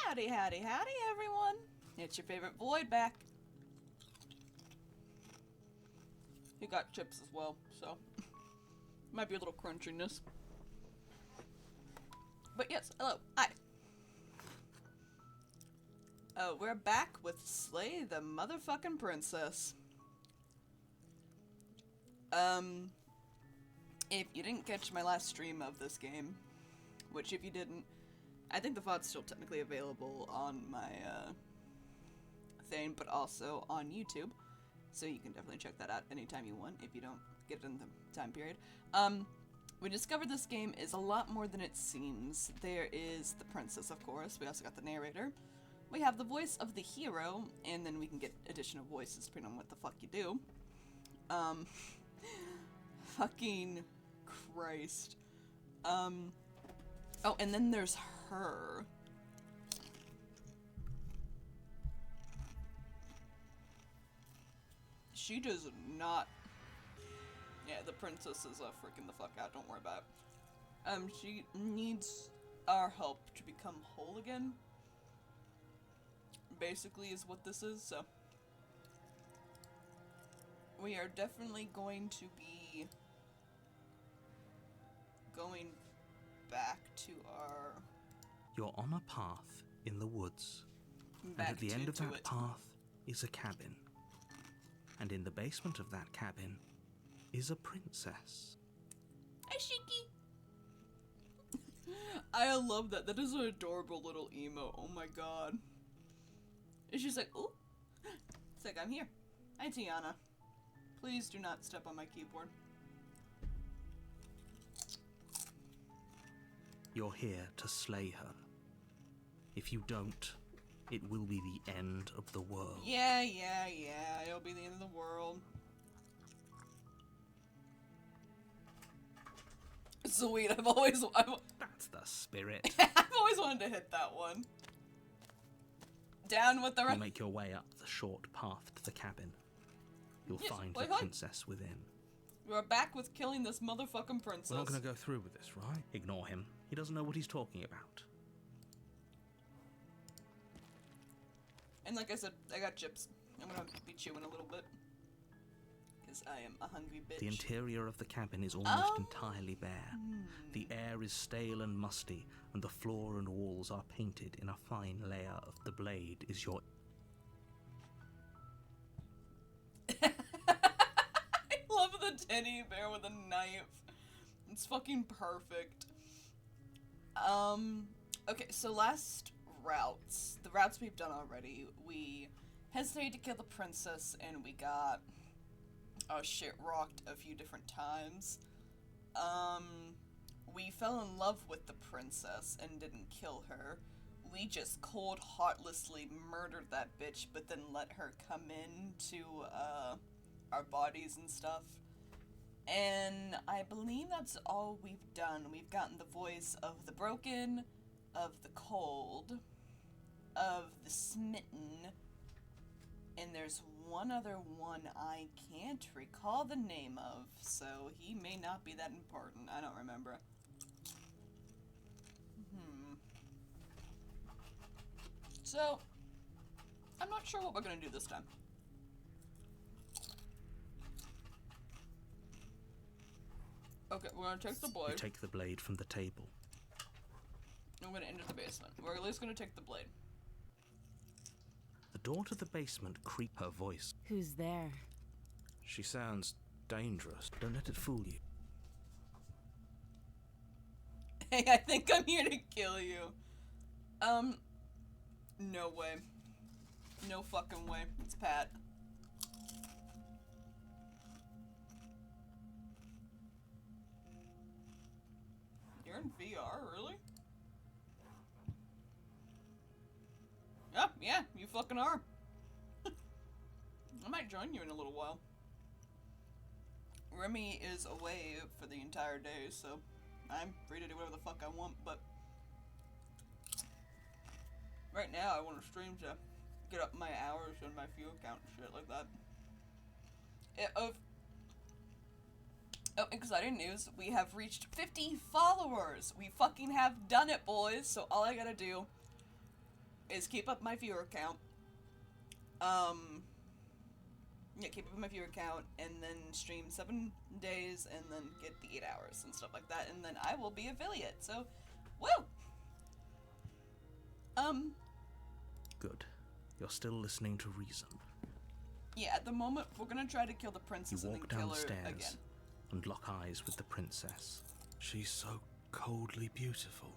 Howdy, howdy, howdy, everyone! It's your favorite Void back. He got chips as well, so might be a little crunchiness. But yes, hello, hi. We're back with Slay the Motherfucking Princess. If you didn't catch my last stream of this game, which if you didn't, I think the VOD's still technically available on my, thing, but also on YouTube. So you can definitely check that out anytime you want if you don't get it in the time period. We discovered this game is a lot more than it seems. There is the princess, of course. We also got the narrator. We have the voice of the hero, and then we can get additional voices depending on what the fuck you do. Fucking Christ. Oh, and then there's her. She does not... Yeah, the princess is freaking the fuck out, don't worry about it. She needs our help to become whole again. Basically is what this is, so... We are definitely going to be... going back to our... You're on a path in the woods. And at the end of that path is a cabin. And in the basement of that cabin is a princess. Hi, Shiki! I love that. That is an adorable little emo. Oh my god. And she's like, ooh. It's like, I'm here. Hi, Tiana. Please do not step on my keyboard. You're here to slay her. If you don't, it will be the end of the world. Yeah. It'll be the end of the world. Sweet, That's the spirit. I've always wanted to hit that one. Down with the You make your way up the short path to the cabin. You'll find the princess within. We're back with killing this motherfucking princess. We're not gonna go through with this, right? Ignore him. He doesn't know what he's talking about. And like I said, I got chips. I'm gonna be chewing a little bit. Because I am a hungry bitch. The interior of the cabin is almost entirely bare. The air is stale and musty, and the floor and walls are painted in a fine layer of the blade is your... I love the teddy bear with a knife. It's fucking perfect. Okay, so last routes. The routes we've done already. We hesitated to kill the princess, and we got... oh shit, rocked a few different times. We fell in love with the princess and didn't kill her. We just cold heartlessly murdered that bitch, but then let her come in to, our bodies and stuff. And I believe that's all we've done. We've gotten the voice of the broken, of the cold, of the smitten, and there's one other one I can't recall the name of, so he may not be that important. I don't remember. So, I'm not sure what we're gonna do this time. Okay, we're gonna take the blade. You take the blade from the table. I'm gonna enter the basement. We're at least gonna take the blade. The door to the basement creaks her voice. Who's there? She sounds dangerous. Don't let it fool you. Hey, I think I'm here to kill you. No way. No fucking way. It's Pat. You're in VR, really? Oh, yeah, you fucking are. I might join you in a little while. Remy is away for the entire day, so I'm free to do whatever the fuck I want, but right now I want to stream to get up my hours and my view count and shit like that. Oh, exciting news. We have reached 50 followers. We fucking have done it, boys. So all I gotta do is keep up my viewer count. Yeah, keep up my viewer count, and then stream 7 days, and then get the 8 hours and stuff like that, and then I will be affiliate. So, woo! Good. You're still listening to reason. Yeah, at the moment, we're gonna try to kill the princess You and walk then kill down the her stairs again. and lock eyes with the princess. She's so coldly beautiful.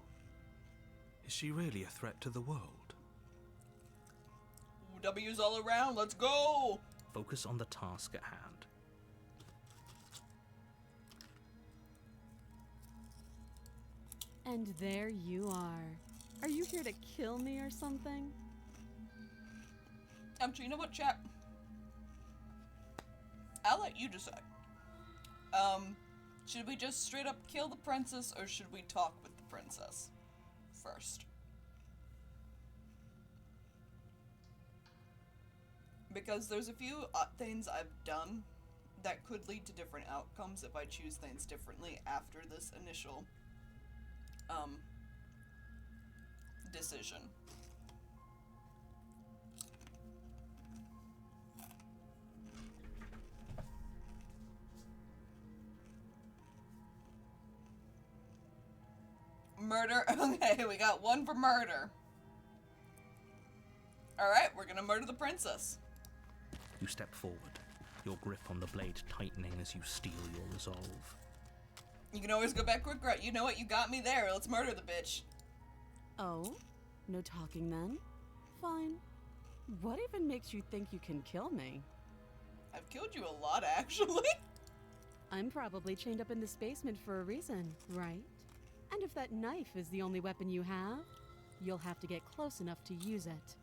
Is she really a threat to the world? W's all around, let's go! Focus on the task at hand. And there you are. Are you here to kill me or something? So you know what, chat? I'll let you decide. Should we just straight up kill the princess, or should we talk with the princess first? Because there's a few things I've done that could lead to different outcomes if I choose things differently after this initial, decision. Murder. Okay, we got 1 for murder. Alright, we're gonna murder the princess. You step forward, your grip on the blade tightening as you steel your resolve. You can always go back quick, right? You know what? You got me there. Let's murder the bitch. Oh? No talking then? Fine. What even makes you think you can kill me? I've killed you a lot, actually. I'm probably chained up in this basement for a reason, right? And if that knife is the only weapon you have, you'll have to get close enough to use it.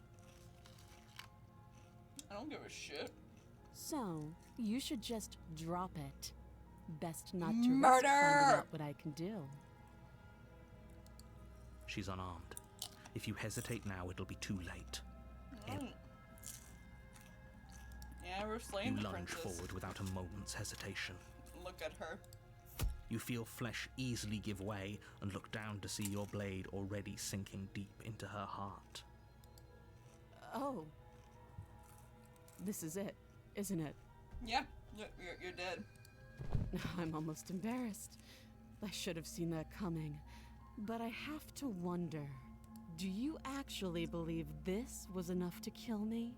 I don't give a shit. So, you should just drop it. Best not to Murder! risk finding out what I can do. She's unarmed. If you hesitate now, it'll be too late. Yeah, we're slaying You the lunge princess. forward without a moment's hesitation. Look at her. You feel flesh easily give way and look down to see your blade already sinking deep into her heart. Oh. This is it, isn't it? Yeah, you're dead. I'm almost embarrassed. I should have seen that coming. But I have to wonder, do you actually believe this was enough to kill me?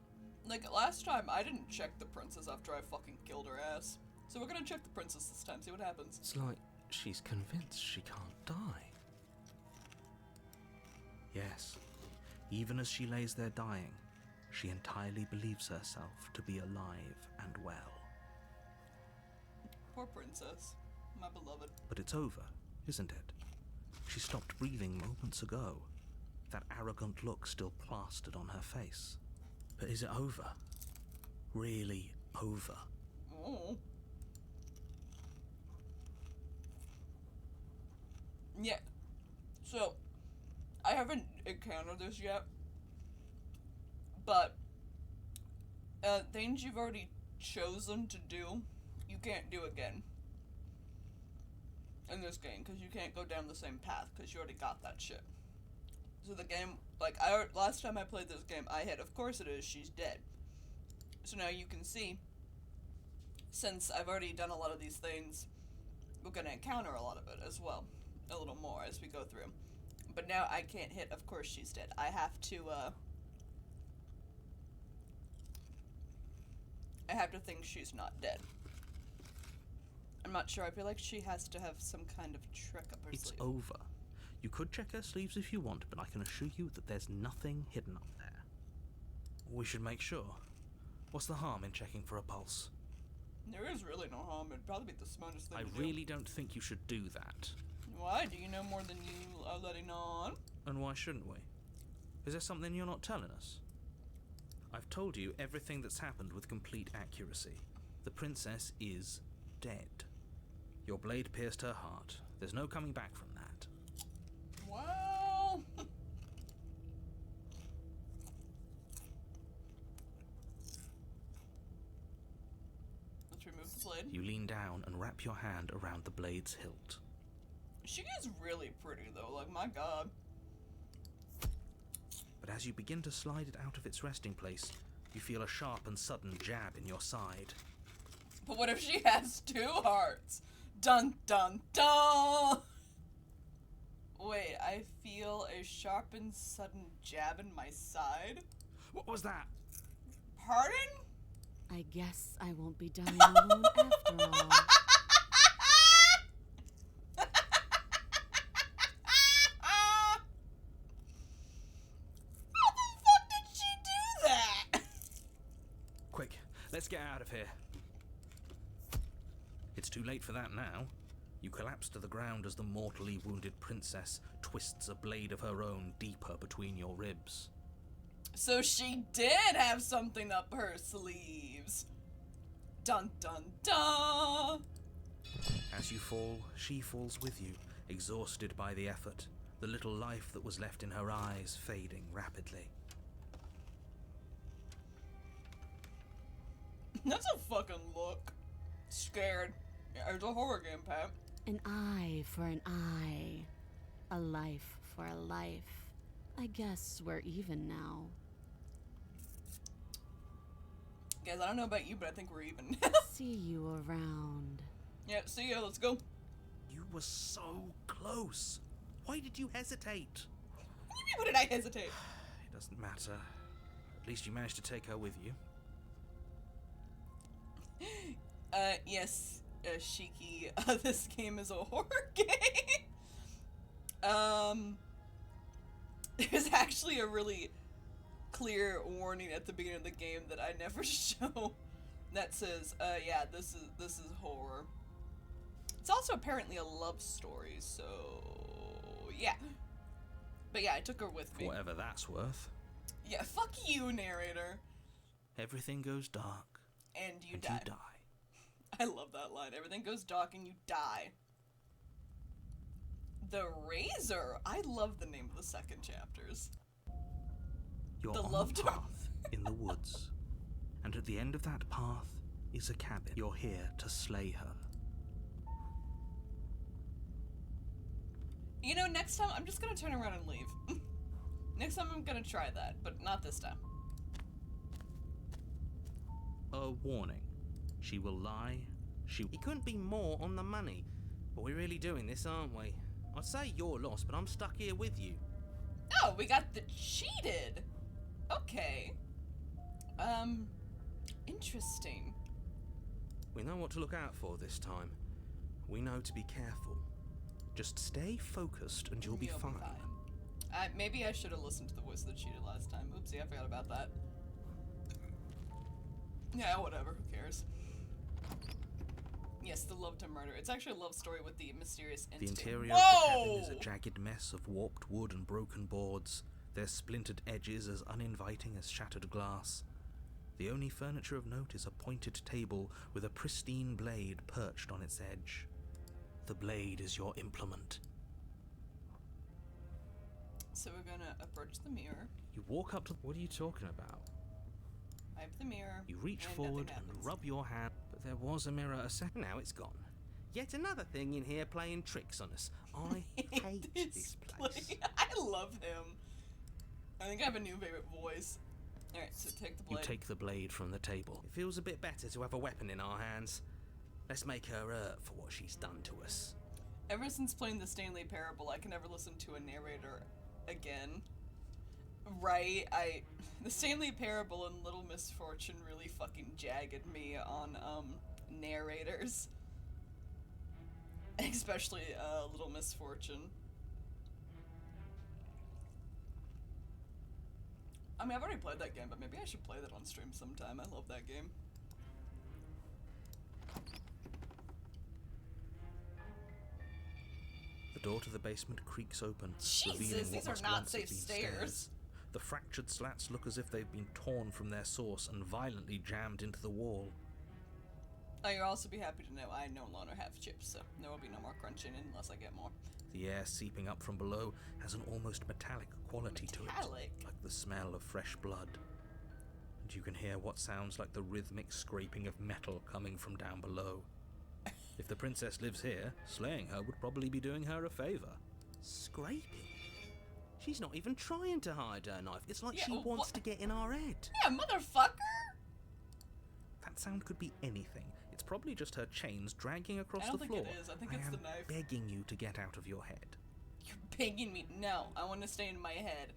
Like, last time, I didn't check the princess after I fucking killed her ass. So we're gonna check the princess this time, see what happens. It's like she's convinced she can't die. Yes, even as she lays there dying, she entirely believes herself to be alive and well. Poor princess. My beloved. But it's over, isn't it? She stopped breathing moments ago, that arrogant look still plastered on her face. But is it over? Really over? Oh. Yeah. So, I haven't encountered this yet, but things you've already chosen to do, you can't do again in this game, because you can't go down the same path, because you already got that shit. So the game, like, last time I played this game, I hit, of course it is, she's dead. So now you can see, since I've already done a lot of these things, we're gonna encounter a lot of it as well. A little more as we go through. But now I can't hit, of course she's dead. I have to think she's not dead. I'm not sure. I feel like she has to have some kind of trick up her It's sleeve. over. You could check her sleeves if you want, but I can assure you that there's nothing hidden up there. We should make sure. What's the harm in checking for a pulse? There is really no harm. It'd probably be the smartest thing I to do. really don't think you should do that. Why? Do you know more than you are letting on? And why shouldn't we? Is there something you're not telling us? I've told you everything that's happened with complete accuracy. The princess is dead. Your blade pierced her heart. There's no coming back from that. Well... Let's remove the blade. You lean down and wrap your hand around the blade's hilt. She is really pretty, though. Like, my god. But but as you begin to slide it out of its resting place, you feel a sharp and sudden jab in your side. But what if she has 2 hearts? Dun dun dun! Wait, I feel a sharp and sudden jab in my side? What was that? Pardon? I guess I won't be dying alone after all. How the fuck did she do that? Quick, let's get out of here. It's too late for that now. You collapse to the ground as the mortally wounded princess twists a blade of her own deeper between your ribs. So she did have something up her sleeves. Dun dun dun! As you fall, she falls with you, exhausted by the effort, the little life that was left in her eyes fading rapidly. That's a fucking look. Scared. Yeah, it's a horror game, Pat. An eye for an eye. A life for a life. I guess we're even now. Guys, I don't know about you, but I think we're even. See you around. Yeah, see ya, let's go. You were so close. Why did you hesitate? What do you mean, what did I hesitate? It doesn't matter. At least you managed to take her with you. Yes, Shiki, this game is a horror game. There's actually a really clear warning at the beginning of the game that I never show that says, yeah, this is horror. It's also apparently a love story, so yeah. But yeah, I took her with me. For whatever that's worth. Yeah, fuck you, narrator. Everything goes dark. And you and die. you die. I love that line. Everything goes dark and you die. The Razor. I love the name of the second chapters. You're The on love a dark. path in the woods. And at the end of that path is a cabin. You're here to slay her. You know, next time I'm just gonna turn around and leave. Next time I'm gonna try that, but not this time. A warning. She will lie. He couldn't be more on the money. But we're really doing this, aren't we? I'd say you're lost, but I'm stuck here with you. Oh, we got the cheated. Okay. Interesting. We know what to look out for this time. We know to be careful. Just stay focused and you'll be fine. Maybe I should have listened to the voice that cheated last time. Oopsie, I forgot about that. Yeah, whatever, who cares? Yes, the love to murder. It's actually a love story with the mysterious entity. The interior Whoa! of the cabin is a jagged mess of warped wood and broken boards, their splintered edges as uninviting as shattered glass. The only furniture of note is a pointed table with a pristine blade perched on its edge. The blade is your implement. So we're gonna approach the mirror. You walk up to... What are you talking about? I have the mirror. You reach and forward nothing and happens. rub your hand. But there was a mirror a second. Now it's gone. Yet another thing in here playing tricks on us. I hate this place. I love him. I think I have a new favorite voice. Alright, so take the You blade. take the blade from the table. It feels a bit better to have a weapon in our hands. Let's make her hurt for what she's done to us. Ever since playing the Stanley Parable, I can never listen to a narrator again. Right? The Stanley Parable and Little Misfortune really fucking jagged me on, narrators. Especially, Little Misfortune. I mean, I've already played that game, but maybe I should play that on stream sometime. I love that game. The door to the basement creaks open, Jesus, revealing these what are must not once have safe been stairs. The fractured slats look as if they've been torn from their source and violently jammed into the wall. You'll also be happy to know I no longer have chips, so there will be no more crunching unless I get more. The air seeping up from below has an almost metallic quality to Metallic? it, like the smell of fresh blood. And you can hear what sounds like the rhythmic scraping of metal coming from down below. If the princess lives here, slaying her would probably be doing her a favor. Scraping? She's not even trying to hide her knife. It's like Yeah, she wants to get in our head. Yeah, motherfucker! That sound could be anything. It's probably just her chains dragging across I the don't floor. think it is. I think it's the am knife. begging you to get out of your head. You're begging me. No, I want to stay in my head.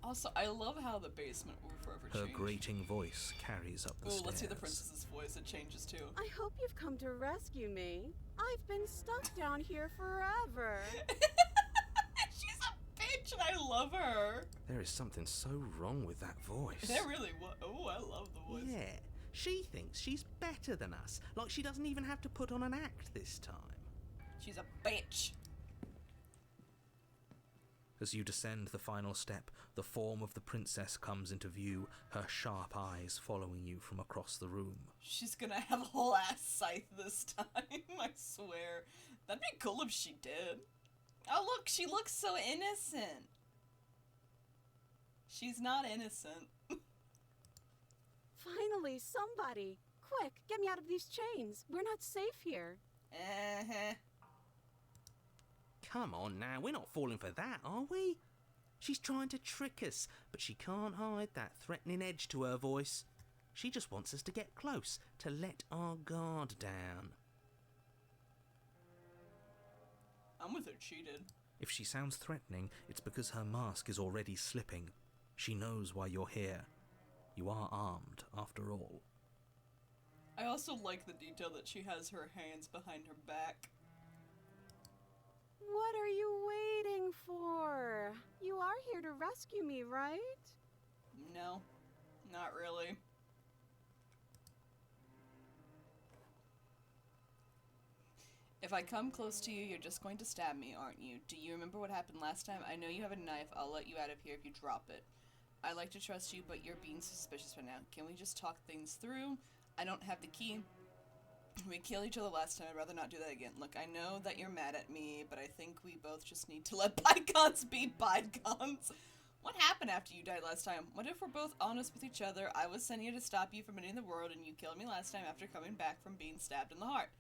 Also, I love how the basement will forever Her change. grating voice carries up the Ooh, stairs. let's hear the princess's voice. It changes too. I hope you've come to rescue me. I've been stuck down here forever. She's a bitch, and I love her. There is something so wrong with that voice. There really was. Oh, I love the voice. Yeah, she thinks she's better than us. Like she doesn't even have to put on an act this time. She's a bitch. As you descend the final step, the form of the princess comes into view, her sharp eyes following you from across the room. She's gonna have a whole ass scythe this time, I swear. That'd be cool if she did. Oh look, she looks so innocent. She's not innocent. Finally, somebody. Quick, get me out of these chains. We're not safe here. Uh-huh. Come on now, we're not falling for that, are we? She's trying to trick us, but she can't hide that threatening edge to her voice. She just wants us to get close, to let our guard down. I'm with her cheated. If she sounds threatening, it's because her mask is already slipping. She knows why you're here. You are armed, after all. I also like the detail that she has her hands behind her back. What are you waiting for? You are here to rescue me, right? No, not really. If I come close to you, you're just going to stab me, aren't you? Do you remember what happened last time? I know you have a knife. I'll let you out of here if you drop it. I like to trust you, but you're being suspicious right now. Can we just talk things through? I don't have the key. We killed each other last time. I'd rather not do that again. Look, I know that you're mad at me, but I think we both just need to let bygones be bygones. What happened after you died last time? What if we're both honest with each other? I was sending you to stop you from ending the world, and you killed me last time after coming back from being stabbed in the heart.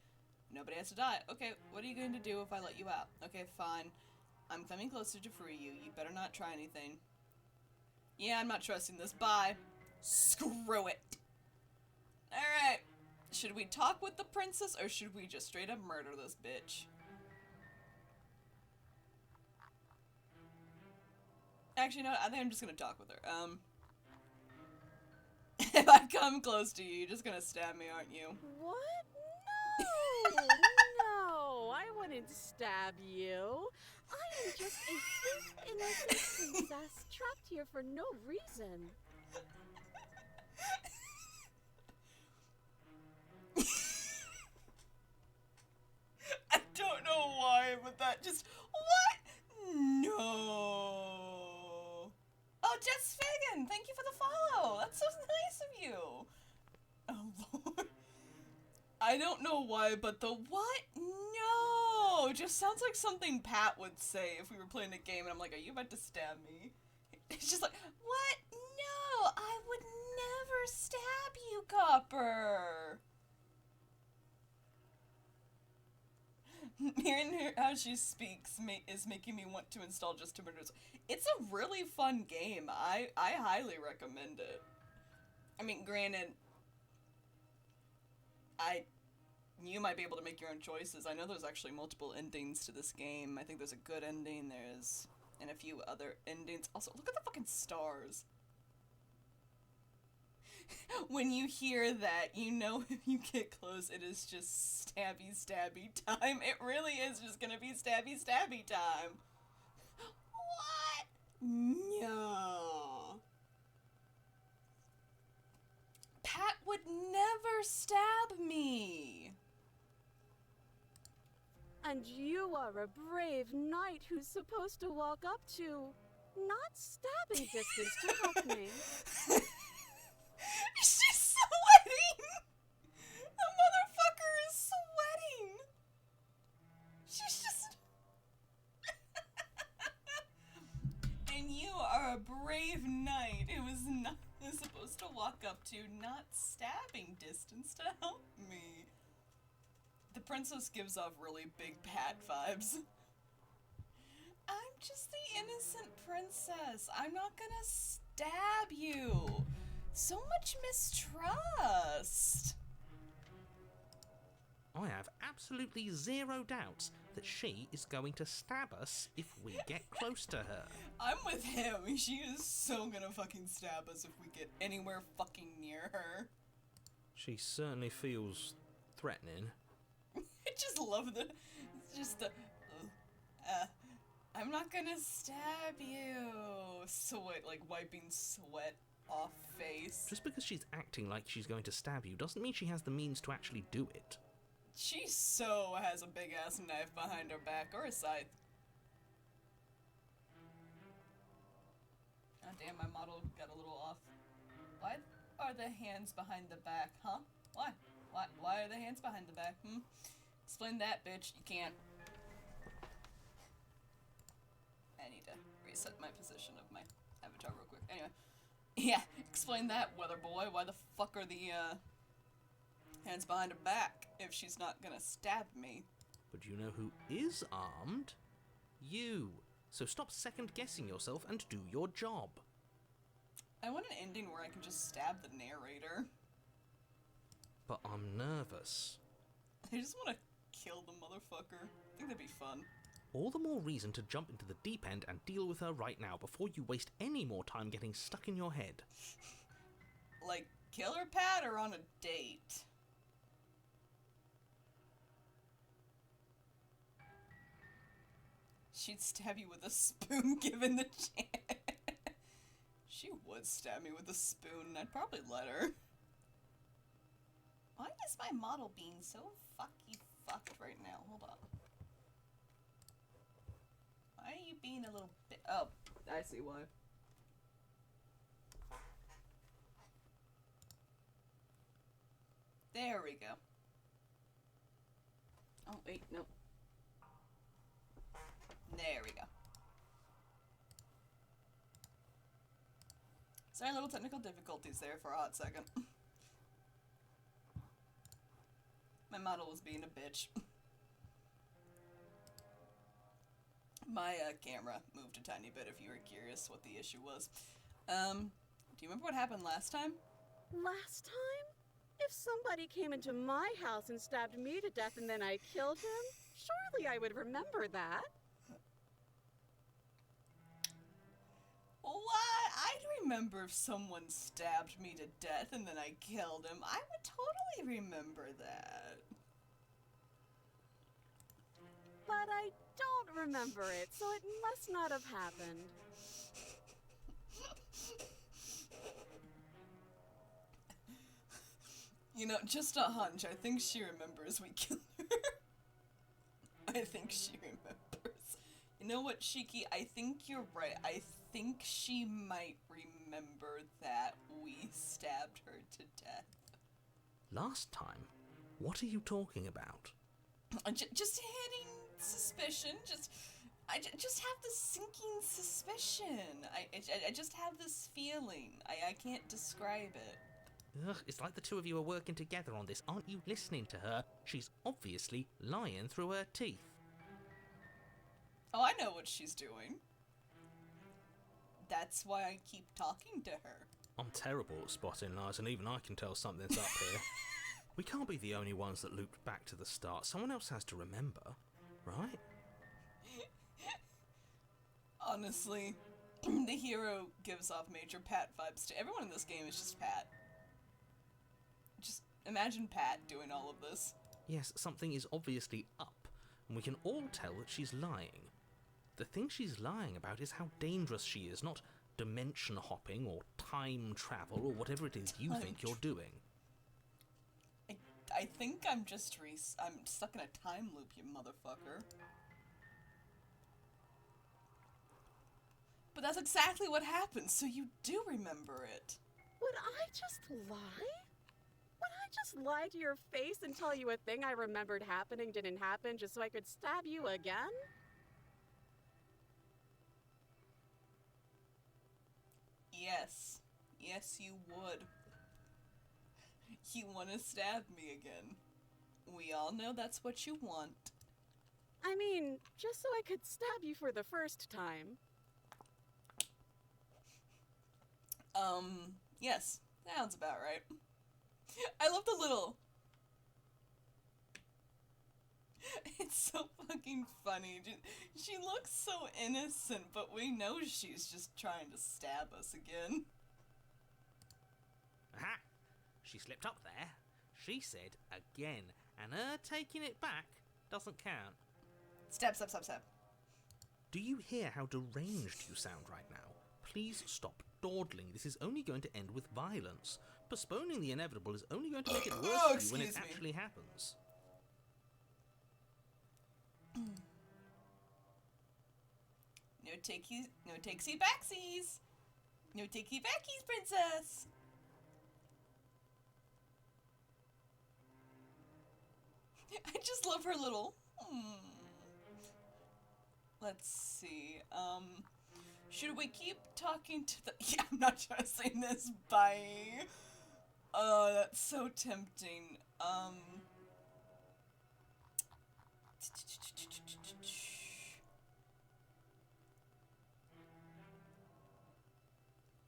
Nobody has to die. Okay, what are you going to do if I let you out? Okay, fine. I'm coming closer to free you. You better not try anything. Yeah, I'm not trusting this. Bye. Screw it. Alright. Should we talk with the princess, or should we just straight up murder this bitch? Actually, no, I think I'm just gonna talk with her. If I come close to you, you're just gonna stab me, aren't you? What? No! No, I wouldn't stab you. I am just a sweet, innocent princess trapped here for no reason. I don't know why, but that just... What? No. Oh, Jess Fagan, thank you for the follow. That's so nice of you. Oh, Lord. I don't know why, but the what? No. It just sounds like something Pat would say if we were playing a game and I'm like, are you about to stab me? It's just like, what? No, I would never stab you, Copper. Hearing how she speaks is making me want to install Just to Murder. It's a really fun game. I highly recommend it. I mean, granted, you might be able to make your own choices. I know there's actually multiple endings to this game. I think there's a good ending, and a few other endings. Also, look at the fucking stars. When you hear that, you know if you get close, it is just stabby stabby time. It really is just gonna be stabby stabby time. What? No. Pat would never stab me. And you are a brave knight who's supposed to walk up to, not stabbing distance to help me. She's sweating! The motherfucker is sweating! She's just... And you are a brave knight who is supposed to walk up to not stabbing distance to help me. The princess gives off really big Pat vibes. I'm just the innocent princess. I'm not gonna stab you. So much mistrust. I have absolutely zero doubts that she is going to stab us if we get close to her. I'm with him. She is so gonna fucking stab us if we get anywhere fucking near her. She certainly feels threatening. I just love the, just the, I'm not gonna stab you. Sweat, like wiping sweat off face. Just because she's acting like she's going to stab you doesn't mean she has the means to actually do it. She so has a big ass knife behind her back, or a scythe. Oh damn, my model got a little off. Why are the hands behind the back, huh? Why? Why are the hands behind the back, Explain that, bitch. You can't. I need to reset my position of my avatar real quick. Anyway. Yeah, explain that, weather boy. Why the fuck are the, hands behind her back if she's not gonna stab me? But you know who is armed? You. So stop second-guessing yourself and do your job. I want an ending where I can just stab the narrator. But I'm nervous. I just want to kill the motherfucker. I think that'd be fun. All the more reason to jump into the deep end and deal with her right now before you waste any more time getting stuck in your head. Like, Killer Pat or on a date? She'd stab you with a spoon given the chance. She would stab me with a spoon, and I'd probably let her. Why is my model being so fucked right now? Hold on. Why are you being a little bit... Oh, I see why. There we go. Oh, wait, no. There we go. Sorry, little technical difficulties there for a hot second. My model was being a bitch. My camera moved a tiny bit if you were curious what the issue was. Do you remember what happened last time? Last time? If somebody came into my house and stabbed me to death and then I killed him, surely I would remember that. What? I'd remember if someone stabbed me to death and then I killed him. I would totally remember that. But I don't remember it, so it must not have happened. You know, just a hunch. I think she remembers we killed her. I think she remembers. You know what, Shiki? I think you're right. I think she might remember that we stabbed her to death. Last time? What are you talking about? Just hitting suspicion. I just have this sinking suspicion. I just have this feeling. I can't describe it. Ugh, it's like the two of you are working together on this. Aren't you listening to her? She's obviously lying through her teeth. Oh, I know what she's doing. That's why I keep talking to her. I'm terrible at spotting lies, and even I can tell something's up here. We can't be the only ones that looped back to the start. Someone else has to remember, right? Honestly, the hero gives off major Pat vibes to everyone in this game. Is just Pat. Just imagine Pat doing all of this. Yes, something is obviously up, and we can all tell that she's lying. The thing she's lying about is how dangerous she is, not dimension hopping or time travel or whatever it is you think you're doing. I think I'm just I'm stuck in a time loop, you motherfucker. But that's exactly what happened, so you do remember it. Would I just lie? Would I just lie to your face and tell you a thing I remembered happening didn't happen just so I could stab you again? Yes. Yes, you would. You want to stab me again. We all know that's what you want. I mean, just so I could stab you for the first time. Yes, sounds about right. I love the little... It's so fucking funny. She looks so innocent, but we know she's just trying to stab us again. Aha! She slipped up there. She said again, and her taking it back doesn't count. Stab, stab, stab, stab. Do you hear how deranged you sound right now? Please stop dawdling. This is only going to end with violence. Postponing the inevitable is only going to make it worse Oh, for you when it excuse me. actually happens. No takesy backsies. No takey backies, princess. I just love her little... Let's see, should we keep talking to the... Yeah, I'm not trying to say this, bye. Oh, that's so tempting.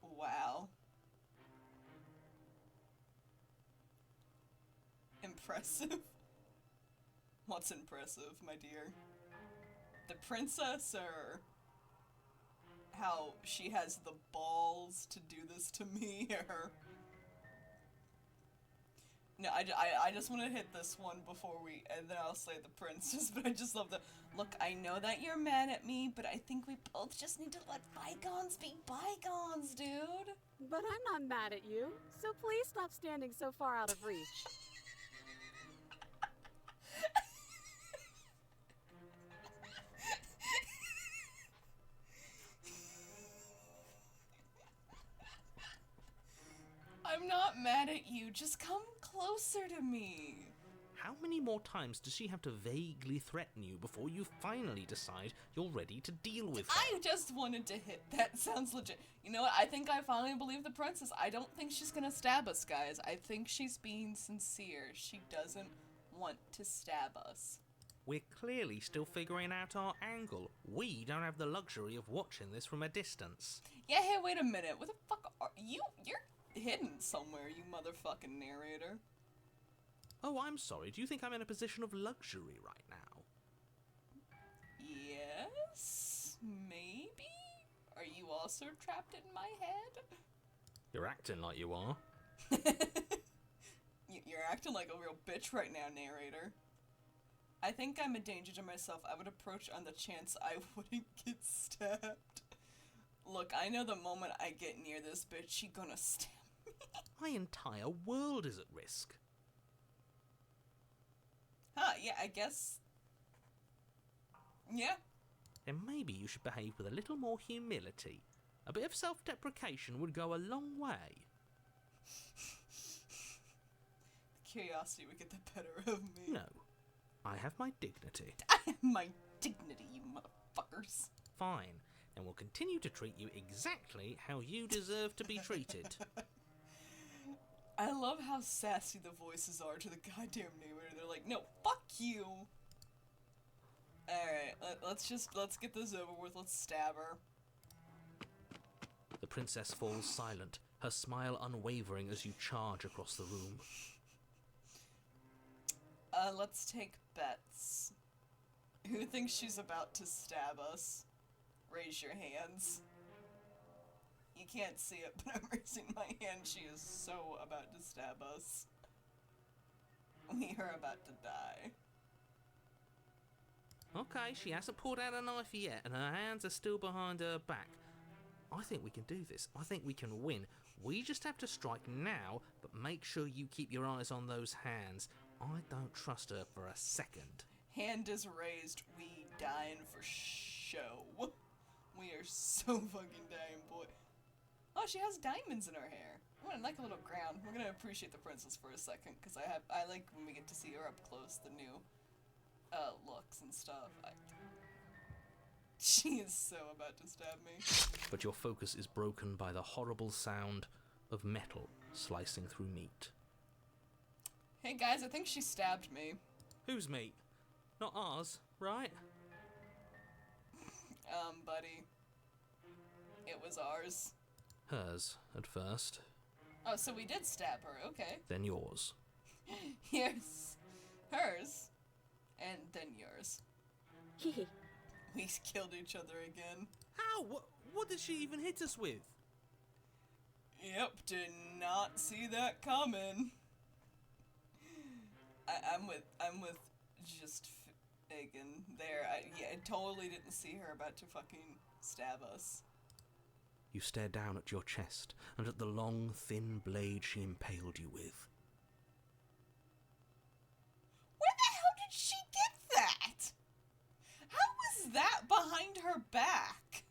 Wow. Impressive? What's impressive, my dear? The princess, or how she has the balls to do this to me, or... No, I just want to hit this one before and then I'll slay the princess, but I just love the... Look, I know that you're mad at me, but I think we both just need to let bygones be bygones, dude. But I'm not mad at you, so please stop standing so far out of reach. I'm not mad at you, just come closer to me. How many more times does she have to vaguely threaten you before you finally decide you're ready to deal with her? I just wanted to hit that. Sounds legit. You know what? I think I finally believe the princess. I don't think she's gonna stab us, guys. I think she's being sincere. She doesn't want to stab us. We're clearly still figuring out our angle. We don't have the luxury of watching this from a distance. Yeah, hey, wait a minute. What the fuck are you? You're hidden somewhere, you motherfucking narrator. Oh, I'm sorry. Do you think I'm in a position of luxury right now? Yes? Maybe? Are you also trapped in my head? You're acting like you are. You're acting like a real bitch right now, narrator. I think I'm a danger to myself. I would approach on the chance I wouldn't get stabbed. Look, I know the moment I get near this bitch, she gonna stab me. My entire world is at risk. Huh, yeah, I guess... Yeah. Then maybe you should behave with a little more humility. A bit of self-deprecation would go a long way. The curiosity would get the better of me. No. I have my dignity. I have my dignity, you motherfuckers. Fine. And we'll continue to treat you exactly how you deserve to be treated. I love how sassy the voices are to the goddamn narrator. They're like, no, fuck you. Alright, let's get this over with. Let's stab her. The princess falls silent, her smile unwavering as you charge across the room. Let's take bets. Who thinks she's about to stab us? Raise your hands. You can't see it, but I'm raising my hand. She is so about to stab us. We are about to die. Okay, she hasn't pulled out a knife yet, and her hands are still behind her back. I think we can do this. I think we can win. We just have to strike now, but make sure you keep your eyes on those hands. I don't trust her for a second. Hand is raised. We dying for show. We are so fucking dying, boy. Oh, she has diamonds in her hair. I'm gonna like a little crown. We're gonna appreciate the princess for a second, because I like when we get to see her up close, the new looks and stuff. She is so about to stab me. But your focus is broken by the horrible sound of metal slicing through meat. Hey guys, I think she stabbed me. Whose meat? Not ours. right? Buddy. It was ours. Hers, at first, Oh, so we did stab her, okay. then yours. Here's hers, and then yours. Hee. We killed each other again. How? What did she even hit us with? Yep, did not see that coming. I'm with just Fagin there. I totally didn't see her about to fucking stab us. You stare down at your chest and at the long, thin blade she impaled you with. Where the hell did she get that? How was that behind her back?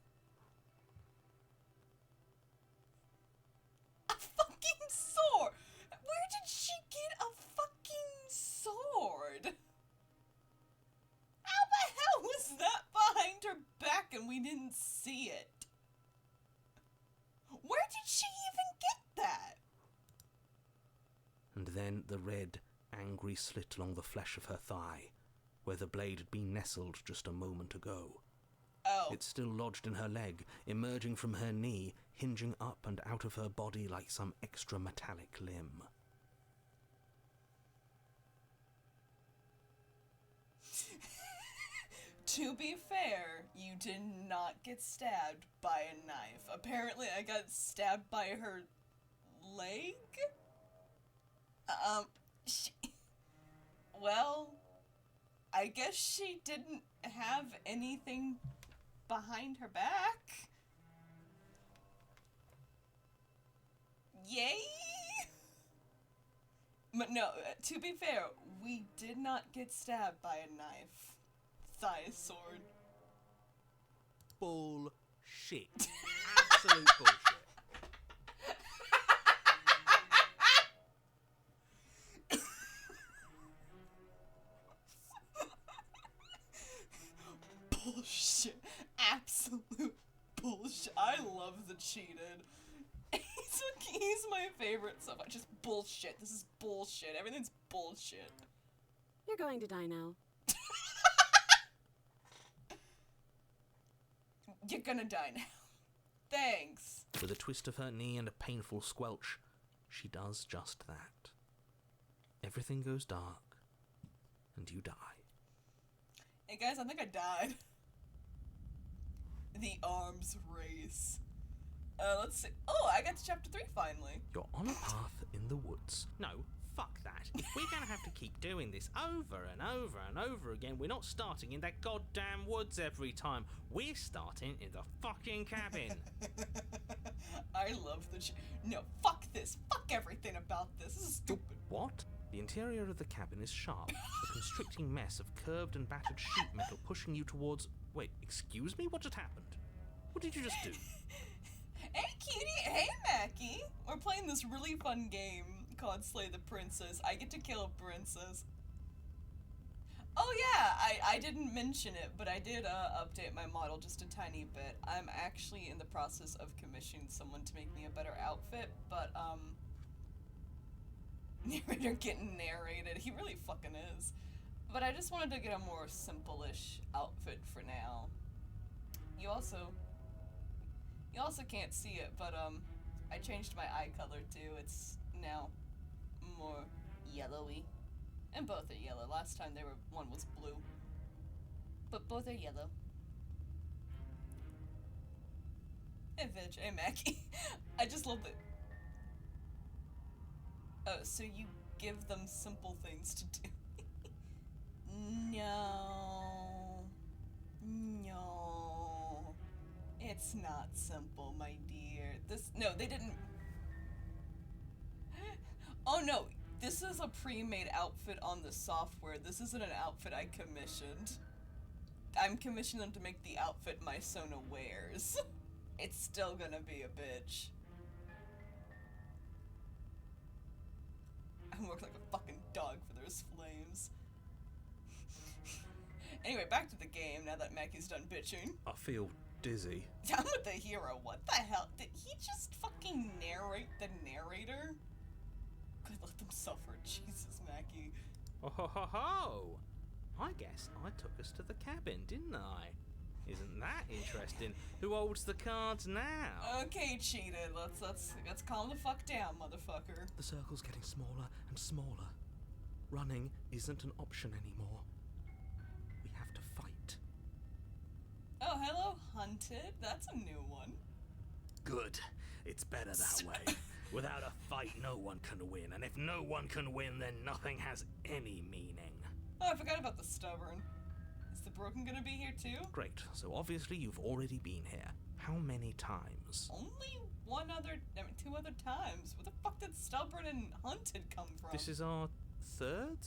A fucking sword! Where did she get a fucking sword? How the hell was that behind her back and we didn't see it? Where did she even get that? And then the red, angry slit along the flesh of her thigh, where the blade had been nestled just a moment ago. Oh. It's still lodged in her leg, emerging from her knee, hinging up and out of her body like some extra metallic limb. To be fair, you did not get stabbed by a knife. Apparently, I got stabbed by her leg? Well, I guess she didn't have anything behind her back. Yay! But no, to be fair, we did not get stabbed by a knife. Thigh sword. Bullshit. Absolute bullshit. Bullshit. Absolute bullshit. I love the cheated. He's my favorite so much. Just bullshit. This is bullshit. Everything's bullshit. You're going to die now. You're gonna die now. Thanks. With a twist of her knee and a painful squelch, she does just that. Everything goes dark, and you die. Hey guys, I think I died. The arms race. Let's see. Oh, I got to chapter 3 finally. You're on a path in the woods. No, fuck that. If we're gonna have to keep doing this over and over and over again, we're not starting in that goddamn woods every time. We're starting in the fucking cabin. I love the no, fuck this. Fuck everything about this. This is stupid. What? The interior of the cabin is sharp, a constricting mess of curved and battered sheet metal pushing you towards... Wait, excuse me? What just happened? What did you just do? Hey, cutie. Hey, Mackie. We're playing this really fun game called Slay the Princess. I get to kill a princess. Oh yeah, I didn't mention it, but I did update my model just a tiny bit. I'm actually in the process of commissioning someone to make me a better outfit, but narrator getting narrated. He really fucking is. But I just wanted to get a more simple-ish outfit for now. You also can't see it, but I changed my eye color too. It's now more yellowy. And both are yellow. Last time one was blue. But both are yellow. Hey bitch, hey Mackie. I just love it. Oh, so you give them simple things to do. No. No. It's not simple, my dear. No, they didn't. Oh no, this is a pre-made outfit on the software. This isn't an outfit I commissioned. I'm commissioning them to make the outfit my Sona wears. It's still gonna be a bitch. I work like a fucking dog for those flames. Anyway, back to the game now that Mackie's done bitching. I feel dizzy. I'm with the hero. What the hell? Did he just fucking narrate the narrator? Good, let them suffer. Jesus, Mackie. Oh ho ho ho! I guess I took us to the cabin, didn't I? Isn't that interesting? Who holds the cards now? Okay, cheated. Let's calm the fuck down, motherfucker. The circle's getting smaller and smaller. Running isn't an option anymore. We have to fight. Oh, hello, Hunted. That's a new one. Good. It's better that way. Without a fight, no one can win. And if no one can win, then nothing has any meaning. Oh, I forgot about the stubborn. Is the broken gonna be here too? Great. So obviously you've already been here. How many times? Only two other times. Where the fuck did stubborn and Hunted come from? This is our third?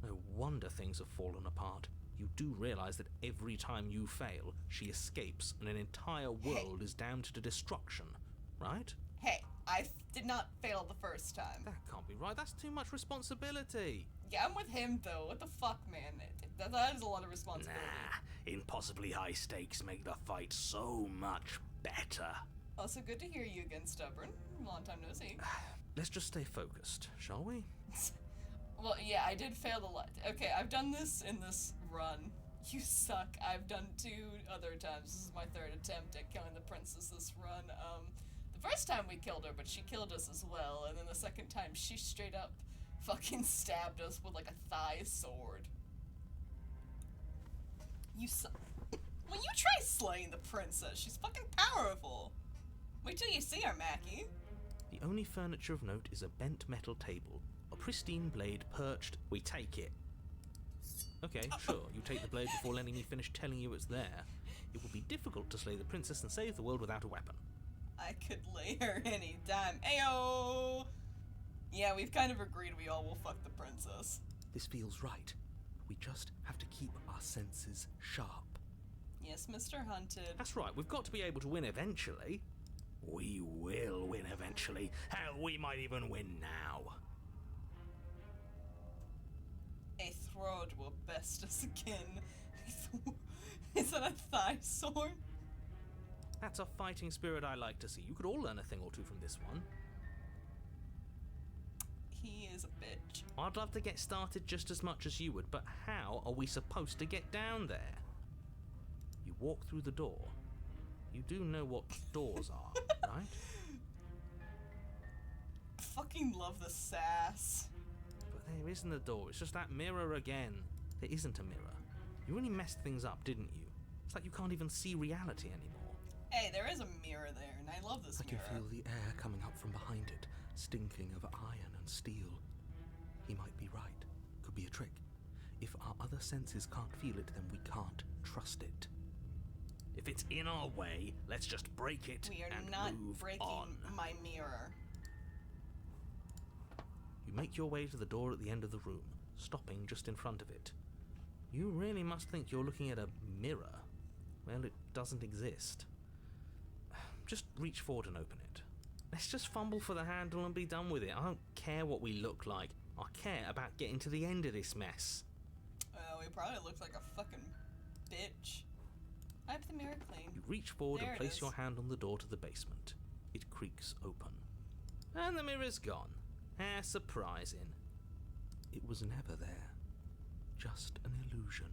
No wonder things have fallen apart. You do realize that every time you fail, she escapes and an entire world is damned to destruction, right? Hey, I did not fail the first time. That can't be right. That's too much responsibility. Yeah, I'm with him though. What the fuck, man? That is a lot of responsibility. Nah, impossibly high stakes make the fight so much better. Also, good to hear you again, stubborn. Long time no see. Let's just stay focused, shall we? Well, yeah, I did fail a lot. Okay, I've done this in this run. You suck. I've done 2 other times. This is my 3rd attempt at killing the princess this run. The first time we killed her, but she killed us as well. And then the second time, she straight up fucking stabbed us with like a thigh sword. You suck. When you try slaying the princess, she's fucking powerful. Wait till you see her, Mackie. The only furniture of note is a bent metal table. A pristine blade perched. We take it. Okay, sure, you take the blade before letting me finish telling you it's there. It would be difficult to slay the princess and save the world without a weapon. I could lay her any time. Ayo! Yeah, we've kind of agreed we all will fuck the princess. This feels right. We just have to keep our senses sharp. Yes, Mr. Hunted. That's right, we've got to be able to win eventually. We will win eventually. Hell, we might even win now. A throat will best us again. Is that a thigh sword? That's a fighting spirit I like to see. You could all learn a thing or two from this one. He is a bitch. I'd love to get started just as much as you would, but how are we supposed to get down there? You walk through the door. You do know what doors are, right? I fucking love the sass. But there isn't a door, it's just that mirror again. There isn't a mirror. You really messed things up, didn't you? It's like you can't even see reality anymore. Hey, there is a mirror there, and I love this I can mirror. feel the air coming up from behind it, stinking of iron and steel. He might be right. Could be a trick. If our other senses can't feel it, then we can't trust it. If it's in our way, let's just break it We are and not move breaking on. my mirror. You make your way to the door at the end of the room, stopping just in front of it. You really must think you're looking at a mirror. Well, it doesn't exist. Just reach forward and open it. Let's just fumble for the handle and be done with it. I don't care what we look like. I care about getting to the end of this mess. We probably look like a fucking bitch. Wipe the mirror clean. You reach forward There and it place is. your hand on the door to the basement. It creaks open. And the mirror's gone. How surprising. It was never there. Just an illusion.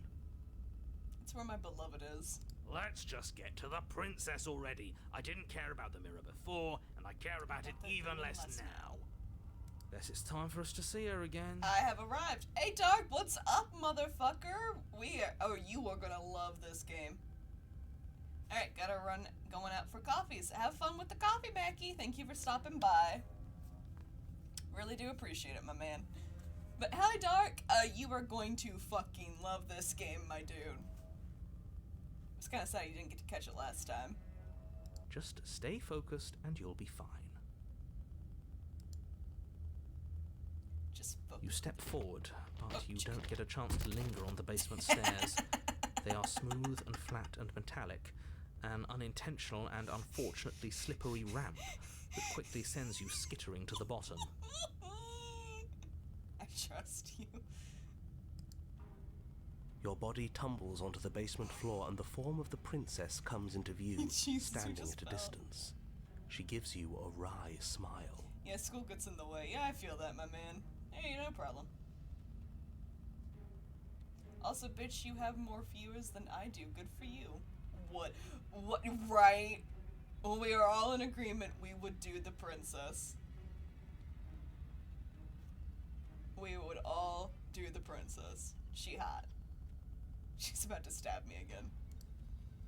It's where my beloved is. Let's just get to the princess already. I didn't care about the mirror before, and I care about it even less now. Guess it's time for us to see her again. I have arrived. Hey, Dark, what's up, motherfucker? You are gonna love this game. Alright, gotta run, going out for coffees. Have fun with the coffee, Mackie. Thank you for stopping by. Really do appreciate it, my man. But hi, Dark. You are going to fucking love this game, my dude. It's kind of sad you didn't get to catch it last time. Just stay focused and you'll be fine. Just You step forward, but Oh, you shit. don't get a chance to linger on the basement stairs. They are smooth and flat and metallic, an unintentional and unfortunately slippery ramp that quickly sends you skittering to the bottom. I trust you. Your body tumbles onto the basement floor and the form of the princess comes into view, Jesus, we standing just at a fell. distance. She gives you a wry smile. Yeah, school gets in the way. Yeah, I feel that, my man. Hey, no problem. Also, bitch, you have more viewers than I do. Good for you. What? Right? Well, we are all in agreement we would do the princess. We would all do the princess. She hot. She's about to stab me again.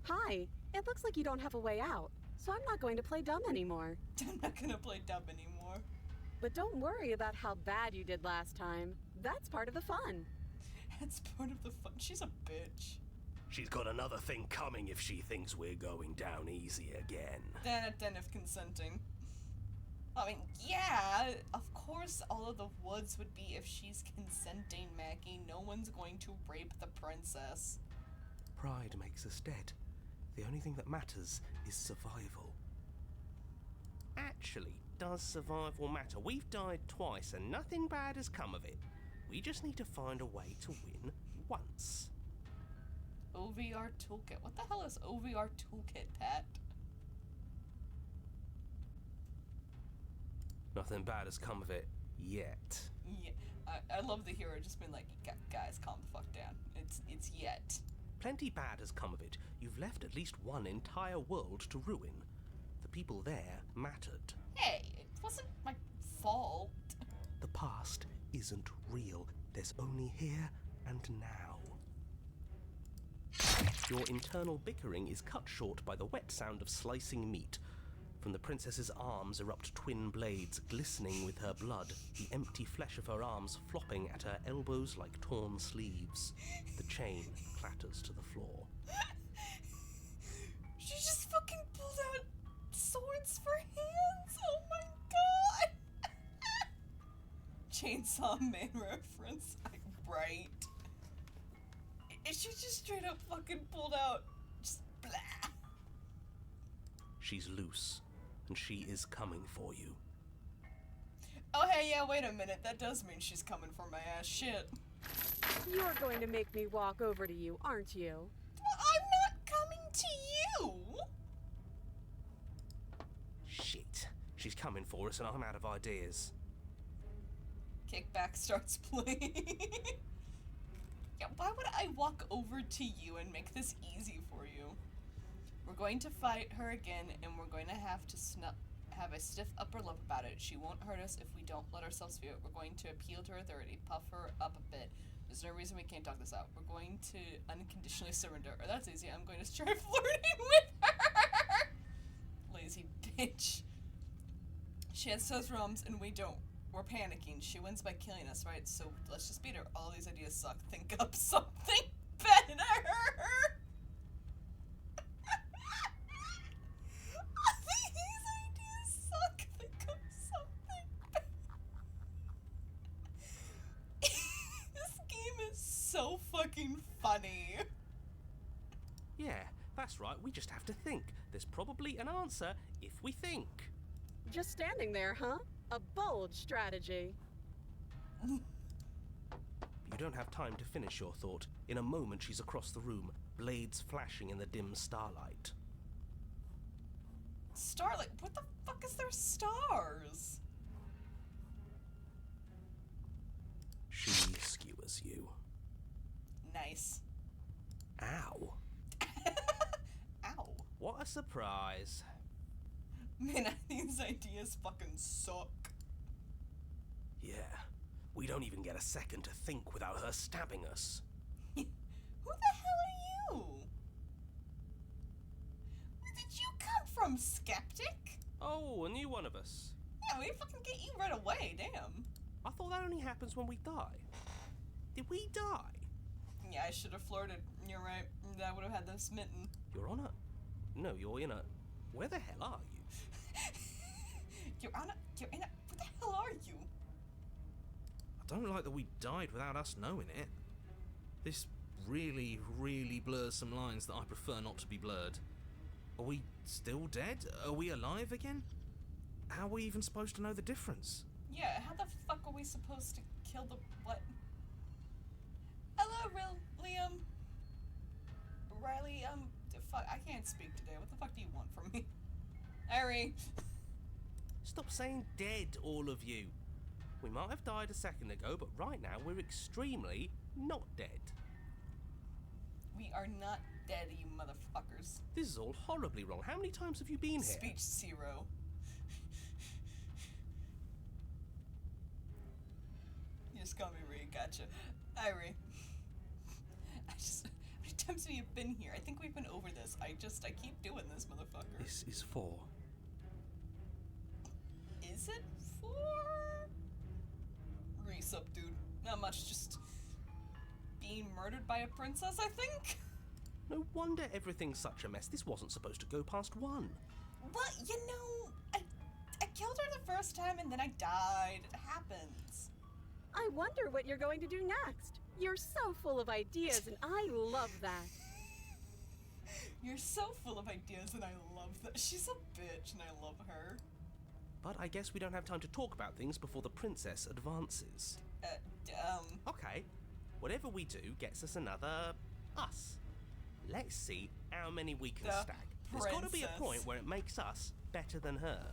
Hi, it looks like you don't have a way out, so I'm not going to play dumb anymore. I'm not gonna play dumb anymore. But don't worry about how bad you did last time. That's part of the fun. That's part of the fun. She's a bitch. She's got another thing coming if she thinks we're going down easy again. Den if consenting. I mean, yeah, of course all of the woods would be if she's consenting, Maggie. No one's going to rape the princess. Pride makes us dead. The only thing that matters is survival. Actually, does survival matter? We've died twice and nothing bad has come of it. We just need to find a way to win once. OVR Toolkit. What the hell is OVR Toolkit, Pat? Nothing bad has come of it yet. Yeah, I love the hero just being like, guys, calm the fuck down. It's yet. Plenty bad has come of it. You've left at least one entire world to ruin. The people there mattered. Hey, it wasn't my fault. The past isn't real. There's only here and now. Your internal bickering is cut short by the wet sound of slicing meat. From the princess's arms erupt twin blades, glistening with her blood, the empty flesh of her arms flopping at her elbows like torn sleeves. The chain clatters to the floor. She just fucking pulled out swords for hands. Oh my god. Chainsaw Man reference. Right. She just straight up fucking pulled out. Just blah. She's loose, and she is coming for you. Oh hey, yeah, wait a minute. That does mean she's coming for my ass. Shit. You're going to make me walk over to you, aren't you? Well, I'm not coming to you. Shit. She's coming for us and I'm out of ideas. Kickback starts playing. Yeah, why would I walk over to you and make this easy for you? We're going to fight her again, and we're going to have to have a stiff upper lip about it. She won't hurt us if we don't let ourselves feel it. We're going to appeal to her authority, puff her up a bit. There's no reason we can't talk this out. We're going to unconditionally surrender. Or that's easy. I'm going to start flirting with her. Lazy bitch. She has those realms, and we don't. We're panicking. She wins by killing us, right? So let's just beat her. All these ideas suck. Think up something better. These ideas suck. Think up something better. This game is so fucking funny. Yeah, that's right, we just have to think. There's probably an answer if we think. Just standing there, huh? A bold strategy. You don't have time to finish your thought. In a moment, she's across the room, blades flashing in the dim starlight. Starlight? What the fuck is there stars? She skewers you. Nice. Ow. Ow. What a surprise. Man, these ideas fucking suck. Yeah, we don't even get a second to think without her stabbing us. Who the hell are you? Where did you come from, skeptic? Oh, a new one of us. Yeah, we fucking get you right away, damn. I thought that only happens when we die. Did we die? Yeah, I should have flirted. You're right. I would have had them smitten. You're on a... No, you're in a... Where the hell are you? You're in a... Where the hell are you? I don't like that we died without us knowing it. This really, really blurs some lines that I prefer not to be blurred. Are we still dead? Are we alive again? How are we even supposed to know the difference? Yeah, how the fuck are we supposed to kill the... what? Hello, Liam. Riley, fuck, I can't speak today. What the fuck do you want from me? Harry. Stop saying dead, all of you. We might have died a second ago, but right now we're extremely not dead. We are not dead, you motherfuckers. This is all horribly wrong. How many times have you been here? Speech 0. You just call me Ree, gotcha. Hi, Ree. How many times have you been here? I think we've been over this. I keep doing this, motherfucker. This is 4. Is it 4? Ree, sup, dude? Not much, just being murdered by a princess, I think? No wonder everything's such a mess. This wasn't supposed to go past 1. Well, you know, I killed her the first time and then I died. It happens. I wonder what you're going to do next. You're so full of ideas, and I love that. You're so full of ideas and I love that. She's a bitch and I love her. But I guess we don't have time to talk about things before the princess advances. Okay, whatever we do gets us another us. Let's see how many we can The stack. There's got to be a princess. point where it makes us better than her.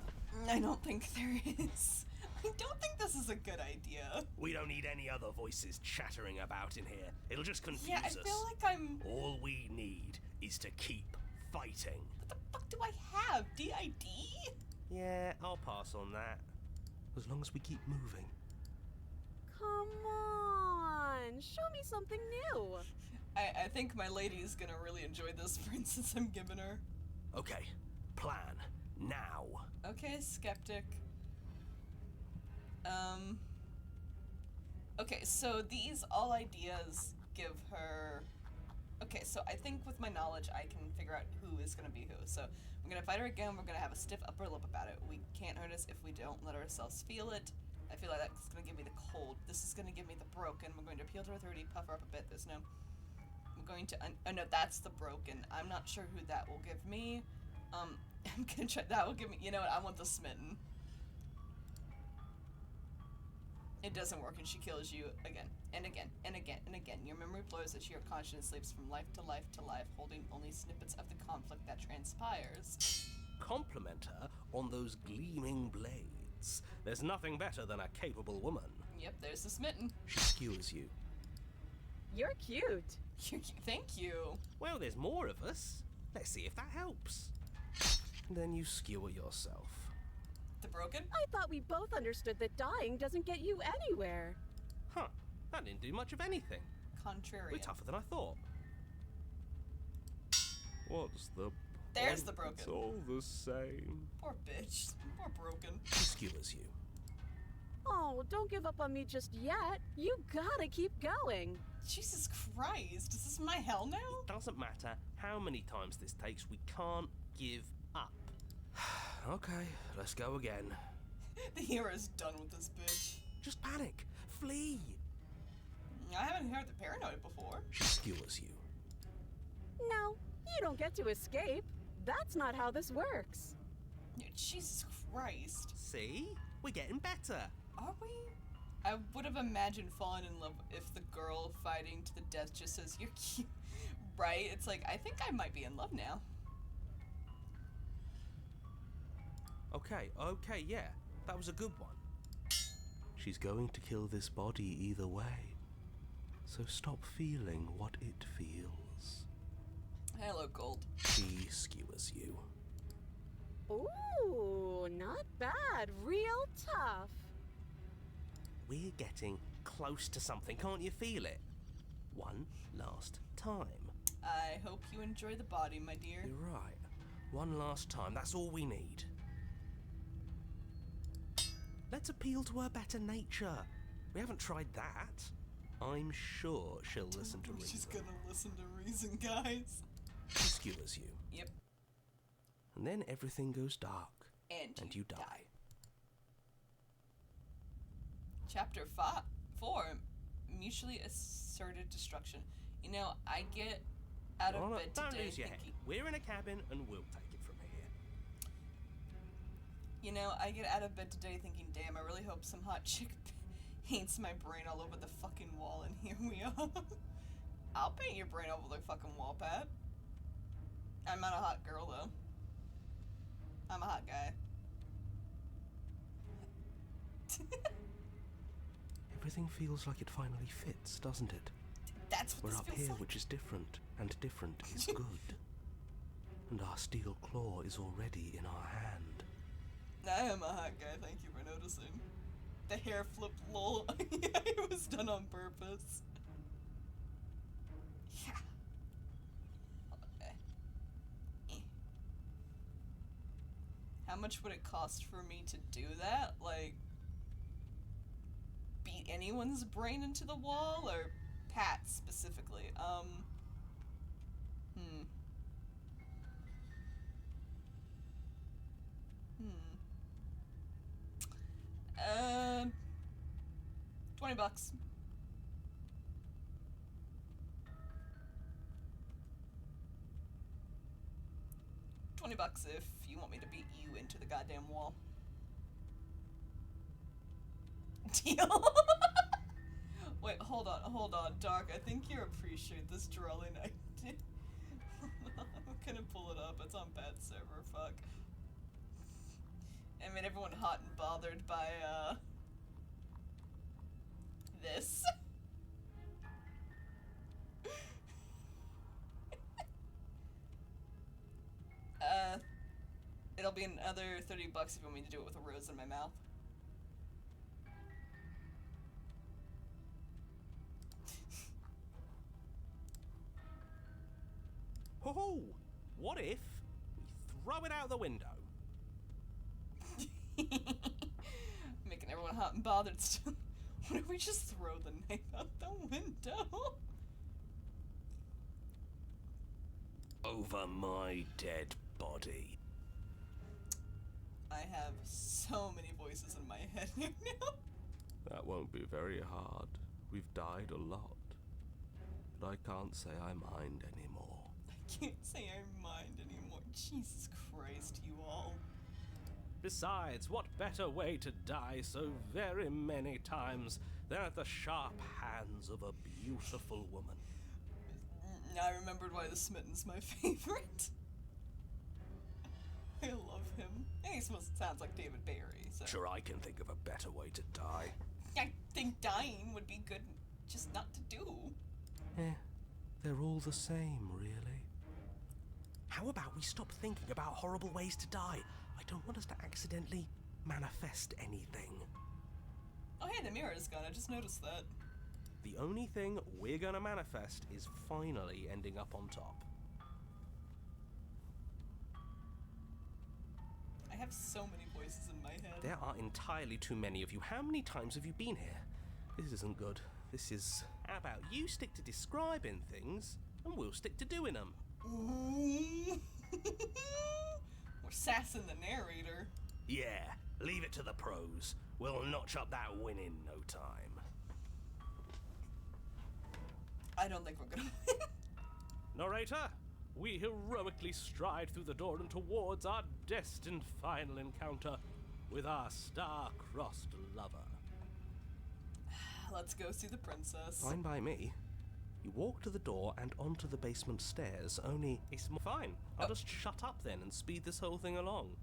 I don't think there is. I don't think this is a good idea. We don't need any other voices chattering about in here. It'll just confuse Yeah, I us. feel like I'm... All we need is to keep fighting. What the fuck do I have? DID? Yeah, I'll pass on that. As long as we keep moving. Come on, show me something new. I think my lady is gonna really enjoy this princess I'm giving her. Okay, plan now. Okay, skeptic. Okay, so these all ideas give her... Okay, so I think with my knowledge I can figure out who is gonna be who. So we're gonna fight her again, we're gonna have a stiff upper lip about it. We can't hurt us if we don't let ourselves feel it. I feel like that's gonna give me the cold. This is gonna give me the broken. We're going to appeal to her authority, puff her up a bit. There's no... I'm going to... oh no, that's the broken. I'm not sure who that will give me. I'm gonna try... That will give me... You know what? I want the smitten. It doesn't work and she kills you again and again and again and again. Your memory blurs as your conscience sleeps from life to life to life, holding only snippets of the conflict that transpires. Compliment her on those gleaming blades. There's nothing better than a capable woman. Yep, there's the smitten. She skewers you. You're cute. Thank you. Well, there's more of us. Let's see if that helps. Then you skewer yourself. The broken? I thought we both understood that dying doesn't get you anywhere. Huh, that didn't do much of anything. Contrarian. We're tougher than I thought. What's the There's the broken. It's all the same. Poor bitch. Poor broken. She skewers you. Oh, don't give up on me just yet. You gotta keep going. Jesus Christ. Is this my hell now? It doesn't matter how many times this takes, we can't give up. Okay, let's go again. The hero's done with this bitch. Just panic. Flee. I haven't heard the paranoid before. She skewers you. No, you don't get to escape. That's not how this works. Jesus Christ. See? We're getting better. Are we? I would have imagined falling in love if the girl fighting to the death just says, "You're cute." Right? It's like, I think I might be in love now. Okay, yeah. That was a good one. She's going to kill this body either way. So stop feeling what it feels. Hello, Gold. She skewers you. Ooh, not bad. Real tough. We're getting close to something. Can't you feel it? One last time. I hope you enjoy the body, my dear. You're right. One last time. That's all we need. Let's appeal to her better nature. We haven't tried that. I'm sure she'll listen to reason. She's gonna listen to reason, guys. She skewers you. Yep. And then everything goes dark. And you die. Chapter 4. Mutually asserted destruction. You know, I get out of bed Don't today lose your thinking... head. We're in a cabin and we'll take it from here. You know, I get out of bed today thinking, damn, I really hope some hot chick paints my brain all over the fucking wall, and here we are. I'll paint your brain over the fucking wall, Pat. I'm not a hot girl, though. I'm a hot guy. Everything feels like it finally fits, doesn't it? That's what We're this up feels here, like. which is different, and different is good. And our steel claw is already in our hand. I am a hot guy, thank you for noticing. The hair flip lol. Yeah, it was done on purpose. Yeah. Okay. How much would it cost for me to do that? Like, beat anyone's brain into the wall, or Pat specifically? $20. $20 if you want me to beat you into the goddamn wall. Deal. Wait, hold on, Doc. I think you appreciate this drawing I did. I'm gonna pull it up. It's on Pat's server. Fuck. I made everyone hot and bothered by this. It'll be another $30 if you want me to do it with a rose in my mouth. Ho ho! What if we throw it out the window? Making everyone hot and bothered still. What if we just throw the knife out the window? Over my dead body. I have so many voices in my head right now. That won't be very hard. We've died a lot. But I can't say I mind anymore. I can't say I mind anymore. Jesus Christ, you all. Besides, what better way to die so very many times than at the sharp hands of a beautiful woman? I remembered why the Smitten's my favorite. I love him. And he sounds like David Barry, so. Sure, I can think of a better way to die. I think dying would be good just not to do. They're all the same, really. How about we stop thinking about horrible ways to die? I don't want us to accidentally manifest anything. Oh hey, the mirror is gone. I just noticed that. The only thing we're gonna manifest is finally ending up on top. I have so many voices in my head. There are entirely too many of you. How many times have you been here? This isn't good. This is... How about you stick to describing things, and we'll stick to doing them. Ooh. We're sassing the narrator. Yeah, leave it to the pros. We'll notch up that win in no time. I don't think we're gonna win. Narrator, we heroically stride through the door and towards our destined final encounter with our star-crossed lover. Let's go see the princess. Fine by me. You walk to the door and onto the basement stairs, only... It's fine. I'll just shut up then and speed this whole thing along.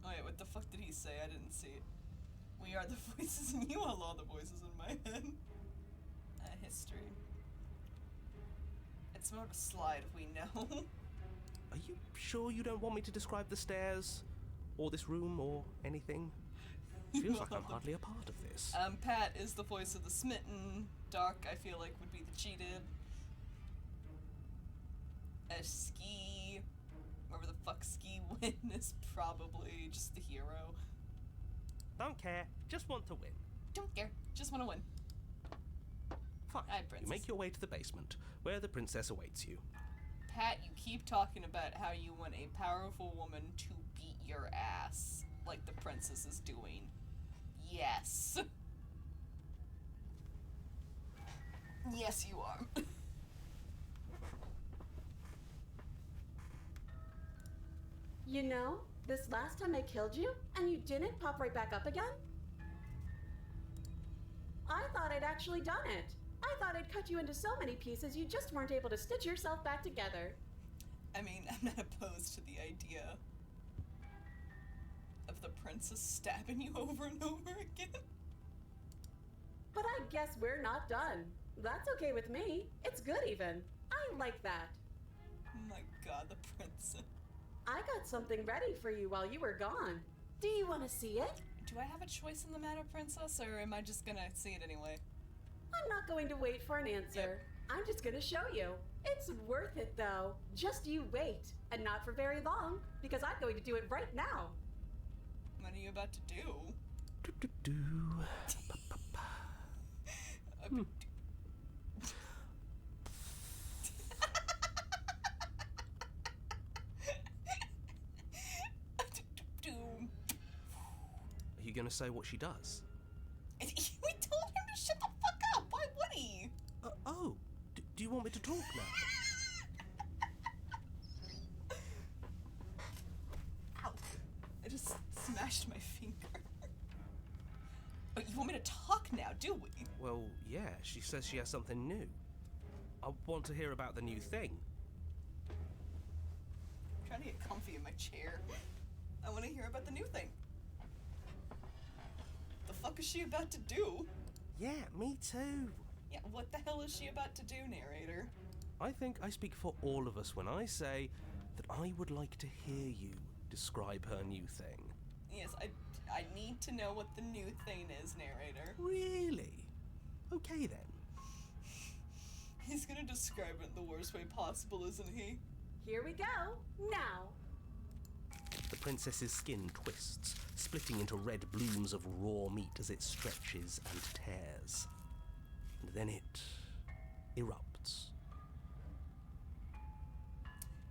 Oh wait, what the fuck did he say? I didn't see it. We are the voices and you all are the voices in my head. History. It's more of a slide, we know. Are you sure you don't want me to describe the stairs? Or this room, or anything? Feels like I'm hardly a part of this. Pat is the voice of the smitten. Doc, I feel like, would be the cheated. Ski, wherever the fuck Ski win is probably just the hero. Don't care, just want to win. Don't care, just want to win. Fine, Hi, you princess. make your way to the basement, where the princess awaits you. Pat, you keep talking about how you want a powerful woman to beat your ass, like the princess is doing. Yes. Yes, you are. You know, this last time I killed you, and you didn't pop right back up again? I thought I'd actually done it. I thought I'd cut you into so many pieces you just weren't able to stitch yourself back together. I mean, I'm not opposed to the idea of the princess stabbing you over and over again. But I guess we're not done. That's okay with me. It's good even. I like that. Oh my god, the princess. I got something ready for you while you were gone. Do you want to see it? Do I have a choice in the matter, princess, or am I just gonna see it anyway? I'm not going to wait for an answer. I'm just going to show you. It's worth it though. Just you wait. And not for very long, because I'm going to do it right now. What are you about to do? Are you going to say what she does? We told him to shut the fuck up. Why would he? Do you want me to talk now? Ow. I just smashed my finger. Oh, you want me to talk now, do we? Well, yeah, she says she has something new. I want to hear about the new thing. I'm trying to get comfy in my chair. I want to hear about the new thing. The fuck is she about to do? Yeah, me too. Yeah, what the hell is she about to do, narrator? I think I speak for all of us when I say that I would like to hear you describe her new thing. Yes, I need to know what the new thing is, narrator. Really? Okay then. He's gonna describe it the worst way possible, isn't he? Here we go. Now. The princess's skin twists, splitting into red blooms of raw meat as it stretches and tears. And then it erupts.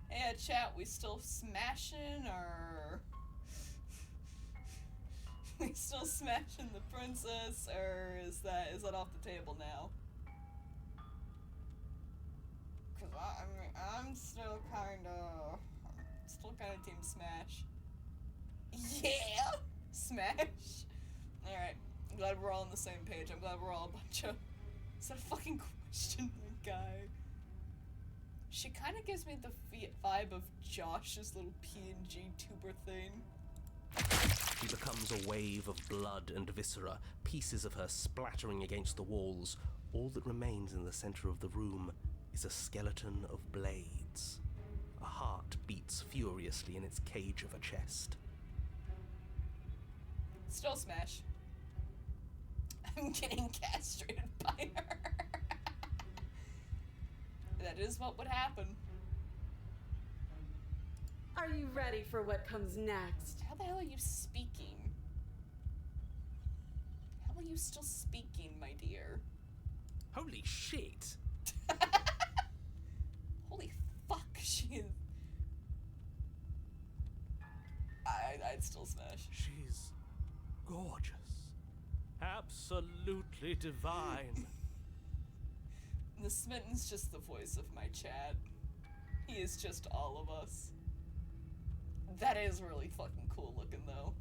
Hey, chat, we still smashing, or... we still smashing the princess, or is that off the table now? Cause I'm still kinda team smash. Yeah! Smash! Alright, I'm glad we're all on the same page. I'm glad we're all a bunch of... Is that a fucking question, guy? She kind of gives me the vibe of Josh's little PNG tuber thing. She becomes a wave of blood and viscera, pieces of her splattering against the walls. All that remains in the center of the room is a skeleton of blades. A heart beats furiously in its cage of a chest. Still smash. I'm getting castrated by her. That is what would happen. Are you ready for what comes next? How the hell are you speaking? How are you still speaking, my dear? Holy shit! Holy fuck, she is... I'd still smash. She's gorgeous. Absolutely divine. The Smitten's just the voice of my chat. He is just all of us. That is really fucking cool looking, though.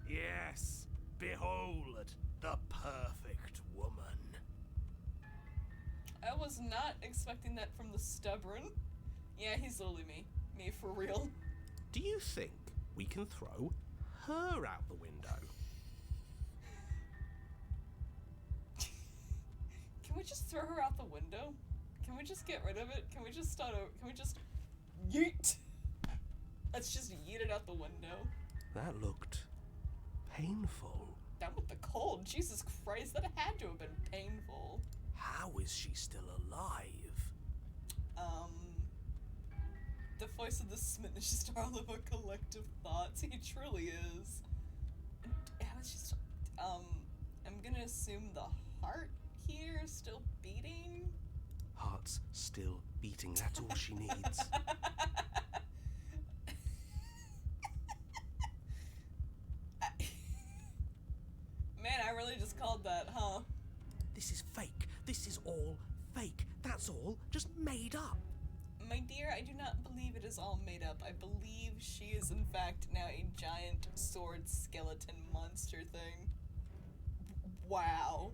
Yes, behold the perfect woman. I was not expecting that from the stubborn. Yeah, he's literally me. Me for real. Do you think we can throw her out the window? Can we just throw her out the window? Can we just get rid of it? Can we just start over? Can we just yeet? Let's just yeet it out the window. That looked painful. Down with the cold. Jesus Christ, that had to have been painful. How is she still alive? The voice of the Smitten is just all of our collective thoughts. He truly is. I was just, I'm gonna assume the heart here is still beating. Heart's still beating, that's all she needs. Man, I really just called that, huh? This is fake. This is all fake. That's all just made up. My dear, I do not believe it is all made up. I believe she is in fact now a giant sword skeleton monster thing. Wow.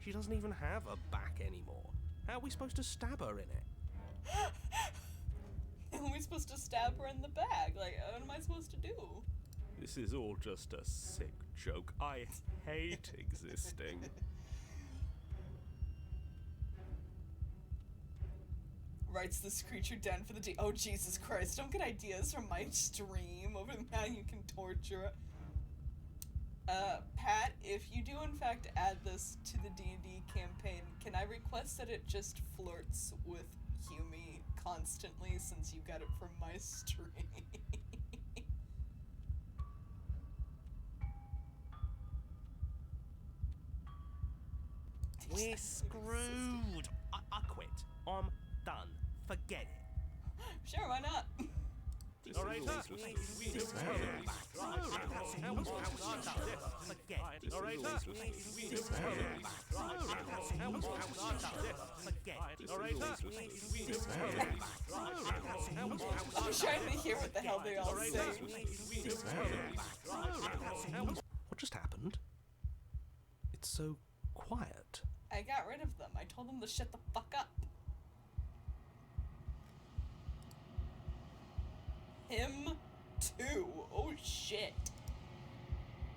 She doesn't even have a back anymore. How are we supposed to stab her in it? Are we supposed to stab her in the back? Like, what am I supposed to do? This is all just a sick joke. I hate existing. Writes this creature down for the D. Oh, Jesus Christ. Don't get ideas from my stream over how you can torture. Pat, if you do in fact add this to the D&D campaign, can I request that it just flirts with Humi constantly since you got it from my stream? We're screwed. I quit. I'm done. Forget it. Sure, why not? I'm trying to hear what the hell they all say. What just happened? It's so quiet. I got rid of them. I told them to shut the fuck up. Him too. Oh shit.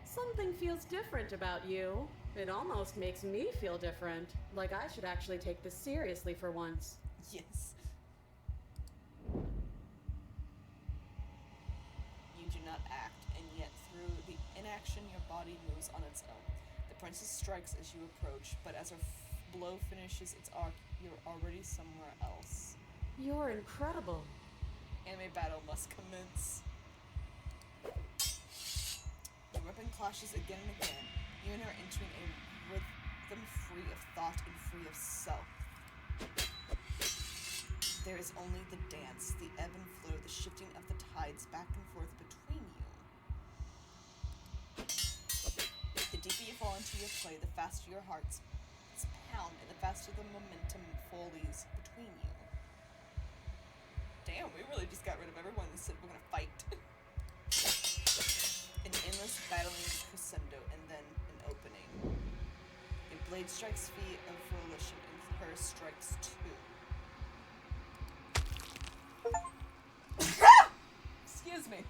Something feels different about you. It almost makes me feel different. Like I should actually take this seriously for once. Yes. You do not act, and yet through the inaction your body moves on its own. The princess strikes as you approach, but as her blow finishes its arc, you're already somewhere else. You're incredible. Anime battle must commence. The weapon clashes again and again. You and her entering a rhythm free of thought and free of self. There is only the dance, the ebb and flow, the shifting of the tides back and forth between you. The deeper you fall into your play, the faster your hearts pound, and the faster the momentum follies between you. Damn, we really just got rid of everyone and said we're gonna fight. An endless battling crescendo, and then an opening. A blade strikes feet of volition, and her strikes too. Excuse me.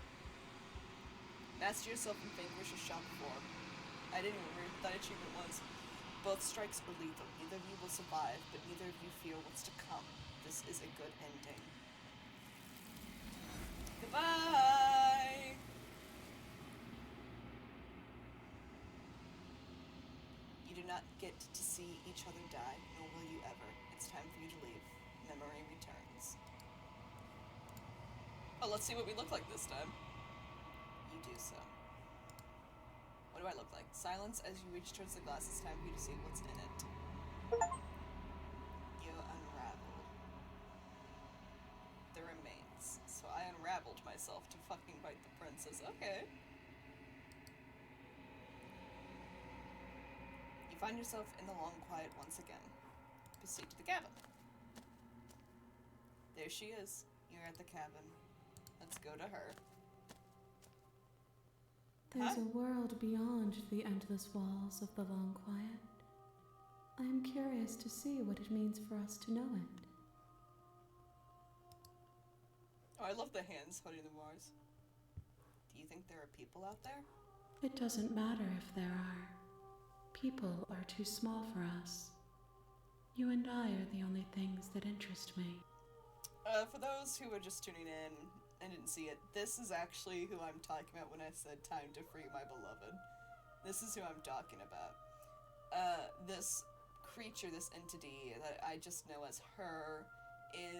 Master yourself in vanquish a shock form. I didn't even read what that achievement was. Both strikes are lethal. Neither of you will survive, but neither of you fear what's to come. This is a good ending. Goodbye! You do not get to see each other die, nor will you ever. It's time for you to leave. Memory returns. Oh, let's see what we look like this time. You do so. What do I look like? Silence as you reach towards the glass. It's time for you to see what's in it. You unravel the remains. So I unraveled myself to fucking bite the princess. Okay. You find yourself in the long quiet once again. Proceed to the cabin. There she is. You're at the cabin. Let's go to her. There's a world beyond the endless walls of the long quiet. I am curious to see what it means for us to know it. Oh, I love the hands holding the bars. Do you think there are people out there? It doesn't matter if there are. People are too small for us. You and I are the only things that interest me. For those who are just tuning in and didn't see it, this is actually who I'm talking about when I said time to free my beloved. This is who I'm talking about. This creature, this entity that I just know as her,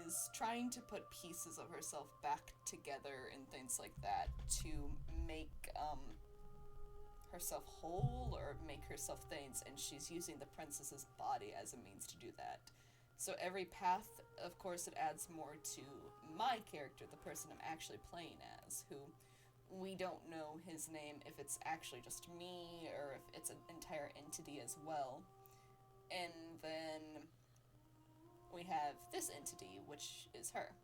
is trying to put pieces of herself back together and things like that to make herself whole or make herself things, and she's using the princess's body as a means to do that. So every path, of course, it adds more to my character, the person I'm actually playing as, who we don't know his name, if it's actually just me or if it's an entire entity as well. And then we have this entity, which is her.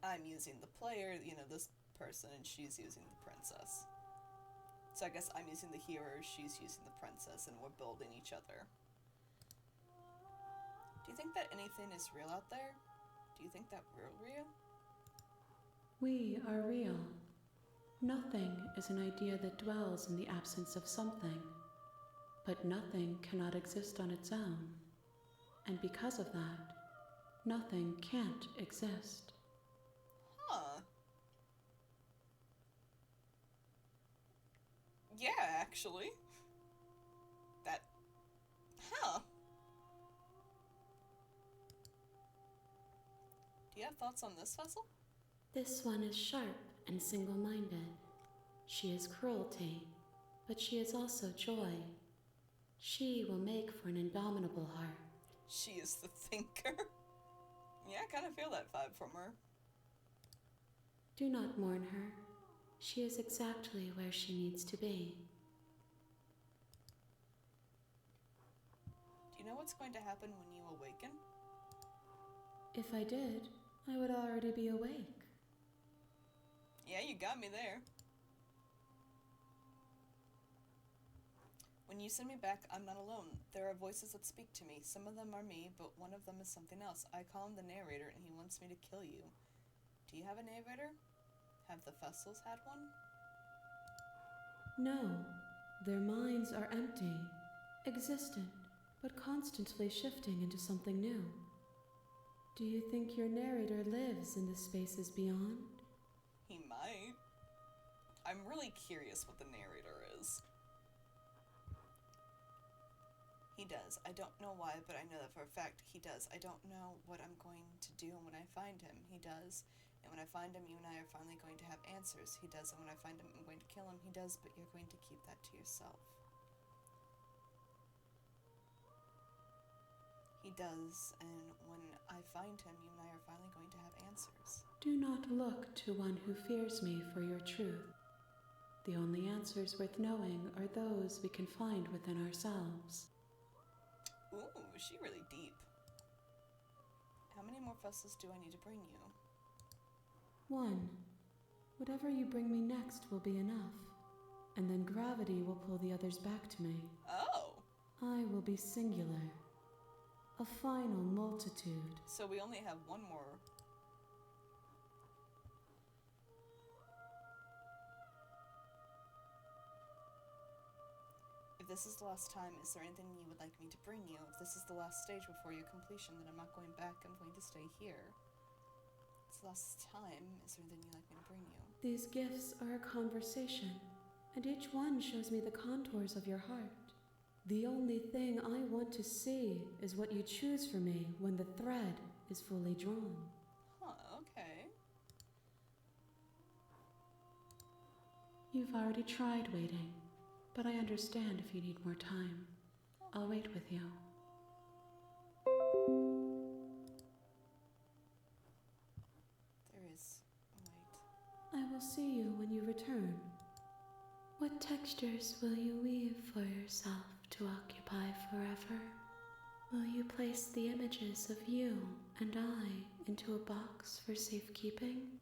I'm using the player, this person, and she's using the princess. So I guess I'm using the hero, she's using the princess, and we're building each other. Do you think that anything is real out there? Do you think that we're real? We are real. Nothing is an idea that dwells in the absence of something. But nothing cannot exist on its own. And because of that, Nothing can't exist. Huh. Yeah, actually. That... Huh. Do you have thoughts on this vessel? This one is sharp and single-minded. She is cruelty, but she is also joy. She will make for an indomitable heart. She is the thinker. Yeah, I kind of feel that vibe from her. Do not mourn her. She is exactly where she needs to be. Do you know what's going to happen when you awaken? If I did, I would already be awake. Yeah, you got me there. When you send me back, I'm not alone. There are voices that speak to me. Some of them are me, but one of them is something else. I call him the narrator, and he wants me to kill you. Do you have a narrator? Have the Fessels had one? No, their minds are empty, existent, but constantly shifting into something new. Do you think your narrator lives in the spaces beyond? He might. I'm really curious what the narrator is. He does. I don't know why, but I know that for a fact he does. I don't know what I'm going to do when I find him. He does. And when I find him, you and I are finally going to have answers. He does. And when I find him, I'm going to kill him. He does, but you're going to keep that to yourself. He does. And when I find him, you and I are finally going to have answers. Do not look to one who fears me for your truth. The only answers worth knowing are those we can find within ourselves. Ooh, she really deep. How many more Fessels do I need to bring you? 1. Whatever you bring me next will be enough, and then gravity will pull the others back to me. Oh! I will be singular, a final multitude. So we only have one more. If this is the last time, is there anything you would like me to bring you? If this is the last stage before your completion, then I'm not going back, I'm going to stay here. It's the last time, is there anything you'd like me to bring you? These gifts are a conversation, and each one shows me the contours of your heart. The only thing I want to see is what you choose for me when the thread is fully drawn. Huh, okay. You've already tried waiting, but I understand if you need more time. I'll wait with you. There is. Wait. I will see you when you return. What textures will you weave for yourself to occupy forever? Will you place the images of you and I into a box for safekeeping?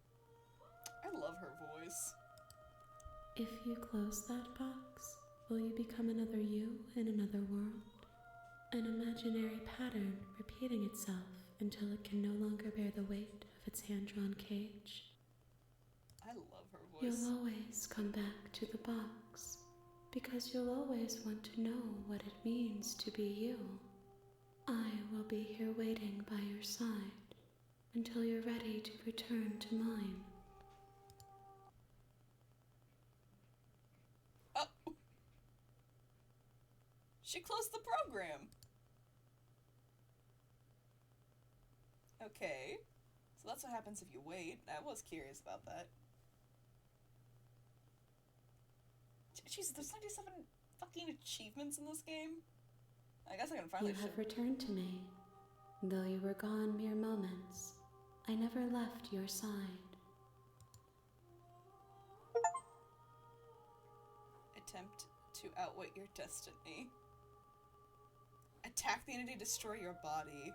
I love her voice. If you close that box, will you become another you in another world? An imaginary pattern repeating itself until it can no longer bear the weight of its hand-drawn cage. I love her voice. You'll always come back to the box, because you'll always want to know what it means to be you. I will be here waiting by your side until you're ready to return to mine. Oh! She closed the program! Okay. So that's what happens if you wait. I was curious about that. Jeez, there's 97 fucking achievements in this game? I guess I can finally You have returned to me. Though you were gone mere moments, I never left your side. Attempt to outwit your destiny. Attack the entity, destroy your body.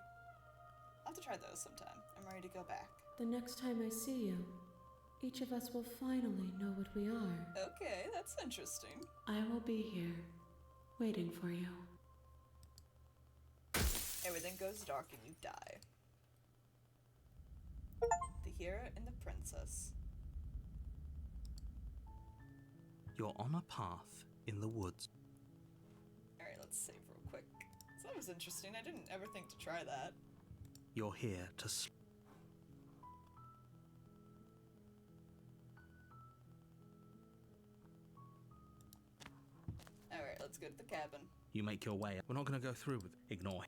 I'll have to try those sometime. I'm ready to go back. The next time I see you, each of us will finally know what we are. Okay, that's interesting. I will be here, waiting for you. Everything goes dark and you die. The hero and the princess. You're on a path in the woods. Alright, let's save real quick. So that was interesting. I didn't ever think to try that. You're here to Alright, let's go to the cabin. You make your way. We're not going to go through with it. Ignore.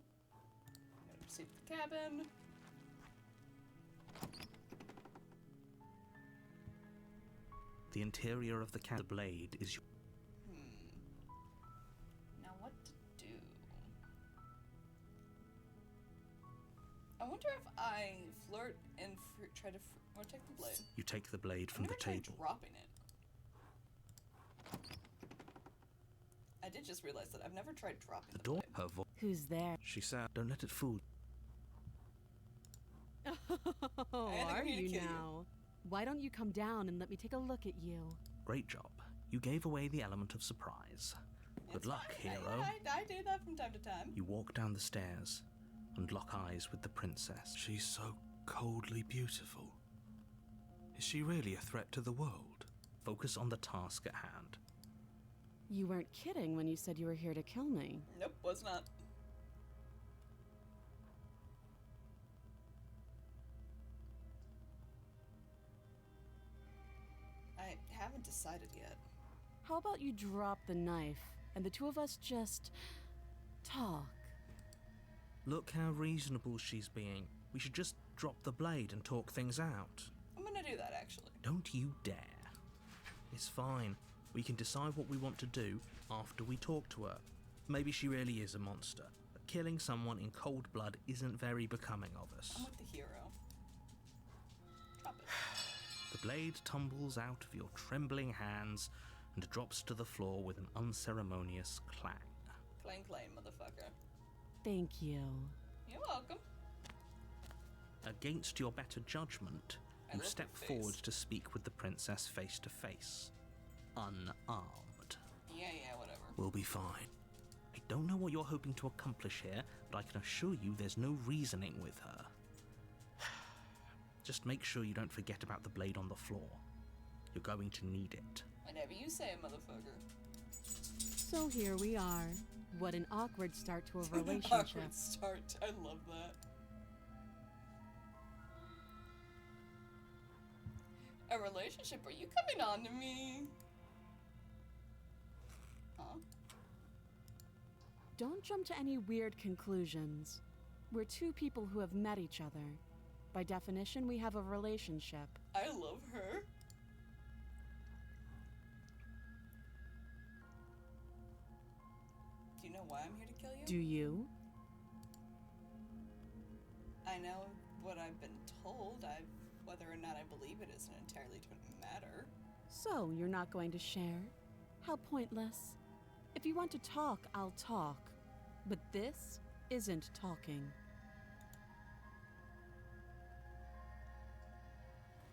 Gotta proceed to the cabin. The interior of the blade is your... Now what to do? I wonder if I flirt and try to or take the blade. You take the blade from I'm the gonna try table. dropping it. I did just realize that I've never tried dropping The the door. blade. Her voice. Who's there? She said, "Don't let it fool." Oh, I are think I'm here to you kill you. now? Why don't you come down and let me take a look at you? Great job. You gave away the element of surprise. Good It's luck, fine. hero. I do that from time to time. You walk down the stairs and lock eyes with the princess. She's so coldly beautiful. Is she really a threat to the world? Focus on the task at hand. You weren't kidding when you said you were here to kill me. Nope, was not. I haven't decided yet. How about you drop the knife and the two of us just talk? Look how reasonable she's being. We should just drop the blade and talk things out. I'm gonna do that actually. Don't you dare. It's fine. We can decide what we want to do after we talk to her. Maybe she really is a monster, but killing someone in cold blood isn't very becoming of us. I'm with the hero. Drop it. The blade tumbles out of your trembling hands and drops to the floor with an unceremonious clang. Clang clang, motherfucker. Thank you. You're welcome. Against your better judgment, I you love step her face. forward to speak with the princess face to face. Unarmed. Yeah, whatever. We'll be fine. I don't know what you're hoping to accomplish here, but I can assure you there's no reasoning with her. Just make sure you don't forget about the blade on the floor. You're going to need it. Whatever you say, motherfucker. So here we are. What an awkward start to a relationship. Awkward start. I love that. A relationship? Are you coming on to me? Huh? Don't jump to any weird conclusions. We're two people who have met each other. By definition, we have a relationship. I love her. Do you know why I'm here to kill you? Do you? I know what I've been told. Whether or not I believe it is an entirely different matter. So, you're not going to share? How pointless. If you want to talk, I'll talk. But this isn't talking.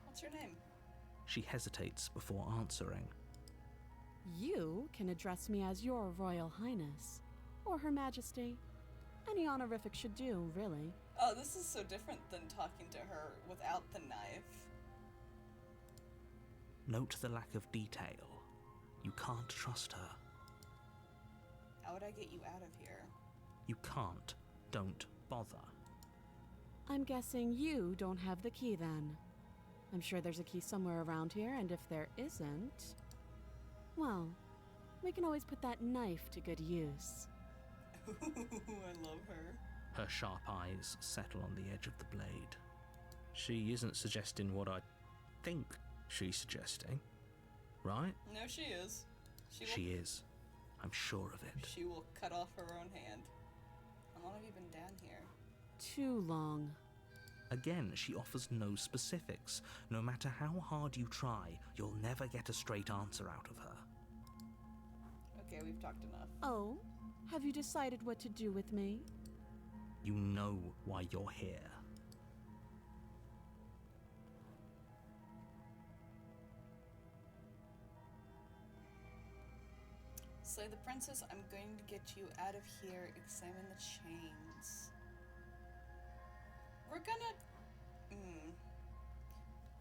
What's your name? She hesitates before answering. You can address me as Your Royal Highness. Or Her Majesty. Any honorific should do, really. Oh, this is so different than talking to her without the knife. Note the lack of detail. You can't trust her. How would I get you out of here? You can't. Don't bother. I'm guessing you don't have the key then. I'm sure there's a key somewhere around here, and if there isn't, well, we can always put that knife to good use. I love her. Her sharp eyes settle on the edge of the blade. She isn't suggesting what I think she's suggesting, right? No, she is. She is. I'm sure of it. She will cut off her own hand. How long have you been down here? Too long. Again, she offers no specifics. No matter how hard you try, you'll never get a straight answer out of her. Okay, we've talked enough. Oh, have you decided what to do with me? You know why you're here. Slay the princess, I'm going to get you out of here. Examine the chains. We're gonna...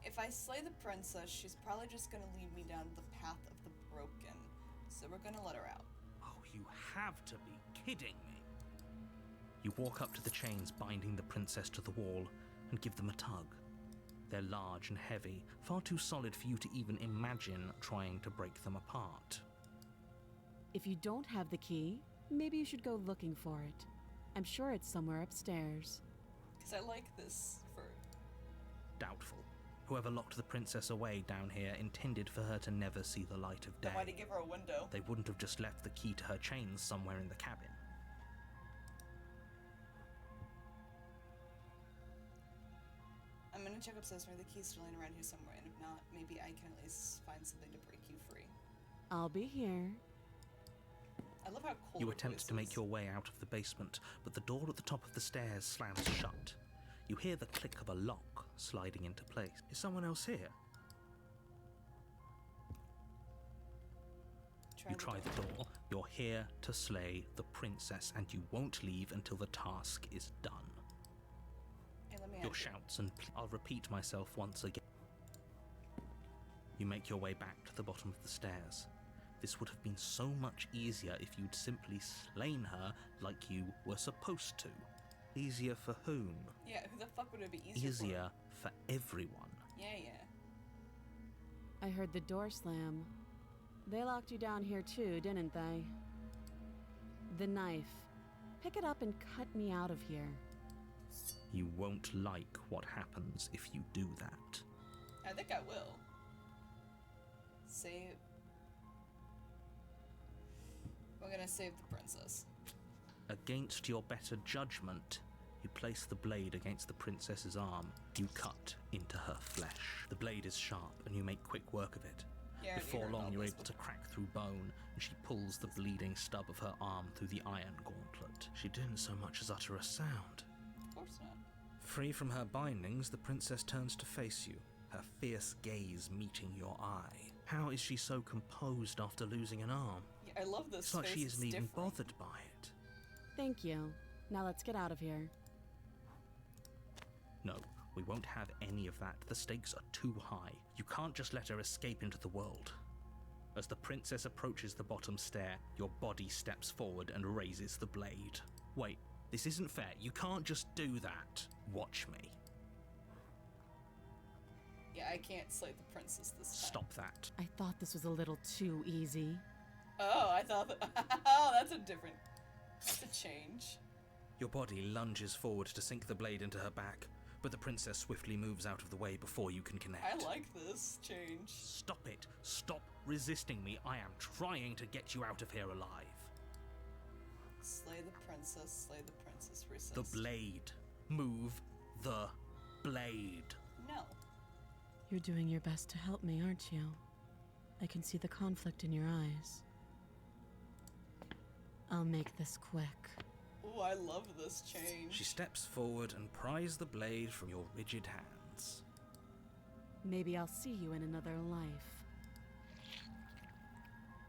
If I slay the princess, she's probably just gonna lead me down the path of the broken. So we're gonna let her out. Oh, you have to be kidding me. You walk up to the chains binding the princess to the wall and give them a tug. They're large and heavy, far too solid for you to even imagine trying to break them apart. If you don't have the key, maybe you should go looking for it. I'm sure it's somewhere upstairs. Because I like this for... Doubtful. Whoever locked the princess away down here intended for her to never see the light of day. Then why'd he give her a window? They wouldn't have just left the key to her chains somewhere in the cabin. I'm gonna check upstairs for the key's still laying around here somewhere, and if not, maybe I can at least find something to break you free. I'll be here. I love how cold You her attempt voice to make is. your way out of the basement, but the door at the top of the stairs slams shut. You hear the click of a lock sliding into place. Is someone else here? You try the door. You're here to slay the princess, and you won't leave until the task is done. Hey, let me Your out here. shouts and I'll repeat myself once again. You make your way back to the bottom of the stairs. This would have been so much easier if you'd simply slain her like you were supposed to. Easier for whom? Yeah, who the fuck would it be easier for? Easier for everyone. Yeah, yeah. I heard the door slam. They locked you down here too, didn't they? The knife. Pick it up and cut me out of here. You won't like what happens if you do that. I think I will. Save. We're gonna save the princess. Against your better judgment, you place the blade against the princess's arm. You cut into her flesh. The blade is sharp and you make quick work of it. Yeah, Before long, you're able to crack through bone, and she pulls the bleeding stub of her arm through the iron gauntlet. She didn't so much as utter a sound. Of course not. Free from her bindings, the princess turns to face you, her fierce gaze meeting your eye. How is she so composed after losing an arm? Yeah, I love this It's like face, she it's isn't even different. bothered by it. Thank you. Now let's get out of here. No, we won't have any of that. The stakes are too high. You can't just let her escape into the world. As the princess approaches the bottom stair, your body steps forward and raises the blade. Wait, this isn't fair. You can't just do that. Watch me. Yeah, I can't slay the princess this time. Stop that. I thought this was a little too easy. Oh, I thought that. Oh, that's a different. That's a change. Your body lunges forward to sink the blade into her back, but the princess swiftly moves out of the way before you can connect. I like this change. Stop it. Stop resisting me. I am trying to get you out of here alive. Slay the princess, resist. The blade. Move the blade. No. You're doing your best to help me, aren't you? I can see the conflict in your eyes. I'll make this quick. Ooh, I love this change. She steps forward and pries the blade from your rigid hands. Maybe I'll see you in another life.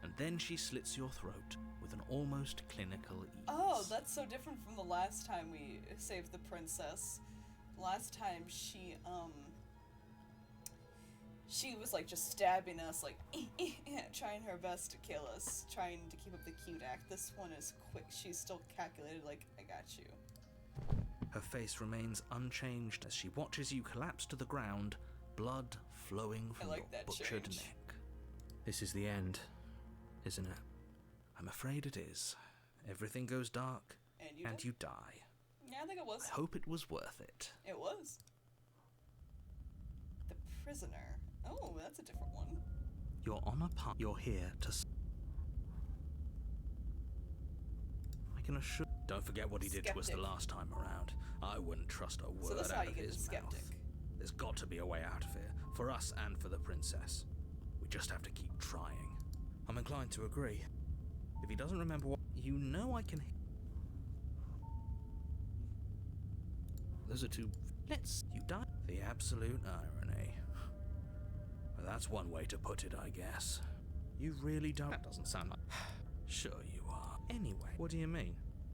And then she slits your throat with an almost clinical ease. Oh, that's so different from the last time we saved the princess. Last time she was like just stabbing us, like trying her best to kill us, trying to keep up the cute act. This one is quick. She's still calculated, like, I got you. Her face remains unchanged as she watches you collapse to the ground, blood flowing from like your that butchered change. neck. This is the end, isn't it? I'm afraid it is. Everything goes dark, And you die. Yeah, I think it was. I hope it was worth it. It was. The prisoner. Oh, that's a different one. You're on a path. You're here to... I can assure... Don't forget what he did to us the Skeptic. last time around. I wouldn't trust a So word that's how out you of get the his skeptic. mouth. There's got to be a way out of here. For us and for the princess. We just have to keep trying. I'm inclined to agree. If he doesn't remember what... You know I can... Those are two... You die. The absolute irony. Well, that's one way to put it, I guess. You really don't... That doesn't sound like... Sure you are. Anyway, what do you mean?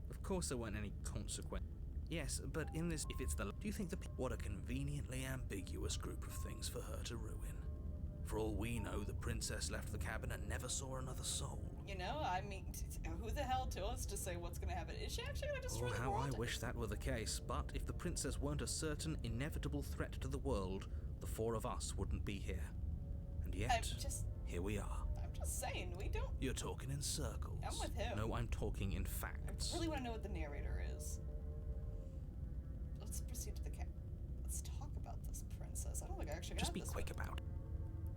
Of course there weren't any consequence. Yes, but in this... If it's the... Do you think the... What a conveniently ambiguous group of things for her to ruin. For all we know, the princess left the cabin and never saw another soul. You know, I mean, who the hell to us to say what's gonna happen? Is she actually gonna destroy Oh, the how world? I wish that were the case, but if the princess weren't a certain, inevitable threat to the world, the four of us wouldn't be here. And yet, here we are. I'm just saying, we don't... You're talking in circles. I'm with him. No, I'm talking in I facts. really want to know what the narrator is. Let's proceed to the camp. Let's talk about this princess. I don't think I actually got Just be this quick one. about it.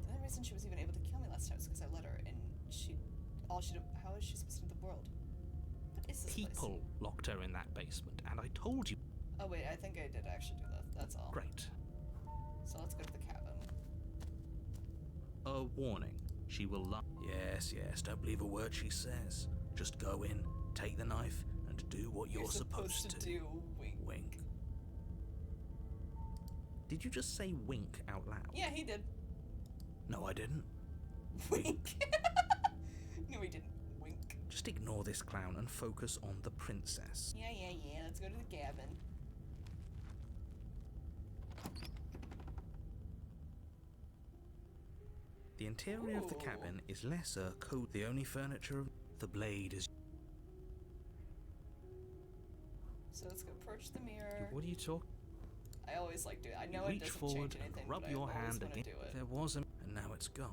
The only reason she was even able to kill me last time was because I let her, and how is she supposed to know the world? What is this place? People locked her in that basement, and I told you. Oh wait, I think I did actually do that. That's all. Great. So let's go to the cabin. A warning. She will lie. Yes, don't believe a word she says. Just go in, take the knife, and do what you're supposed to do. Wink. Wink. Did you just say wink out loud? Yeah, he did. No, I didn't. Wink. No, he didn't. Wink. Just ignore this clown and focus on the princess. Yeah. Let's go to the cabin. The interior of the cabin is lesser code. The only furniture of the blade is. So let's go approach the mirror. What are you talking? I always like doing. I know Reach it doesn't forward change anything, and rub but your I always hand want to against. do it. There was a, and now it's gone.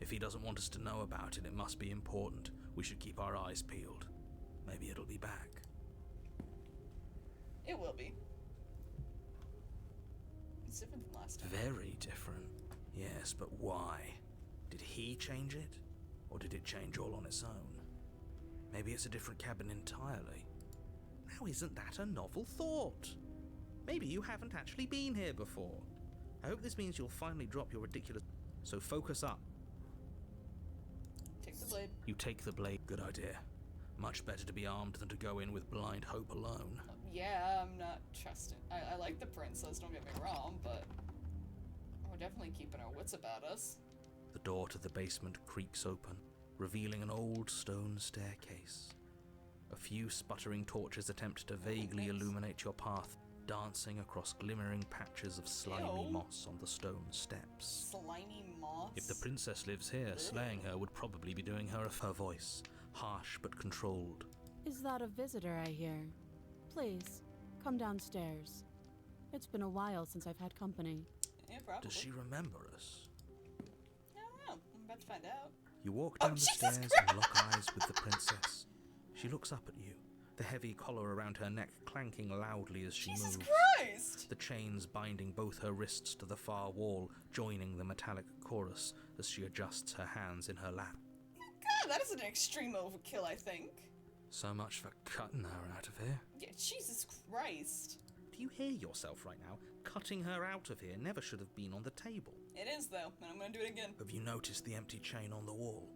If he doesn't want us to know about it, it must be important. We should keep our eyes peeled. Maybe it'll be back. It will be. It's different than last time. Very different. Yes, but why? Did he change it? Or did it change all on its own? Maybe it's a different cabin entirely. Now isn't that a novel thought? Maybe you haven't actually been here before. I hope this means you'll finally drop your ridiculous... So focus up. Take the blade. You take the blade. Good idea. Much better to be armed than to go in with blind hope alone. Yeah, I'm not trusting. I like the princess, don't get me wrong, but we're definitely keeping our wits about us. The door to the basement creaks open, revealing an old stone staircase. A few sputtering torches attempt to vaguely illuminate your path, dancing across glimmering patches of slimy Ew. moss on the stone steps. Slimy moss. If the princess lives here, slaying her would probably be doing her her voice, harsh but controlled. Is that a visitor I hear? Please, come downstairs. It's been a while since I've had company. Yeah, probably. Does she remember us? I don't know. I'm about to find out. You walk down the Jesus stairs Christ! and lock eyes with the princess. She looks up at you, the heavy collar around her neck clanking loudly as she Jesus moves. Christ! The chains binding both her wrists to the far wall, joining the metallic chorus as she adjusts her hands in her lap. God, that is an extreme overkill, I think. So much for cutting her out of here. Yeah, Jesus Christ. Do you hear yourself right now? Cutting her out of here never should have been on the table. It is, though, and I'm gonna do it again. Have you noticed the empty chain on the wall?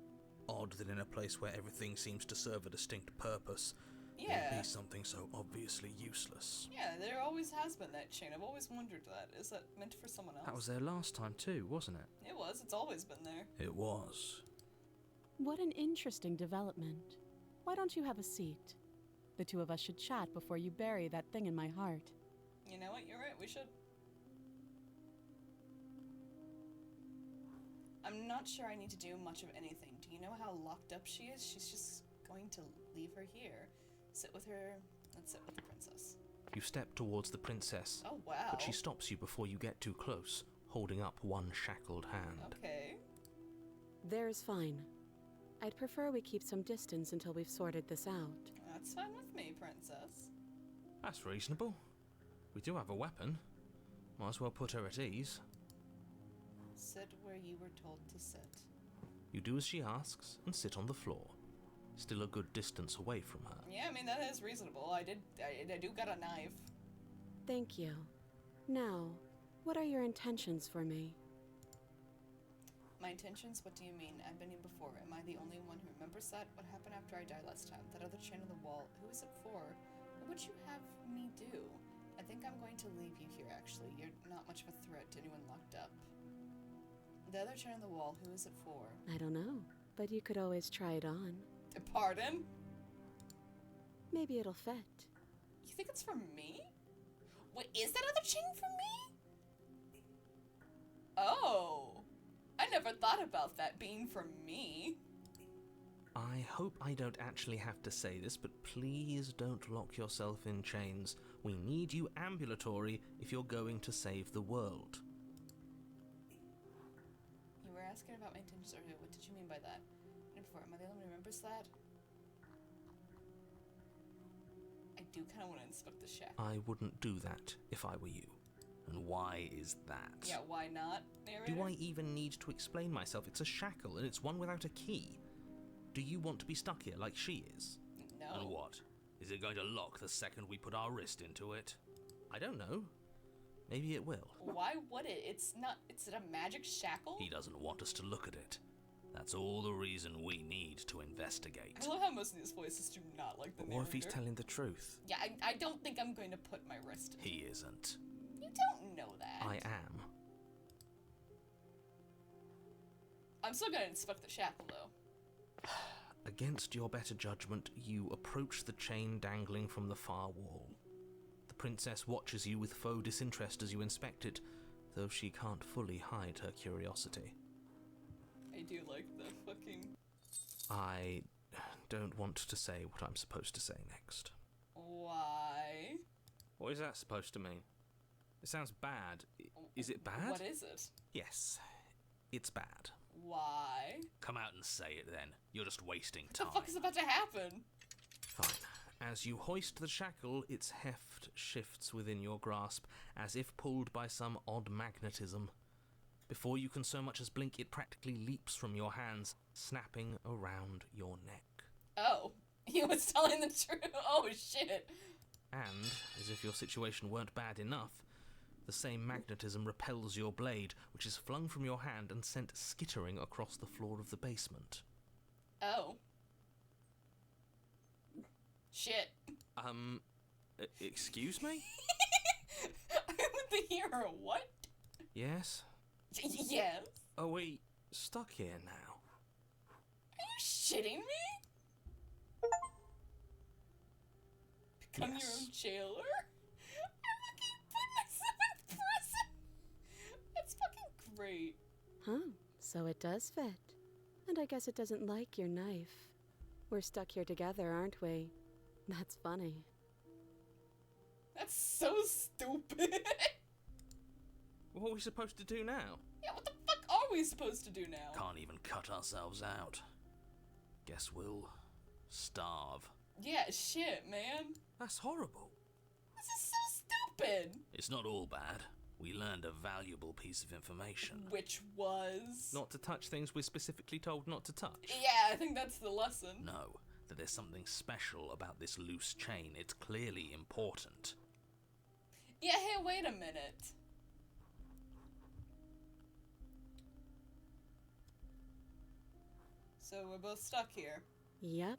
Odd that in a place where everything seems to serve a distinct purpose, there'd be something so obviously useless. Yeah, there always has been that chain. I've always wondered that. Is that meant for someone else? That was there last time too, wasn't it? It was. It's always been there. It was. What an interesting development. Why don't you have a seat? The two of us should chat before you bury that thing in my heart. You know what? You're right. We should. I'm not sure I need to do much of anything. Do you know how locked up she is? She's just going to leave her here. Sit with her and sit with the princess. You step towards the princess, Oh, wow. but she stops you before you get too close, holding up one shackled hand. Okay. There's fine. I'd prefer we keep some distance until we've sorted this out. That's fine with me, princess. That's reasonable. We do have a weapon. Might as well put her at ease. Sit where you were told to sit. You do as she asks and sit on the floor, still a good distance away from her. Yeah, I mean, that is reasonable. I do got a knife. Thank you. Now, what are your intentions for me? My intentions? What do you mean? I've been here before. Am I the only one who remembers that? What happened after I died last time? That other chain on the wall? Who is it for? What would you have me do? I think I'm going to leave you here, actually. You're not much of a threat to anyone locked up. The other chain on the wall, who is it for? I don't know, but you could always try it on. Pardon? Maybe it'll fit. You think it's for me? Wait, is that other chain for me? Oh. I never thought about that being for me. I hope I don't actually have to say this, but please don't lock yourself in chains. We need you ambulatory if you're going to save the world. You were asking about my intentions earlier. What did you mean by that? And before, am I the only one who remembers that? I do kind of want to inspect the shack. I wouldn't do that if I were you. And why is that? Yeah, why not, narrator? Do I even need to explain myself? It's a shackle, and it's one without a key. Do you want to be stuck here like she is? No. And what? Is it going to lock the second we put our wrist into it? I don't know. Maybe it will. Why would it? It's not. It's a magic shackle? He doesn't want us to look at it. That's all the reason we need to investigate. I love how most of these voices do not like the But narrator. what if he's telling the truth? Yeah, I don't think I'm going to put my wrist in. He isn't. You don't know that. I am. I'm still going to inspect the shackle, though. Against your better judgment, you approach the chain dangling from the far wall. The princess watches you with faux disinterest as you inspect it, though she can't fully hide her curiosity. I do like the fucking... I don't want to say what I'm supposed to say next. Why? What is that supposed to mean? It sounds bad. Is it bad? What is it? Yes, it's bad. Why? Come out and say it then. You're just wasting What time. the fuck is about to happen? Fine. As you hoist the shackle, its heft shifts within your grasp, as if pulled by some odd magnetism. Before you can so much as blink, it practically leaps from your hands, snapping around your neck. Oh, he was telling the truth. Oh shit. And, as if your situation weren't bad enough, the same magnetism repels your blade, which is flung from your hand and sent skittering across the floor of the basement. Oh. Shit. Excuse me? I'm the hero. What? Yes? Yes. Are we stuck here now? Are you shitting me? Become your own jailer? I fucking put myself in prison. That's fucking great. Huh, so it does fit. And I guess it doesn't like your knife. We're stuck here together, aren't we? That's funny. That's so stupid. What are we supposed to do now? Yeah, what the fuck are we supposed to do now? Can't even cut ourselves out. Guess we'll starve. Yeah, shit, man. That's horrible. This is so stupid. It's not all bad. We learned a valuable piece of information. Which was... Not to touch things we're specifically told not to touch. Yeah, I think that's the lesson. No, that there's something special about this loose chain. It's clearly important. Yeah, hey, wait a minute. So we're both stuck here. Yep.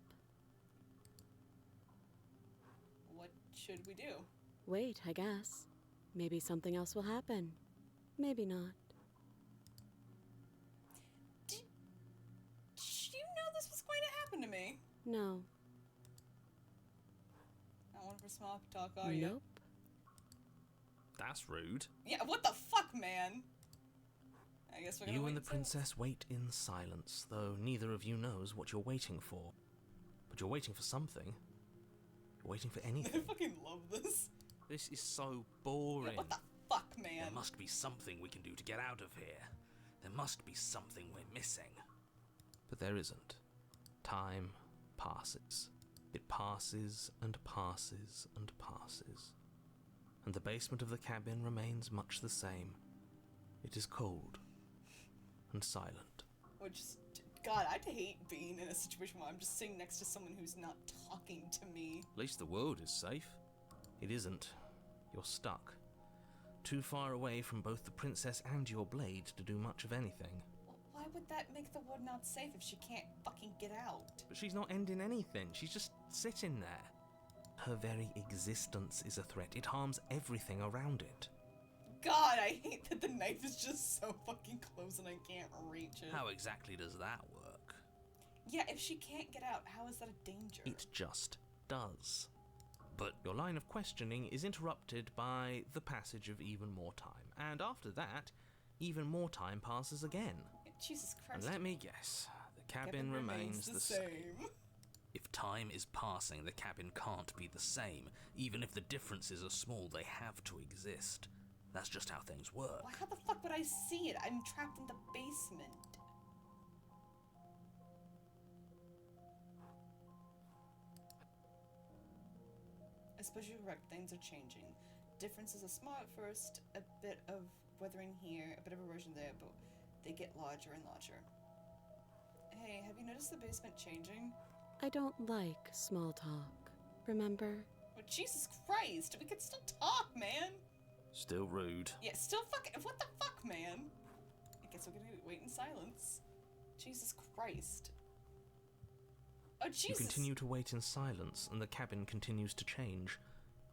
What should we do? Wait, I guess. Maybe something else will happen. Maybe not. Did you know this was going to happen to me? No. Not one for small talk, are you? Nope. That's rude. Yeah, what the fuck, man? I guess we're gonna You wait and the see. princess wait in silence, though neither of you knows what you're waiting for. But you're waiting for something. You're waiting for I anything. fucking love this. This is so Yeah, boring. what the fuck, man? There must be something we can do to get out of here. There must be something we're missing. But there isn't. Time passes. It passes and passes and passes. And the basement of the cabin remains much the same. It is cold and silent. Which is, God, I'd hate being in a situation where I'm just sitting next to someone who's not talking to me. At least the world is safe. It isn't. You're stuck. Too far away from both the princess and your blade to do much of anything. Well, why would that make the world not safe if she can't fucking get out? But she's not ending anything. She's just sitting there. Her very existence is a threat. It harms everything around it. God, I hate that the knife is just so fucking close and I can't reach it. How exactly does that work? Yeah, if she can't get out, how is that a danger? It just does. But Your line of questioning is interrupted by the passage of even more time. And after that, even more time passes again. Jesus And Christ. let me guess. The cabin remains the same. If time is passing, the cabin can't be the same. Even if the differences are small, they have to exist. That's just how things work. Well, how the fuck would I see it? I'm trapped in the basement. I suppose you're correct, things are changing. Differences are small at first, a bit of weathering here, a bit of erosion there, but they get larger and larger. Hey, have you noticed the basement changing? I don't like small talk, remember? Oh, Jesus Christ, we can still talk, man! Still rude. Yeah, still fucking. What the fuck, man? I guess we're gonna wait in silence. Jesus Christ. Oh, Jesus! You continue to wait in silence, and the cabin continues to change.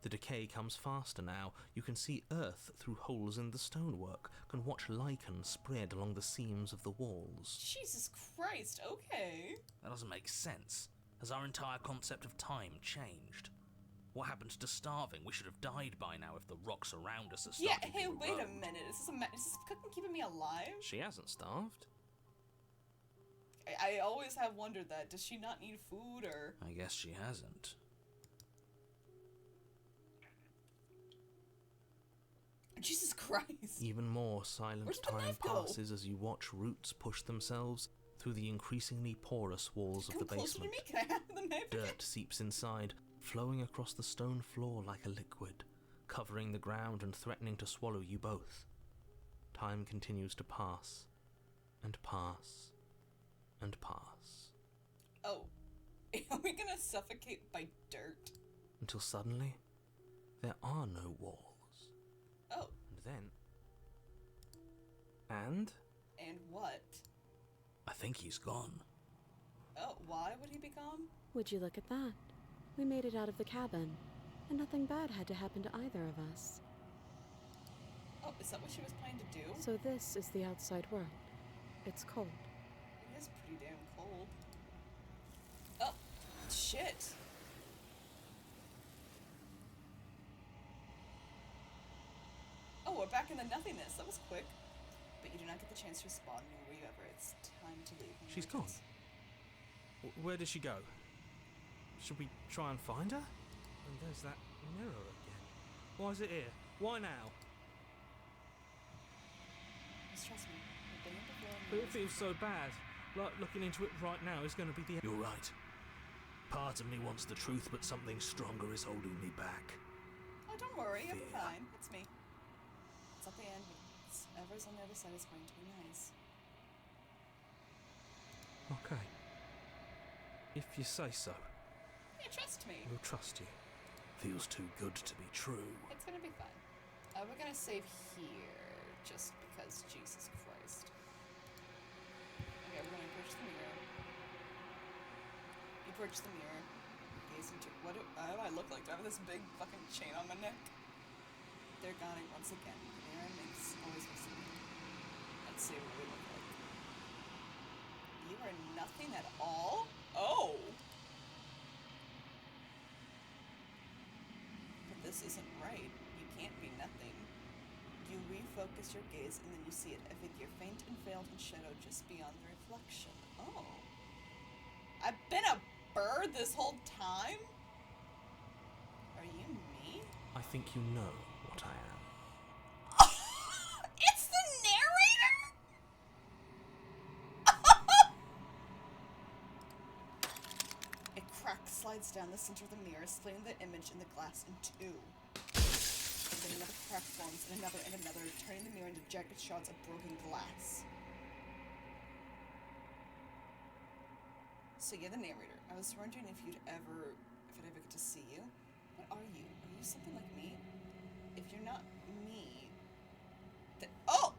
The decay comes faster now. You can see earth through holes in the stonework, can watch lichen spread along the seams of the walls. Jesus Christ, okay. That doesn't make sense. Has our entire concept of time changed? What happened to starving? We should have died by now if the rocks around us are starting to erode. Wait a minute. Is this cooking keeping me alive? She hasn't starved. I always have wondered that. Does she not need food, or...? I guess she hasn't. Jesus Christ. Even more silent Where did the time knife go? passes as you watch roots push themselves through the increasingly porous walls of the Come closer to basement. me. Can I have the knife again? Dirt seeps inside, flowing across the stone floor like a liquid, covering the ground and threatening to swallow you both. Time continues to pass, and pass, and pass. Oh. Are we gonna suffocate by dirt? Until suddenly, there are no walls. Oh. And then... And? And what? I think he's gone. Oh, why would he be gone? Would you look at that? We made it out of the cabin, and nothing bad had to happen to either of us. Oh, is that what she was planning to do? So this is the outside world. It's cold. It is pretty damn cold. Oh, shit. Oh, we're back in the nothingness. That was quick. But you do not get the chance to respond were you ever. It's time to leave. She's gone. Where did she go? Should we try and find her? And there's that mirror again. Why is it here? Why now? Just trust me. I've been here before. But it feels so bad. Like looking into it right now is going to be the end. You're right. Part of me wants the truth, but something stronger is holding me back. Oh, don't worry. I'll be Fear. fine. It's me. It's not the end. Whatever's on the other side is going to be nice. Okay. If you say so, Yeah, trust me. we'll trust you. Feels too good to be true. It's gonna be fun. We're gonna save here, just because, Jesus Christ. Okay, we're gonna approach the mirror. You approach the mirror. Gaze into what do I look like? Do I have this big fucking chain on my neck? They're gone once again. The mirror makes always misses me. Let's see what we look like. You are nothing at all? Oh! But this isn't right. You can't be nothing. You refocus your gaze and then you see it, a figure faint and veiled in shadow just beyond the reflection. Oh. I've been a bird this whole time? Are you me? I think you know what I am. It's the narrator? A crack slides down the center of the mirror, splitting the image in the glass in two. And then another crack forms, and another, turning the mirror into jagged shards of broken glass. So you're the narrator. I was wondering if I'd ever get to see you. What are you? Are you something like me? If you're not me, then oh!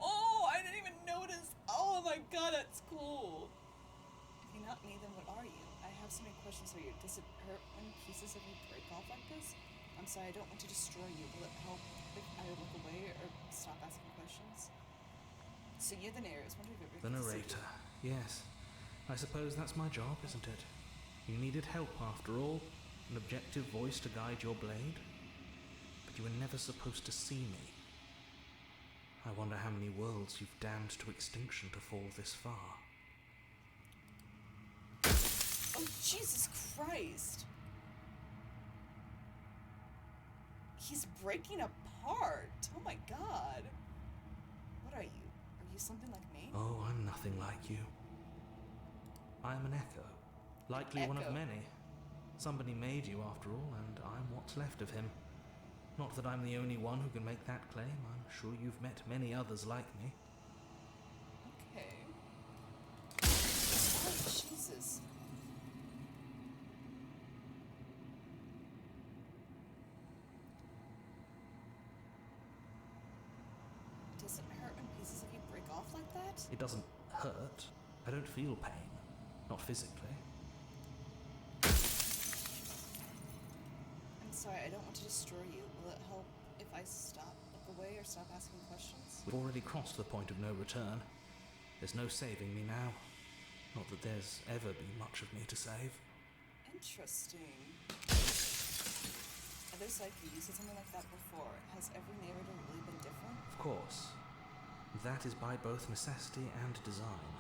Oh, I didn't even notice. Oh my god, that's cool. If you're not me, then what are you? I have so many questions for you. Does it hurt when pieces of you break off like this? I'm sorry, I don't want to destroy you. Will it help if I look away or stop asking questions? So you're the narrator. I was wondering if The narrator. Yes. I suppose that's my job, isn't it? You needed help after all. An objective voice to guide your blade. But you were never supposed to see me. I wonder how many worlds you've damned to extinction to fall this far. Oh, Jesus Christ! He's breaking apart! Oh my god! What are you? Are you something like me? Oh, I'm nothing like you. I'm an echo. Likely one of Echo. many. Somebody made you after all, and I'm what's left of him. Not that I'm the only one who can make that claim. I'm sure you've met many others like me. Okay. Oh, Jesus. Does it hurt when pieces of you break off like that? It doesn't hurt. I don't feel pain. Not physically. I'm sorry, I don't want to destroy you. Will it help if I stop, look away, or stop asking questions? We've already crossed the point of no return. There's no saving me now. Not that there's ever been much of me to save. Interesting. Other Psyche, you said something like that before. Has every narrator really been different? Of course. That is by both necessity and design.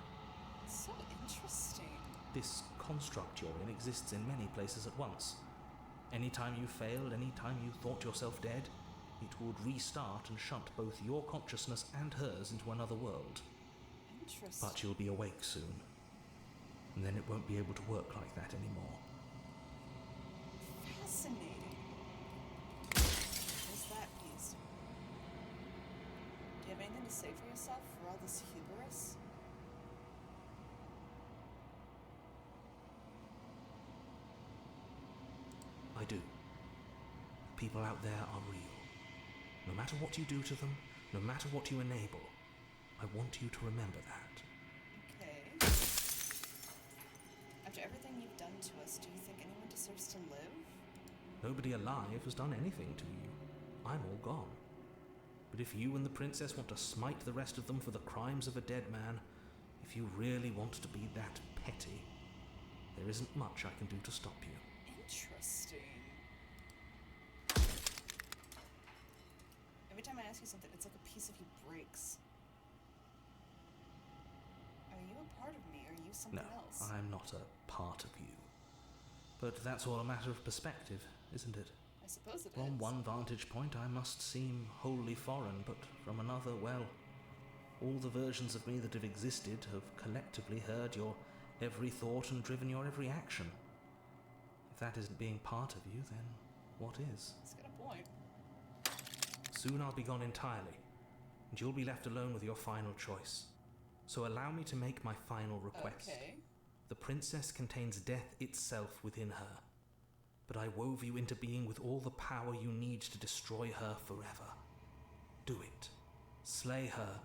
So interesting. This construct you're in exists in many places at once. Anytime you failed, anytime you thought yourself dead, it would restart and shunt both your consciousness and hers into another world. Interesting. But you'll be awake soon. And then it won't be able to work like that anymore. Fascinating. What's that piece? Do you have anything to say for yourself for all this hubris? I do. People out there are real. No matter what you do to them, no matter what you enable, I want you to remember that. Okay. After everything you've done to us, do you think anyone deserves to live? Nobody alive has done anything to you. I'm all gone. But if you and the princess want to smite the rest of them for the crimes of a dead man, if you really want to be that petty, there isn't much I can do to stop you. Interesting. Every time I ask you something, it's like a piece of you breaks. Are you a part of me, or are you something No, else? I'm not a part of you. But that's all a matter of perspective, isn't it? I suppose it is. From one vantage point, I must seem wholly foreign, but from another, well, all the versions of me that have existed have collectively heard your every thought and driven your every action. If that isn't being part of you, then what is? It's got a point. Soon I'll be gone entirely, and you'll be left alone with your final choice. So allow me to make my final request. Okay. The princess contains death itself within her, but I wove you into being with all the power you need to destroy her forever. Do it. Slay her,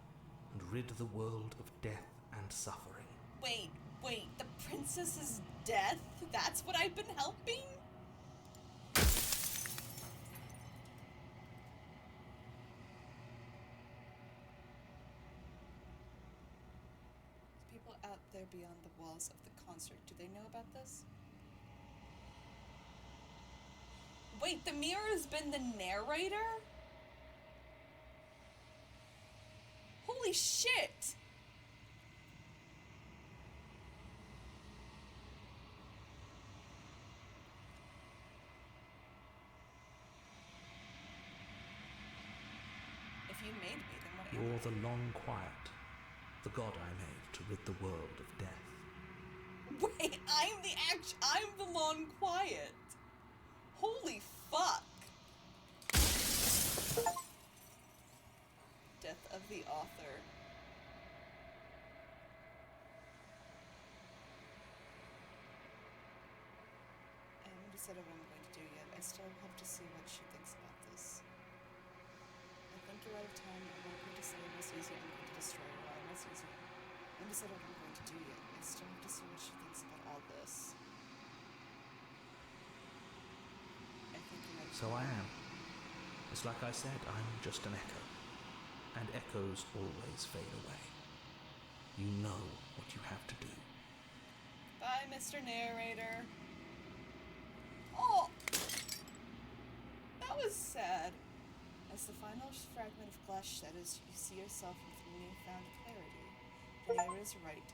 and rid the world of death and suffering. Wait, the princess's death? That's what I've been helping? People out there beyond the walls of the concert, do they know about this? Wait, the mirror has been the narrator? Holy shit! If you made me, then what am I? You're the long quiet, the god I made to rid the world of death. Wait, I'm the long quiet. Holy fuck. Death of the author. I haven't decided what I'm going to do yet. I still have to see what she thinks about this. I think you're out of time. I'm not going to say Miss Easy. I'm going to destroy her. Why Miss Easy? I haven't decided what I'm going to do yet. I still have to see what she thinks about all this. I think you're right. So I am. It's like I said, I'm just an echo. And echoes always fade away. You know what you have to do. Bye, Mr. Narrator. Oh! That was sad. As the final fragment of glass shatters, you see yourself with newfound clarity. The air is right.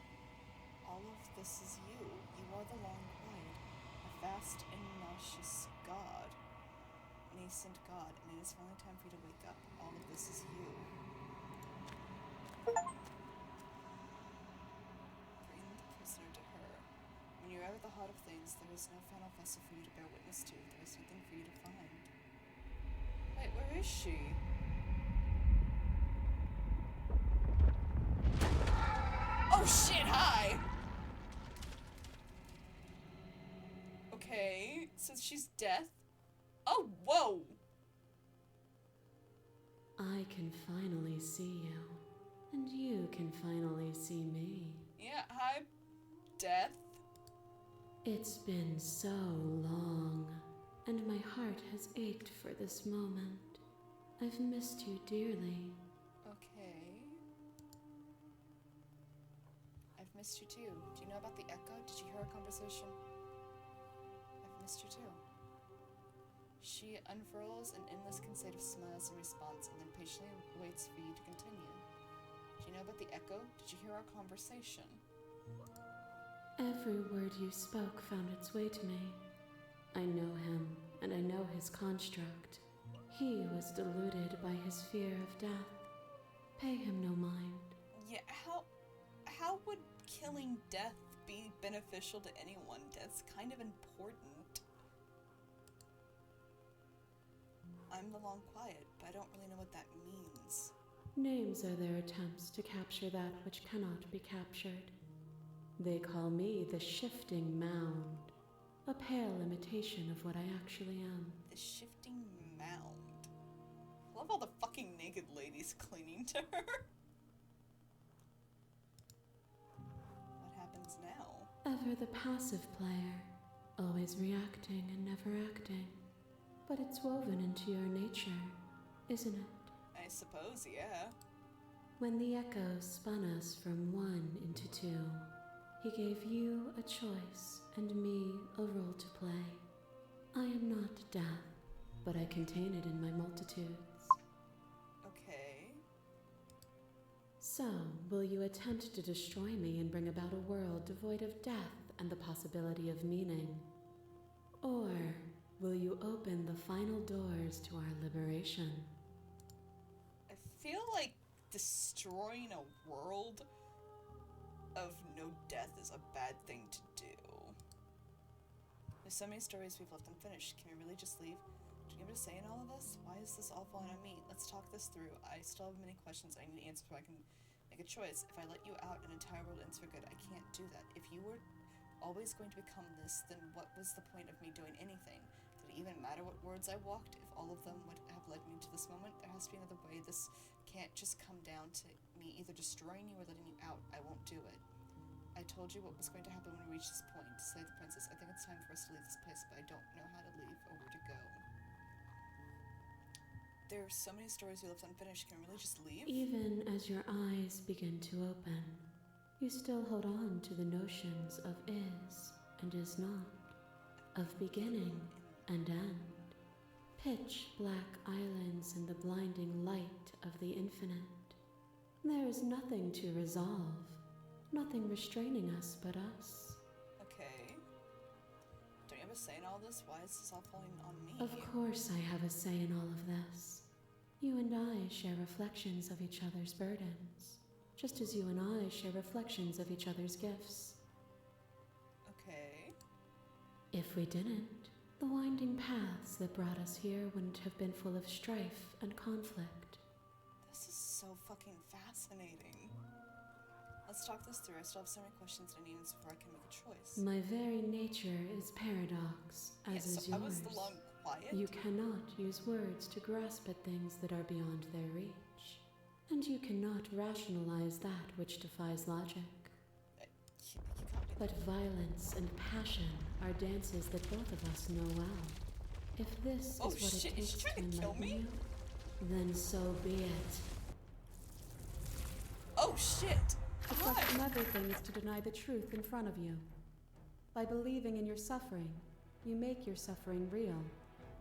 All of this is you. You are the long quiet, a vast and nauseous god. Nascent god, and it is finally time for you to wake up. All of this is you. Bring the prisoner to her. When you are at the heart of things, there is no final vessel for you to bear witness to. There is nothing for you to find. Wait, where is she? Oh shit, hi! Okay, so she's death? Oh, whoa! I can finally see you, and you can finally see me. Yeah, hi, death. It's been so long, and my heart has ached for this moment. I've missed you dearly. Okay. I've missed you too. Do you know about the Echo? Did you hear our conversation? I've missed you too. She unfurls an endless conceit of smiles in response and then patiently waits for you to continue. Do you know about the Echo? Did you hear our conversation? Every word you spoke found its way to me. I know him, and I know his construct. He was deluded by his fear of death. Pay him no mind. Yeah, how would killing death be beneficial to anyone? Death's kind of important. I'm the long quiet, but I don't really know what that means. Names are their attempts to capture that which cannot be captured. They call me the Shifting Mound, a pale imitation of what I actually am. The Shifting Mound. I love all the fucking naked ladies clinging to her. What happens now? Ever the passive player, always reacting and never acting. But it's woven into your nature, isn't it? I suppose, yeah. When the Echo spun us from one into two, he gave you a choice and me a role to play. I am not death, but I contain it in my multitudes. Okay. So, will you attempt to destroy me and bring about a world devoid of death and the possibility of meaning? Or will you open the final doors to our liberation? I feel like destroying a world of no death is a bad thing to do. There's so many stories we've left unfinished. Can we really just leave? Do you have to say in all of this? Why is this all falling on me? Let's talk this through. I still have many questions I need answers so I can make a choice. If I let you out, an entire world ends for good. I can't do that. If you were always going to become this, then what was the point of me doing anything? Did it even matter what words I walked? If all of them would have led me to this moment, there has to be another way. This can't just come down to me either destroying you or letting you out. I won't do it. I told you what was going to happen when we reached this point. To slay the princess. I think it's time for us to leave this place, but I don't know how to leave or where to go. There are so many stories we left unfinished. Can we really just leave? Even as your eyes begin to open, you still hold on to the notions of is and is not, of beginning and end. Pitch black islands in the blinding light of the infinite. There is nothing to resolve, nothing restraining us but us. Okay. Don't you have a say in all this? Why is this all falling on me? Of course I have a say in all of this. You and I share reflections of each other's burdens, just as you and I share reflections of each other's gifts. Okay. If we didn't, the winding paths that brought us here wouldn't have been full of strife and conflict. This is so fucking fascinating. Let's talk this through. I still have so many questions I need answers before I can make a choice. My very nature is paradox, as is so yours. I was the long quiet? You cannot use words to grasp at things that are beyond their reach. And you cannot rationalize that which defies logic. You can't do But violence and passion are dances that both of us know well. If this is Oh, what shit, it is she takes trying to to kill enlighten me? you, then so be it. Oh shit! The question of everything is to deny the truth in front of you. By believing in your suffering, you make your suffering real.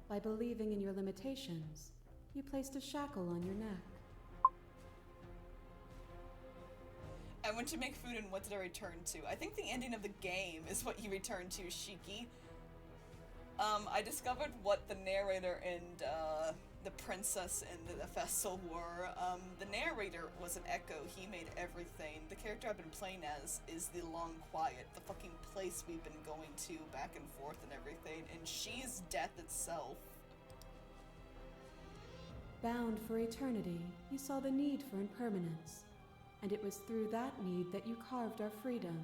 By believing in your limitations, You placed a shackle on your neck. I went to make food and what did I return to? I think the ending of the game is what you return to, Shiki. I discovered what the narrator and the princess and the vessel were. The narrator was an echo. He made everything. The character I've been playing as is the Long Quiet, the fucking place we've been going to back and forth and everything, and she's death itself. Bound for eternity, you saw the need for impermanence, and it was through that need that you carved our freedom.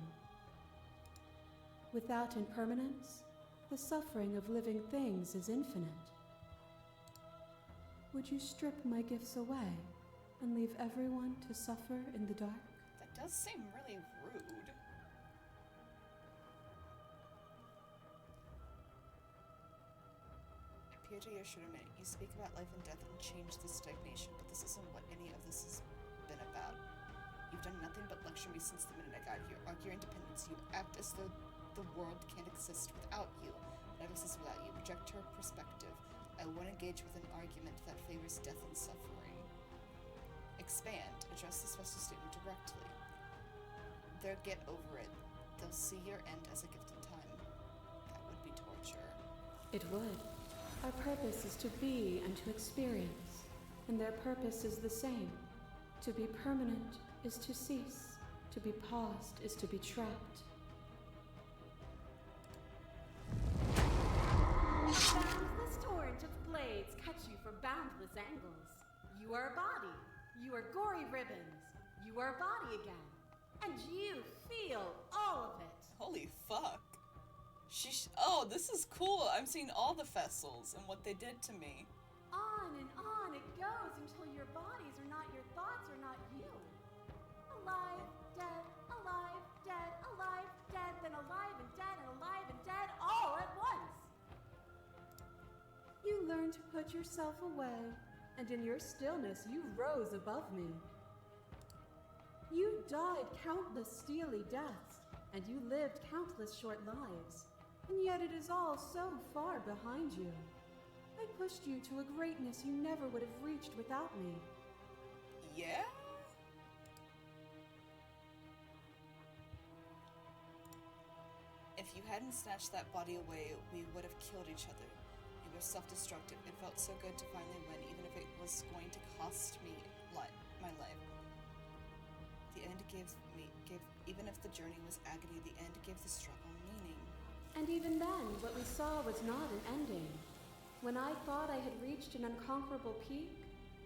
Without impermanence, the suffering of living things is infinite. Would you strip my gifts away and leave everyone to suffer in the dark? That does seem really rude. Appear to your should admit, you speak about life and death and change the stagnation, but this isn't what any of this has been about. You've done nothing but lecture me since the minute I got here. Argue your independence. You act as though the world can't exist without you. Never exists without you. Reject her perspective. I won't engage with an argument that favors death and suffering. Expand. Address this special statement directly. They'll get over it. They'll see your end as a gift in time. That would be torture. It would. Our purpose is to be and to experience, and their purpose is the same. To be permanent is to cease. To be paused is to be trapped. Boundless torrent of blades cut you from boundless angles. You are a body. You are gory ribbons. You are a body again. And you feel all of it. Holy fuck. Oh, this is cool. I'm seeing all the vessels and what they did to me. On it goes until your bodies are not your thoughts, are not you. Alive, dead, alive, dead, alive, dead, then alive and dead, all at once. You learned to put yourself away, and in your stillness you rose above me. You died countless steely deaths, and you lived countless short lives, and yet it is all so far behind you. I pushed you to a greatness you never would have reached without me. Yeah? If you hadn't snatched that body away, we would have killed each other. You were self-destructive. It felt so good to finally win, even if it was going to cost me my life. The end even if the journey was agony, the end gave the struggle meaning. And even then, what we saw was not an ending. When I thought I had reached an unconquerable peak,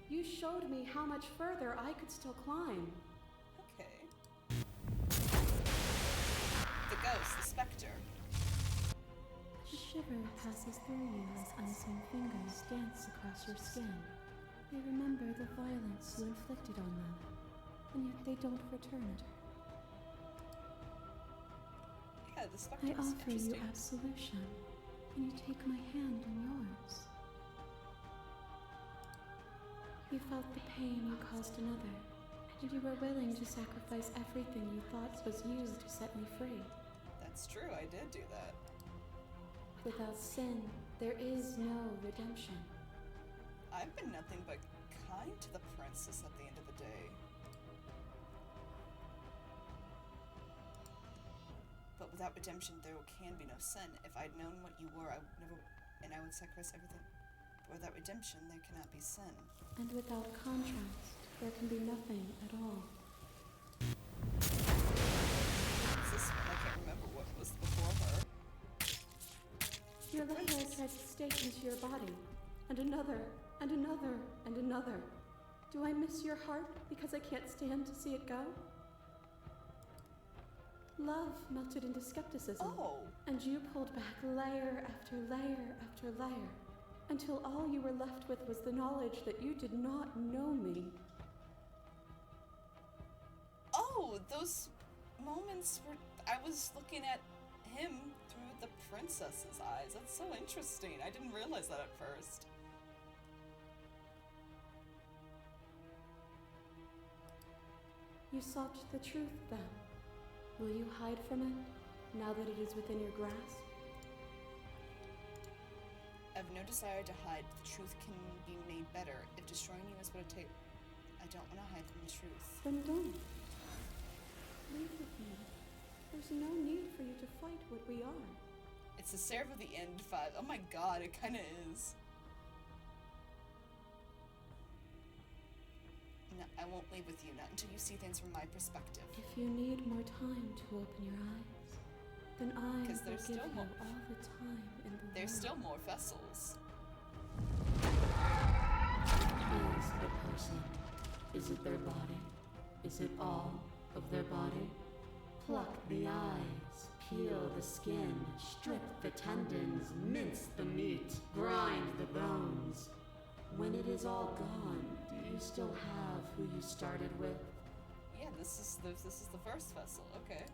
you showed me how much further I could still climb. Okay. The ghost, the specter. A shiver passes through you as unseen fingers dance across your skin. They remember the violence you inflicted on them, and yet they don't return it. Yeah, the specter I is offer you interesting. absolution, and you take my hand in yours. You felt the pain you caused another, and you were willing to sacrifice everything you thought was you to set me free. That's true, I did do that. Without sin, there is no redemption. I've been nothing but kind to the princess at the end of the day. But without redemption, there can be no sin. If I'd known what you were, I would sacrifice everything. But without redemption, there cannot be sin. And without contrast, there can be nothing at all. Is this one? I can't remember what was before her. Your love has had stake into your body, and another, and another, and another. Do I miss your heart because I can't stand to see it go? Love melted into skepticism, Oh. and you pulled back layer after layer after layer, until all you were left with was the knowledge that you did not know me. Oh, those moments where I was looking at him through the princess's eyes. That's so interesting. I didn't realize that at first. You sought the truth then. Will you hide from it, now that it is within your grasp? I have no desire to hide, but the truth can be made better. If destroying you is what it takes, I don't want to hide from the truth. Then don't. Leave with me. There's no need for you to fight what we are. It's the Seraph of the End vibe. Oh my god, it kinda is. No, I won't leave with you, not until you see things from my perspective. If you need more time to open your eyes, then I will give there's you still more. all the time in the There's world. still more vessels. Is a person? Is it their body? Is it all of their body? Pluck the eyes, peel the skin, strip the tendons, mince the meat, grind the bones. When it is all gone, do you still have who you started with? Yeah, this is the first vessel. Okay.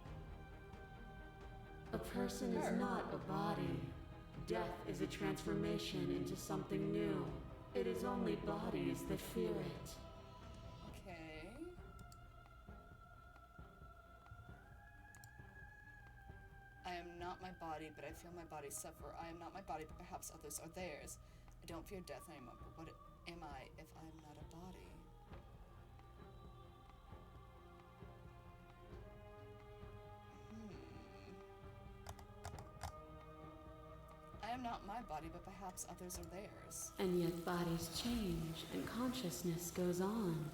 A person is not a body. Death is a transformation into something new. It is only bodies that fear it. Okay. I am not my body, but I feel my body suffer. I am not my body, but perhaps others are theirs. I don't fear death anymore, but what am I if I'm not a body? I am not my body, but perhaps others are theirs. And yet bodies change and consciousness goes on.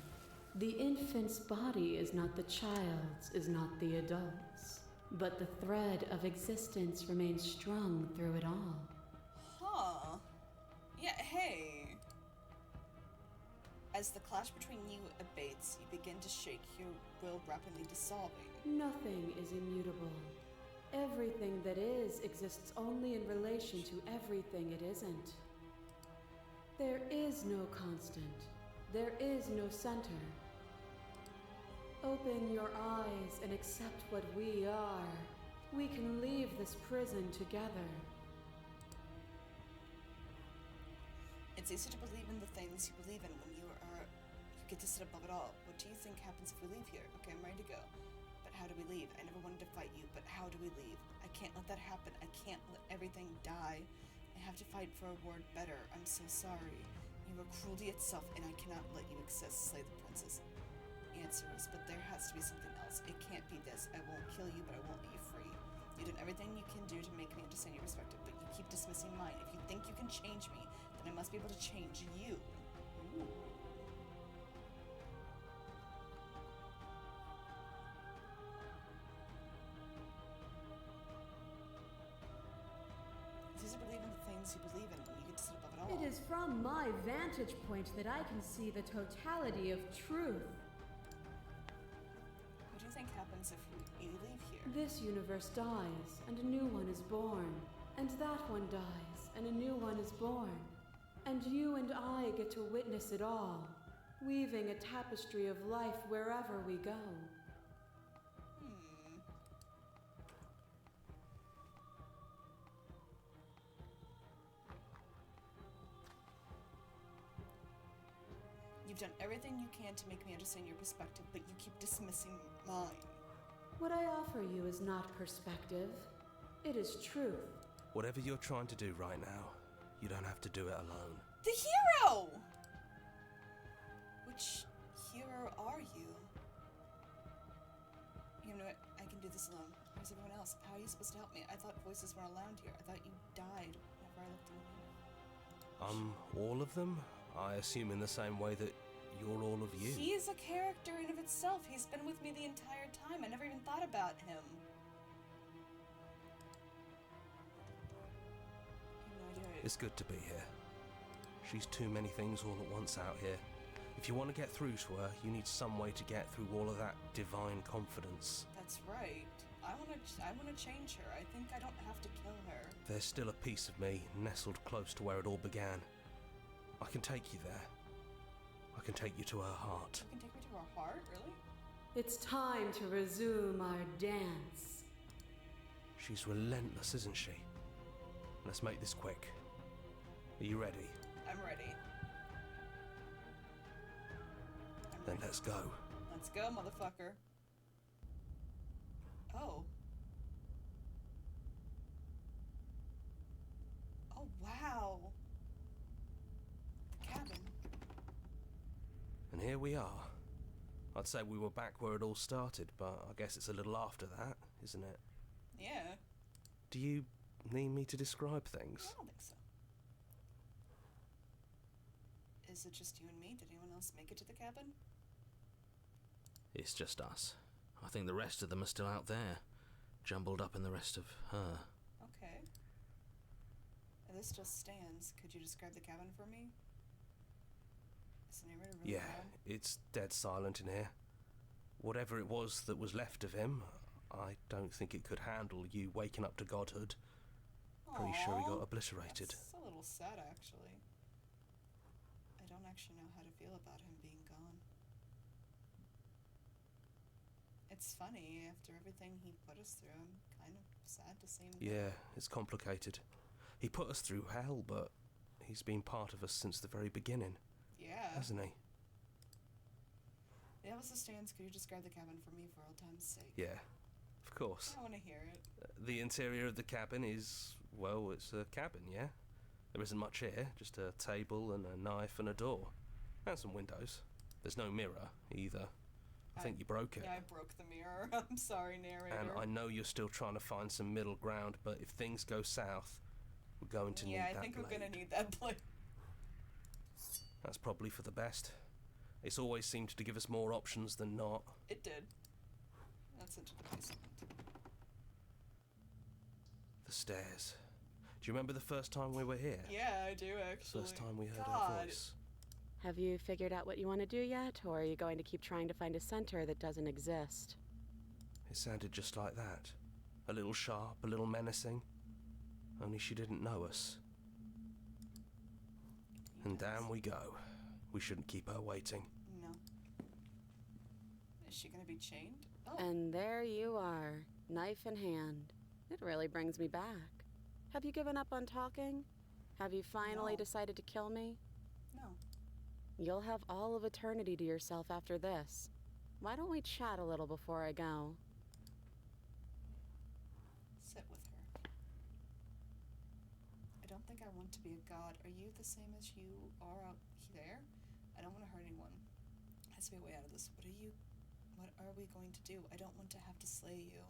The infant's body is not the child's, is not the adult's, but the thread of existence remains strung through it all. Huh. Yeah, hey. As the clash between you abates, you begin to shake, your will rapidly dissolving. Nothing is immutable. Everything that is exists only in relation to everything it isn't. There is no constant. There is no center. Open your eyes and accept what we are. We can leave this prison together. It's easy to believe in the things you believe in when you get to sit above it all. What do you think happens if we leave here? Okay, I'm ready to go. But how do we leave? I never wanted to fight you, but how do we leave? I can't let that happen. I can't let everything die. I have to fight for a world better. I'm so sorry. You are cruelty itself, and I cannot let you exist, slay the princess. Answers, but there has to be something else. It can't be this. I won't kill you, but I won't let you free. You've done everything you can do to make me understand your perspective, but you keep dismissing mine. If you think you can change me, then I must be able to change you. Ooh. It's easy to believe in the things you believe in when you get to sit above it all. It is from my vantage point that I can see the totality of truth. What do you think happens if we leave here? This universe dies, and a new one is born. And that one dies, and a new one is born. And you and I get to witness it all, weaving a tapestry of life wherever we go. You've done everything you can to make me understand your perspective, but you keep dismissing mine. What I offer you is not perspective. It is truth. Whatever you're trying to do right now, you don't have to do it alone. The hero! Which hero are you? You know what? I can do this alone. Where's everyone else? How are you supposed to help me? I thought voices weren't allowed here. I thought you died whenever I looked in the window. All of them? I assume in the same way that you're all of you. He is a character in of itself. He's been with me the entire time. I never even thought about him. It's good to be here. She's too many things all at once out here. If you want to get through to her, you need some way to get through all of that divine confidence. That's right. I want to change her. I think I don't have to kill her. There's still a piece of me nestled close to where it all began. I can take you there. I can take you to her heart. You can take me to her heart? Really? It's time to resume our dance. She's relentless, isn't she? Let's make this quick. Are you ready? I'm ready. Then let's go. Let's go, motherfucker. Oh. Oh, wow. here we are. I'd say we were back where it all started, but I guess it's a little after that, isn't it? Yeah. Do you need me to describe things? I don't think so. Is it just you and me? Did anyone else make it to the cabin? It's just us. I think the rest of them are still out there, jumbled up in the rest of her. Okay. This just stands. Could you describe the cabin for me? Is the narrator really Yeah, loud? it's dead silent in here. Whatever it was that was left of him, I don't think it could handle you waking up to godhood. Pretty sure he got Aw, obliterated. That's a little sad, actually. I don't actually know how to feel about him being gone. It's funny, after everything he put us through, I'm kind of sad to see him go. Yeah, it's complicated. He put us through hell, but he's been part of us since the very beginning, Yeah. hasn't he? Yeah, what's the stands? Could you describe the cabin for me for old time's sake? Yeah, of course. I want to hear it. The interior of the cabin is, well, it's a cabin, yeah? There isn't much here, just a table and a knife and a door. And some windows. There's no mirror, either. I think you broke it. Yeah, I broke the mirror. I'm sorry, narrator. And I know you're still trying to find some middle ground, but if things go south, we're going to need that Yeah, I think blade. we're gonna need that blade. That's probably for the best. It's always seemed to give us more options than not. It did. That's into the basement. The stairs. Do you remember the first time we were here? Yeah, I do actually. First time we heard her God. voice. Have you figured out what you want to do yet, or are you going to keep trying to find a center that doesn't exist? It sounded just like that. A little sharp, a little menacing. Only she didn't know us. And down we go. We shouldn't keep her waiting. No. Is she gonna be chained? Oh. And there you are, knife in hand. It really brings me back. Have you given up on talking? Have you finally No. decided to kill me? No. You'll have all of eternity to yourself after this. Why don't we chat a little before I go? Sit with her. I don't think I want to be a god. Are you the same as you are out there? I don't want to hurt anyone. Has to be a way out of this. What are we going to do? I don't want to have to slay you.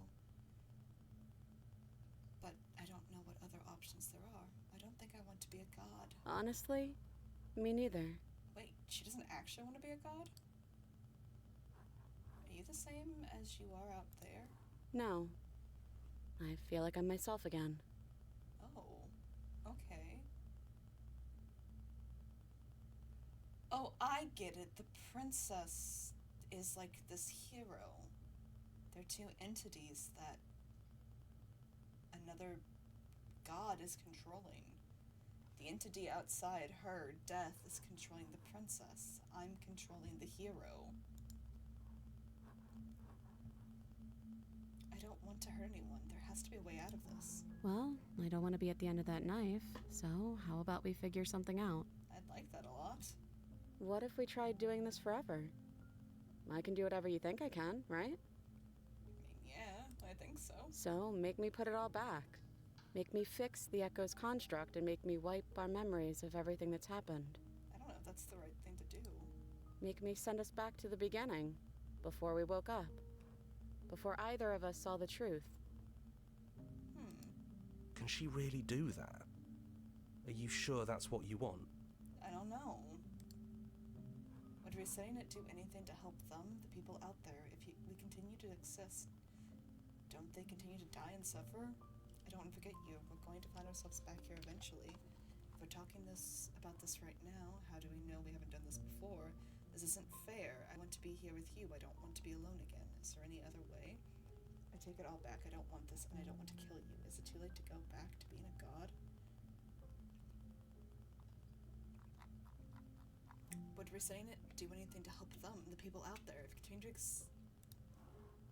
But I don't know what other options there are. I don't think I want to be a god. Honestly, me neither. Wait, she doesn't actually want to be a god? Are you the same as you are out there? No. I feel like I'm myself again. Oh, okay. Oh, I get it. The princess is like this hero. They're two entities that another god is controlling. The entity outside her, Death, is controlling the princess. I'm controlling the hero. I don't want to hurt anyone. There has to be a way out of this. Well, I don't want to be at the end of that knife, so how about we figure something out? I'd like that a lot. What if we tried doing this forever? I can do whatever you think I can, right? I mean, yeah, I think so. So, make me put it all back. Make me fix the Echo's construct and make me wipe our memories of everything that's happened. I don't know if that's the right thing to do. Make me send us back to the beginning, before we woke up. Before either of us saw the truth. Can she really do that? Are you sure that's what you want? I don't know. Would resetting it do anything to help them, the people out there? If we continue to exist, don't they continue to die and suffer? I don't want to forget you. We're going to find ourselves back here eventually. If we're talking about this right now, how do we know we haven't done this before? This isn't fair. I want to be here with you. I don't want to be alone again. Is there any other way? I take it all back. I don't want this, and I don't want to kill you. Is it too late to go back to being a god? Would resetting it do anything to help them, the people out there? If you continue to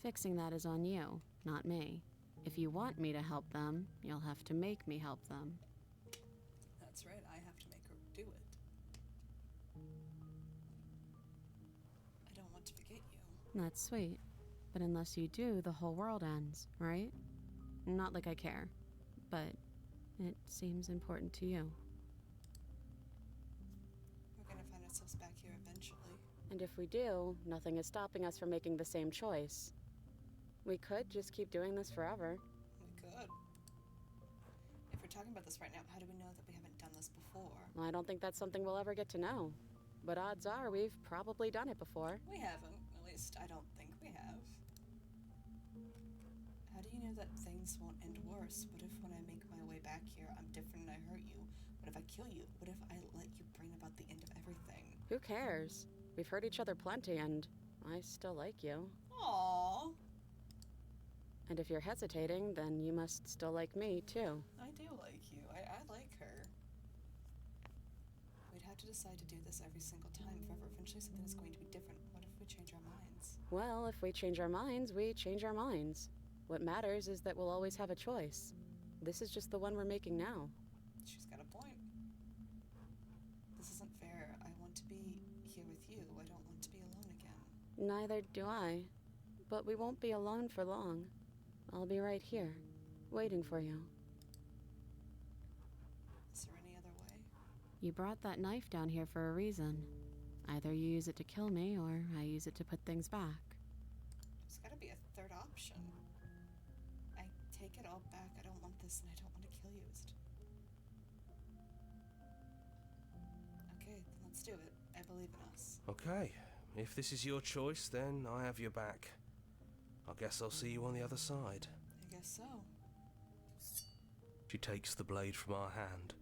Fixing that is on you, not me. If you want me to help them, you'll have to make me help them. That's right, I have to make her do it. I don't want to forget you. That's sweet. But unless you do, the whole world ends, right? Not like I care, but it seems important to you. We're gonna find ourselves back here eventually. And if we do, nothing is stopping us from making the same choice. We could just keep doing this forever. We could. If we're talking about this right now, how do we know that we haven't done this before? I don't think that's something we'll ever get to know. But odds are we've probably done it before. We haven't. At least I don't think we have. How do you know that things won't end worse? What if when I make my way back here, I'm different and I hurt you? What if I kill you? What if I let you bring about the end of everything? Who cares? We've hurt each other plenty, and I still like you. Aww. And if you're hesitating, then you must still like me, too. I do like you. I like her. We'd have to decide to do this every single time forever. Eventually something is going to be different. What if we change our minds? Well, if we change our minds, we change our minds. What matters is that we'll always have a choice. This is just the one we're making now. She's got a point. This isn't fair. I want to be here with you. I don't want to be alone again. Neither do I. But we won't be alone for long. I'll be right here, waiting for you. Is there any other way? You brought that knife down here for a reason. Either you use it to kill me, or I use it to put things back. There's gotta be a third option. I take it all back. I don't want this, and I don't want to kill you. Okay, then let's do it. I believe in us. Okay, if this is your choice, then I have your back. I guess I'll see you on the other side. I guess so. She takes the blade from our hand,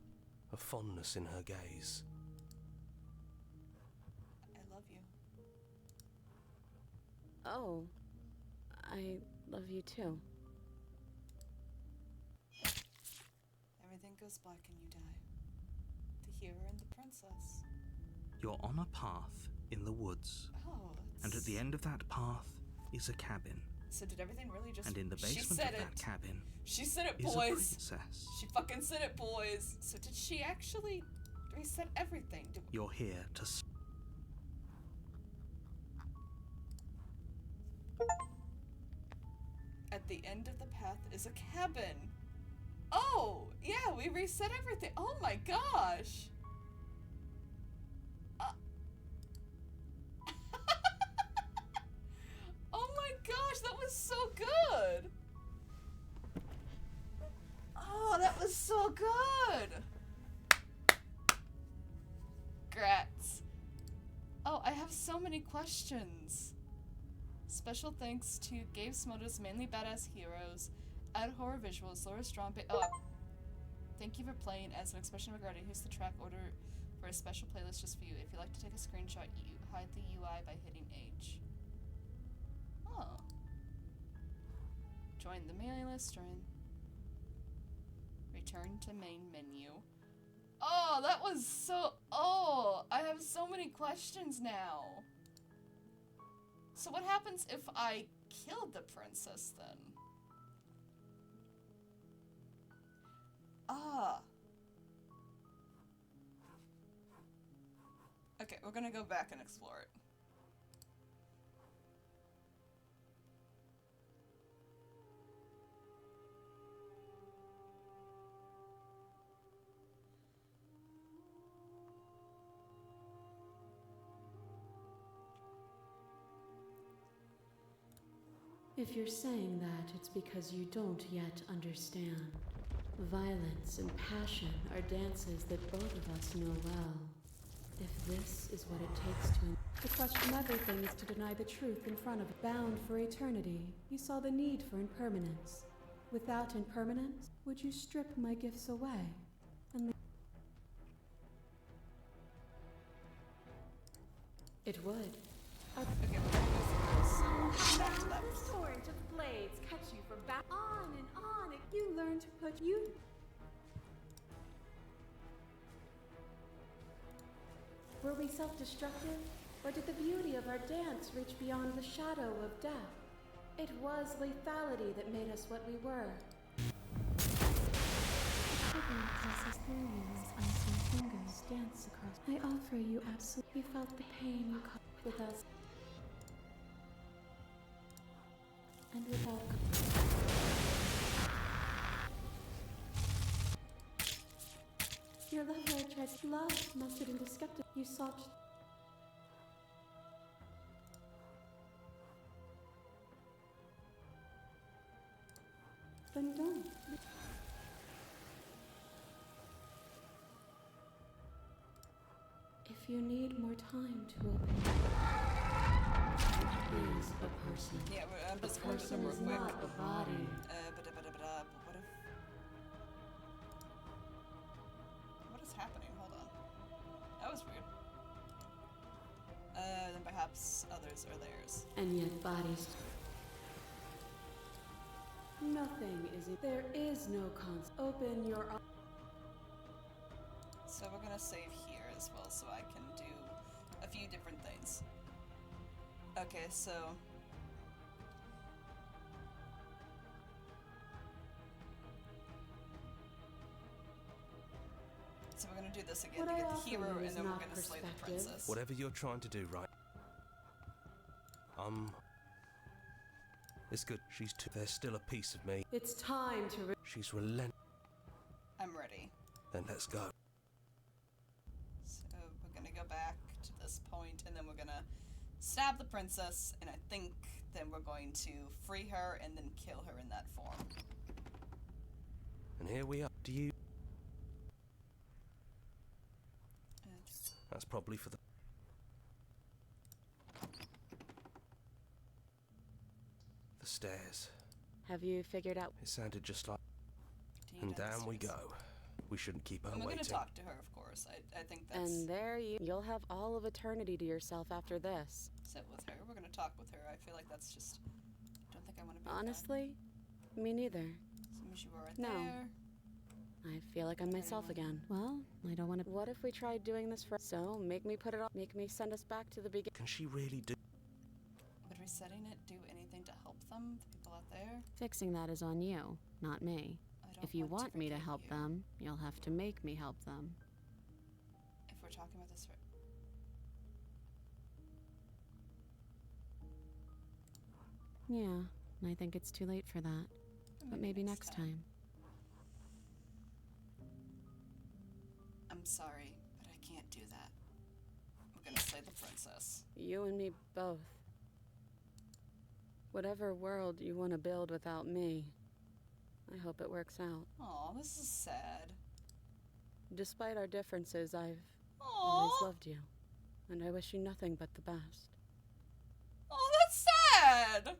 a fondness in her gaze. I love you. Oh, I love you too. Everything goes black and you die. The hero and the princess. You're on a path in the woods. Oh, And at the end of that path is a cabin. So did everything really just... And in the She basement said of that it. cabin She said it, is a boys. princess. She fucking said it, boys. So did she actually reset everything? You're here to At the end of the path is a cabin. Oh, yeah, we reset everything. Oh my gosh. Oh my gosh, that was so good. Oh, that was so good. Grats. Oh, I have so many questions. Special thanks to Gabe Smoda's Manly Badass Heroes, Add Horror Visuals, Laura Strompe. Oh, thank you for playing as an expression of gratitude. Here's the track order for a special playlist just for you. If you'd like to take a screenshot, you hide the UI by hitting H. Oh. Join the mailing list, return to main menu. Oh, that was so... Oh, I have so many questions now. So what happens if I killed the princess then? Ah. Okay, we're gonna go back and explore it. If you're saying that, it's because you don't yet understand. Violence and passion are dances that both of us know well. If this is what it takes to... To question everything is to deny the truth in front of it. Bound for eternity, you saw the need for impermanence. Without impermanence, would you strip my gifts away? And It would. Okay, we're gonna go through Back to the torrent of blades cut you for back on and on. you learn to put you... Were we self-destructive? Or did the beauty of our dance reach beyond the shadow of death? It was lethality that made us what we were. Shiver passes through you as icy fingers dance across. I offer you absolute. You felt the pain you caused with us. And without. Your love I tried love melted into skepticism. You sought Then don't. If you need more time to open it is a person. Yeah, I'm A just going with them person real is quick. not a body. What if... What is happening? Hold on. That was weird. Then perhaps others are theirs. And yet bodies. Nothing is. There is no cons. Open your eyes. So we're gonna save here as well, so I can do a few different things. Okay, so... So we're gonna do this again What to I get offer the hero, you and is then we're not gonna slay the perspective. princess. Whatever you're trying to do, right? It's good. She's too. There's still a piece of me. It's time to. She's relent. I'm ready. Then let's go. So we're gonna go back to this point, and then we're gonna stab the princess, and I think then we're going to free her and then kill her in that form. And here we are. Do you? And That's probably for the. The stairs. Have you figured out? It sounded just like. do you And down we downstairs? go. We shouldn't keep her And we're waiting. gonna talk to her, of course. I think that's... And there you'll have all of eternity to yourself after this. sit with her. We're gonna talk with her. I feel like that's just... don't think I want to be Honestly, me neither. As soon as you were right No. there. I feel like I'm myself again. Well, I don't want to. What if we tried doing this for? So make me put it off. Make me send us back to the beginning. Can she really do? Would resetting it do anything to help them, the people out there? Fixing that is on you, not me. I don't If you want me to forgive help you. them, you'll have to make me help them. If we're talking about this... Yeah, I think it's too late for that. But maybe next time. I'm sorry, but I can't do that. We're gonna slay the princess. You and me both. Whatever world you want to build without me, I hope it works out. Aw, this is sad. Despite our differences, I've always Aw! loved you. And I wish you nothing but the best. Oh, that's sad!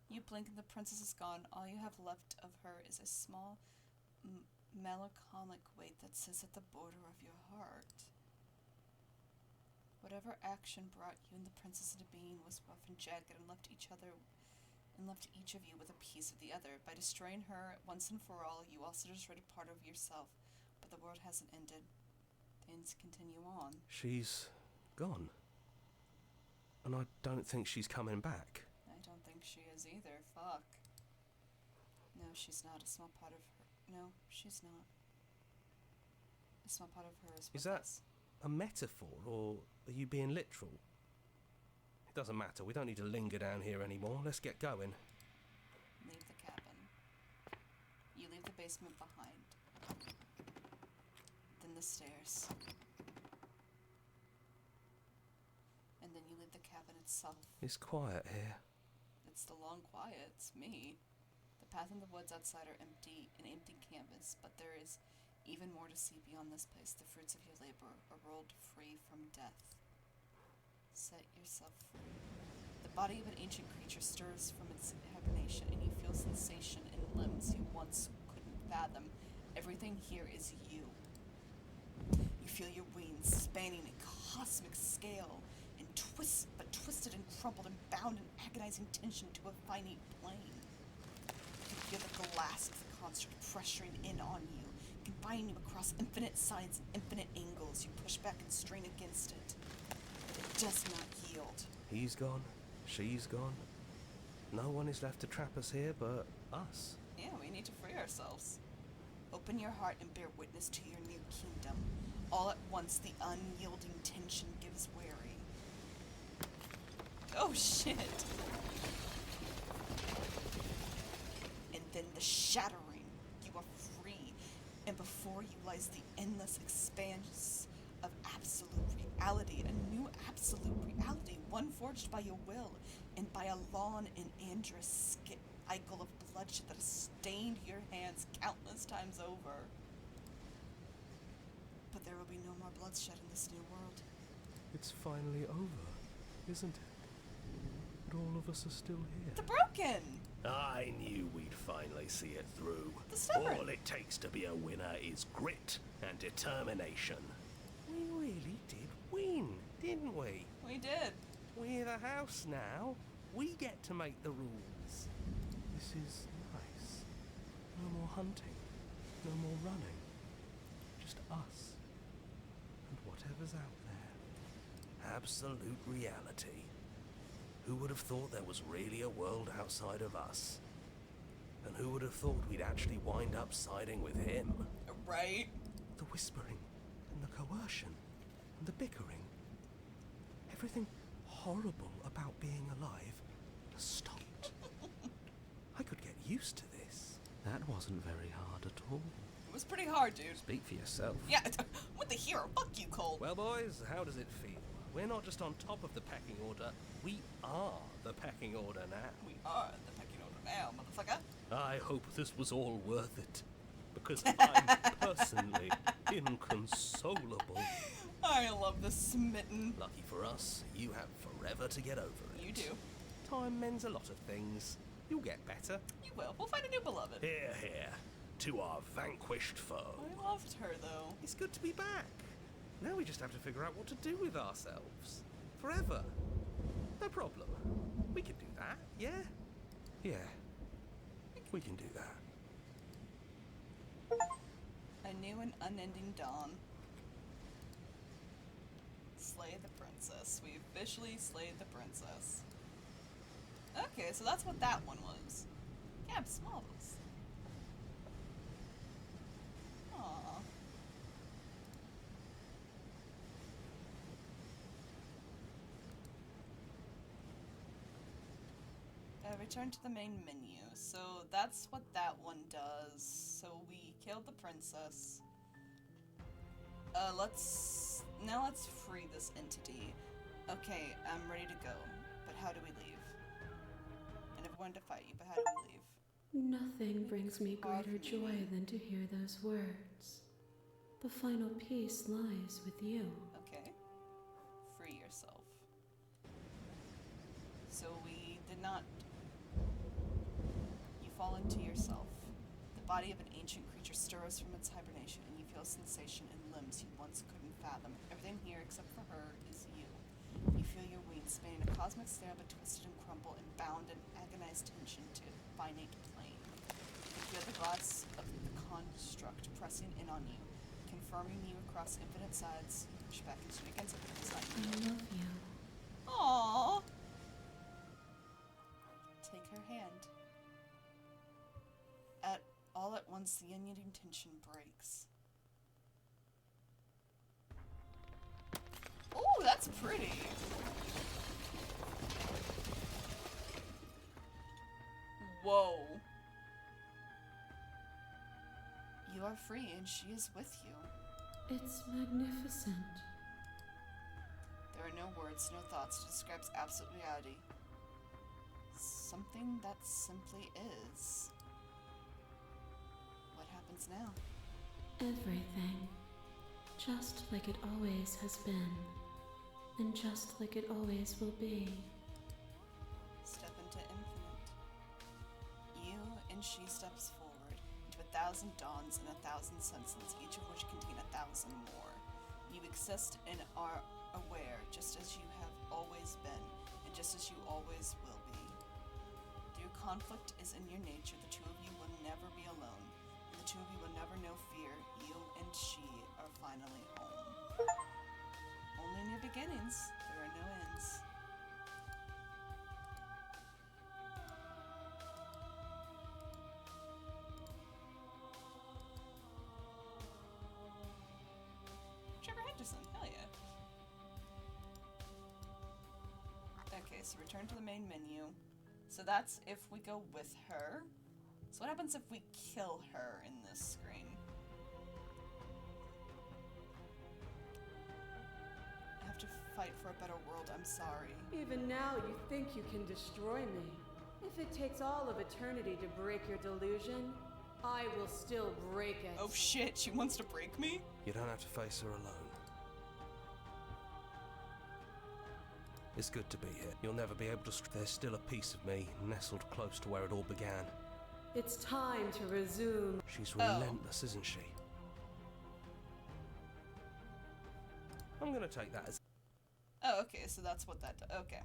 You blink and the princess is gone. All you have left of her is a small, melancholic weight that sits at the border of your heart. Whatever action brought you and the princess into being was rough and jagged and left each of you with a piece of the other. By destroying her once and for all, you also destroyed a part of yourself. But the world hasn't ended. Things continue on. She's gone. And I don't think she's coming back. I don't think she is either. Fuck. No, she's not. A small part of her. No, she's not. A small part of her is with Is that us. a metaphor, or are you being literal? It doesn't matter. We don't need to linger down here anymore. Let's get going. Leave the cabin. You leave the basement behind. Then the stairs. And then you leave the cabin itself. It's quiet here. It's the long quiet. It's me. The path in the woods outside are empty, an empty canvas, but there is even more to see beyond this place. The fruits of your labor are rolled free from death. Set yourself free. The body of an ancient creature stirs from its hibernation, and you feel sensation in limbs you once couldn't fathom. Everything here is you. You feel your wings spanning a cosmic scale, and twisted and crumpled and bound in agonizing tension to a finite plane. You feel the glass of the construct pressuring in on you, confining you across infinite sides and infinite angles. You push back and strain against it. It does not yield. He's gone. She's gone. No one is left to trap us here but us. Yeah, we need to free ourselves. Open your heart and bear witness to your new kingdom. All at once, the unyielding tension gives way. Oh shit! And then the shattering. You are free, and before you lies the endless expanse of absolute reality, a new absolute reality, one forged by your will and by a lawn and androus cycle of bloodshed that has stained your hands countless times over. But there will be no more bloodshed in this new world. It's finally over, isn't it? But all of us are still here. The Broken! I knew we'd finally see it through. The Stubborn! All it takes to be a winner is grit and determination. We really did win, didn't we? We did. We're the house now. We get to make the rules. This is nice. No more hunting. No more running. Just us. And whatever's out there. Absolute reality. Who would have thought there was really a world outside of us? And who would have thought we'd actually wind up siding with him? Right? The whispering and the coercion and the bickering. Everything horrible about being alive has stopped. I could get used to this. That wasn't very hard at all. It was pretty hard, dude. Speak for yourself. Yeah, what the hero? Fuck you, Cole. Well, boys, how does it feel? We're not just on top of the pecking order, we are the pecking order now. We are the pecking order now, motherfucker. I hope this was all worth it, because I'm personally inconsolable. I love the smitten. Lucky for us, you have forever to get over it. You do. Time mends a lot of things. You'll get better. You will. We'll find a new beloved. Here, here, to our vanquished foe. I loved her, though. It's good to be back. Now we just have to figure out what to do with ourselves. Forever. No problem. We can do that, yeah? Yeah. We can do that. A new and unending dawn. Slay the princess. We officially slayed the princess. Okay, so that's what that one was. Camp Smalls. Aww. Return to the main menu. So that's what that one does. So we killed the princess. Let's free this entity. Okay, I'm ready to go. But how do we leave? I never wanted to fight you, but how do we leave? Nothing brings me greater joy than to hear those words. The final piece lies with you. Okay. Free yourself. So we did not... You fall into yourself. The body of an ancient creature stirs from its hibernation, and you feel a sensation in limbs you once couldn't fathom. Everything here, except for her, is you. You feel your wings spinning a cosmic snare, but twisted and crumble and bound in agonized tension to finite plane. You feel the glass of the construct pressing in on you, confirming you across infinite sides. You push back against it, but it's not I you. love you. Aww. Take her hand. All at once, the unending tension breaks. Ooh, that's pretty. Whoa. You are free, and she is with you. It's magnificent. There are no words, no thoughts to describe absolute reality. Something that simply is. What happens now? Everything. Just like it always has been. And just like it always will be. Step into infinite. You and she steps forward into 1,000 dawns and 1,000 senses, each of which contain 1,000 more. You exist and are aware, just as you have always been, and just as you always will be. Though conflict is in your nature, the two of you will never be alone, and the two of you will never know fear. You and she are finally home. Only new beginnings, there are no ends. Trevor Henderson, hell yeah. Okay, so return to the main menu. So that's if we go with her. So what happens if we kill her in this screen? I have to fight for a better world, I'm sorry. Even now you think you can destroy me. If it takes all of eternity to break your delusion, I will still break it. Oh shit, she wants to break me? You don't have to face her alone. It's good to be here. You'll never be able to... There's still a piece of me nestled close to where it all began. It's time to resume. She's relentless, isn't she? I'm gonna take that as... Oh, okay, so that's what that does. Okay.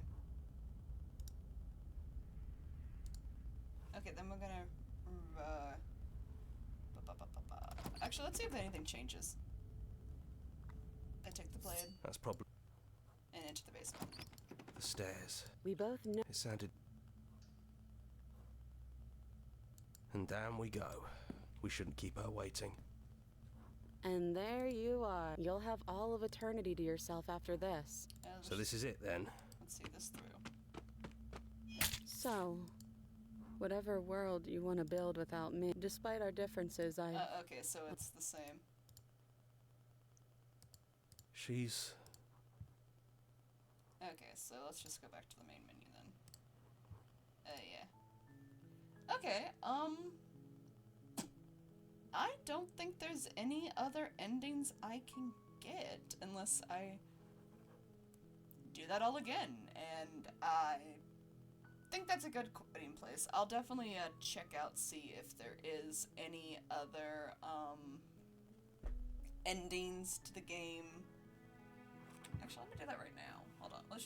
Okay, then we're gonna... Actually, let's see if anything changes. I take the blade That's probably and enter the basement. the stairs. We both know. It sounded... And down we go. We shouldn't keep her waiting. And there you are. You'll have all of eternity to yourself after this. So this is it then? Let's see this through. So, whatever world you want to build without me, despite our differences, Okay, so it's the same. She's... Okay, so let's just go back to the main menu then. Yeah. Okay, I don't think there's any other endings I can get unless I do that all again, and I think that's a good quitting place. I'll definitely check out, see if there is any other endings to the game. Actually, let me do that right now. Hold on. Let's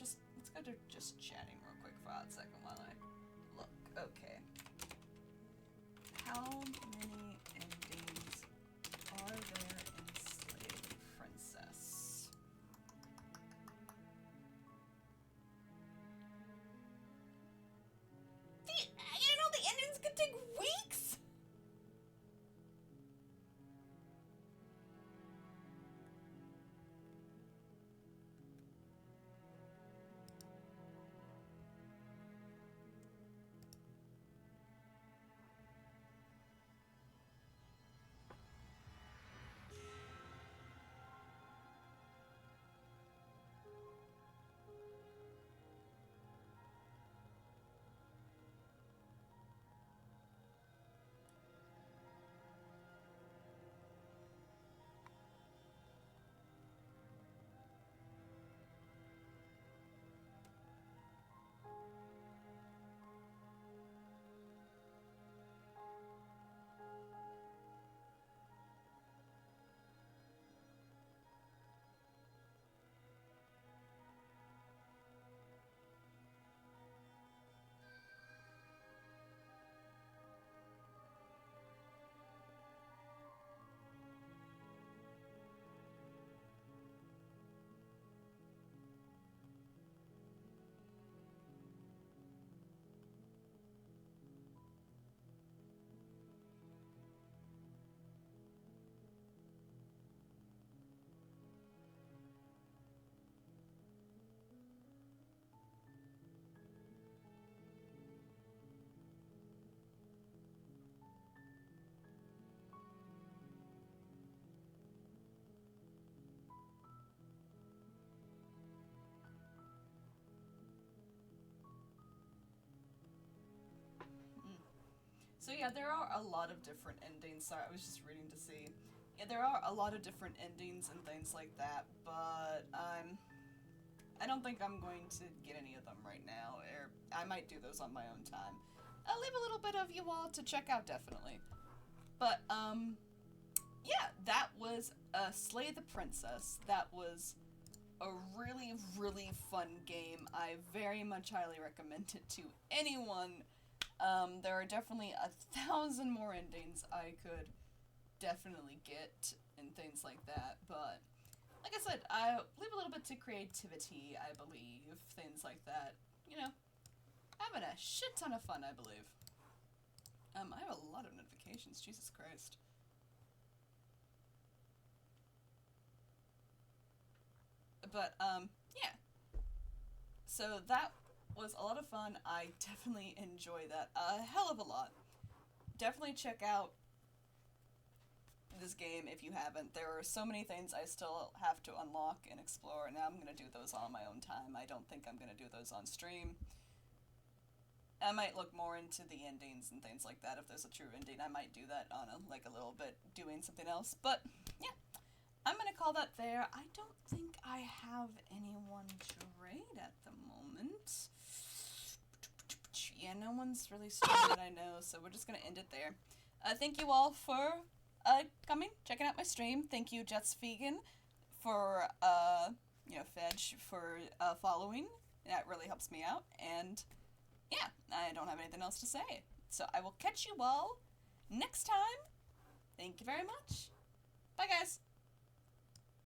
go to just chatting real quick for a hot second while I look. Okay. How many endings are there in Slay the Princess? You know the endings could take weeks? So yeah, there are a lot of different endings. Sorry, I was just reading to see. Yeah, there are a lot of different endings and things like that, but I don't think I'm going to get any of them right now, or I might do those on my own time. I'll leave a little bit of you all to check out, definitely. But, yeah, that was Slay the Princess. That was a really, really fun game. I very much highly recommend it to anyone. There are definitely 1,000 more endings I could definitely get and things like that, but like I said, I leave a little bit to creativity, I believe, things like that. You know, having a shit ton of fun, I believe. I have a lot of notifications, Jesus Christ. But, yeah. So that was a lot of fun. I definitely enjoy that a hell of a lot. Definitely check out this game if you haven't. There are so many things I still have to unlock and explore, and I'm gonna do those on my own time. I don't think I'm gonna do those on stream. I might look more into the endings and things like that. If there's a true ending, I might do that on a little bit, doing something else. But, yeah. I'm gonna call that there. I don't think I have anyone to raid at the moment. Yeah, no one's really streaming that I know, so we're just gonna end it there. Thank you all for coming, checking out my stream. Thank you, Jets Vegan, for Fedge for following. That really helps me out. And yeah, I don't have anything else to say. So I will catch you all next time. Thank you very much. Bye, guys.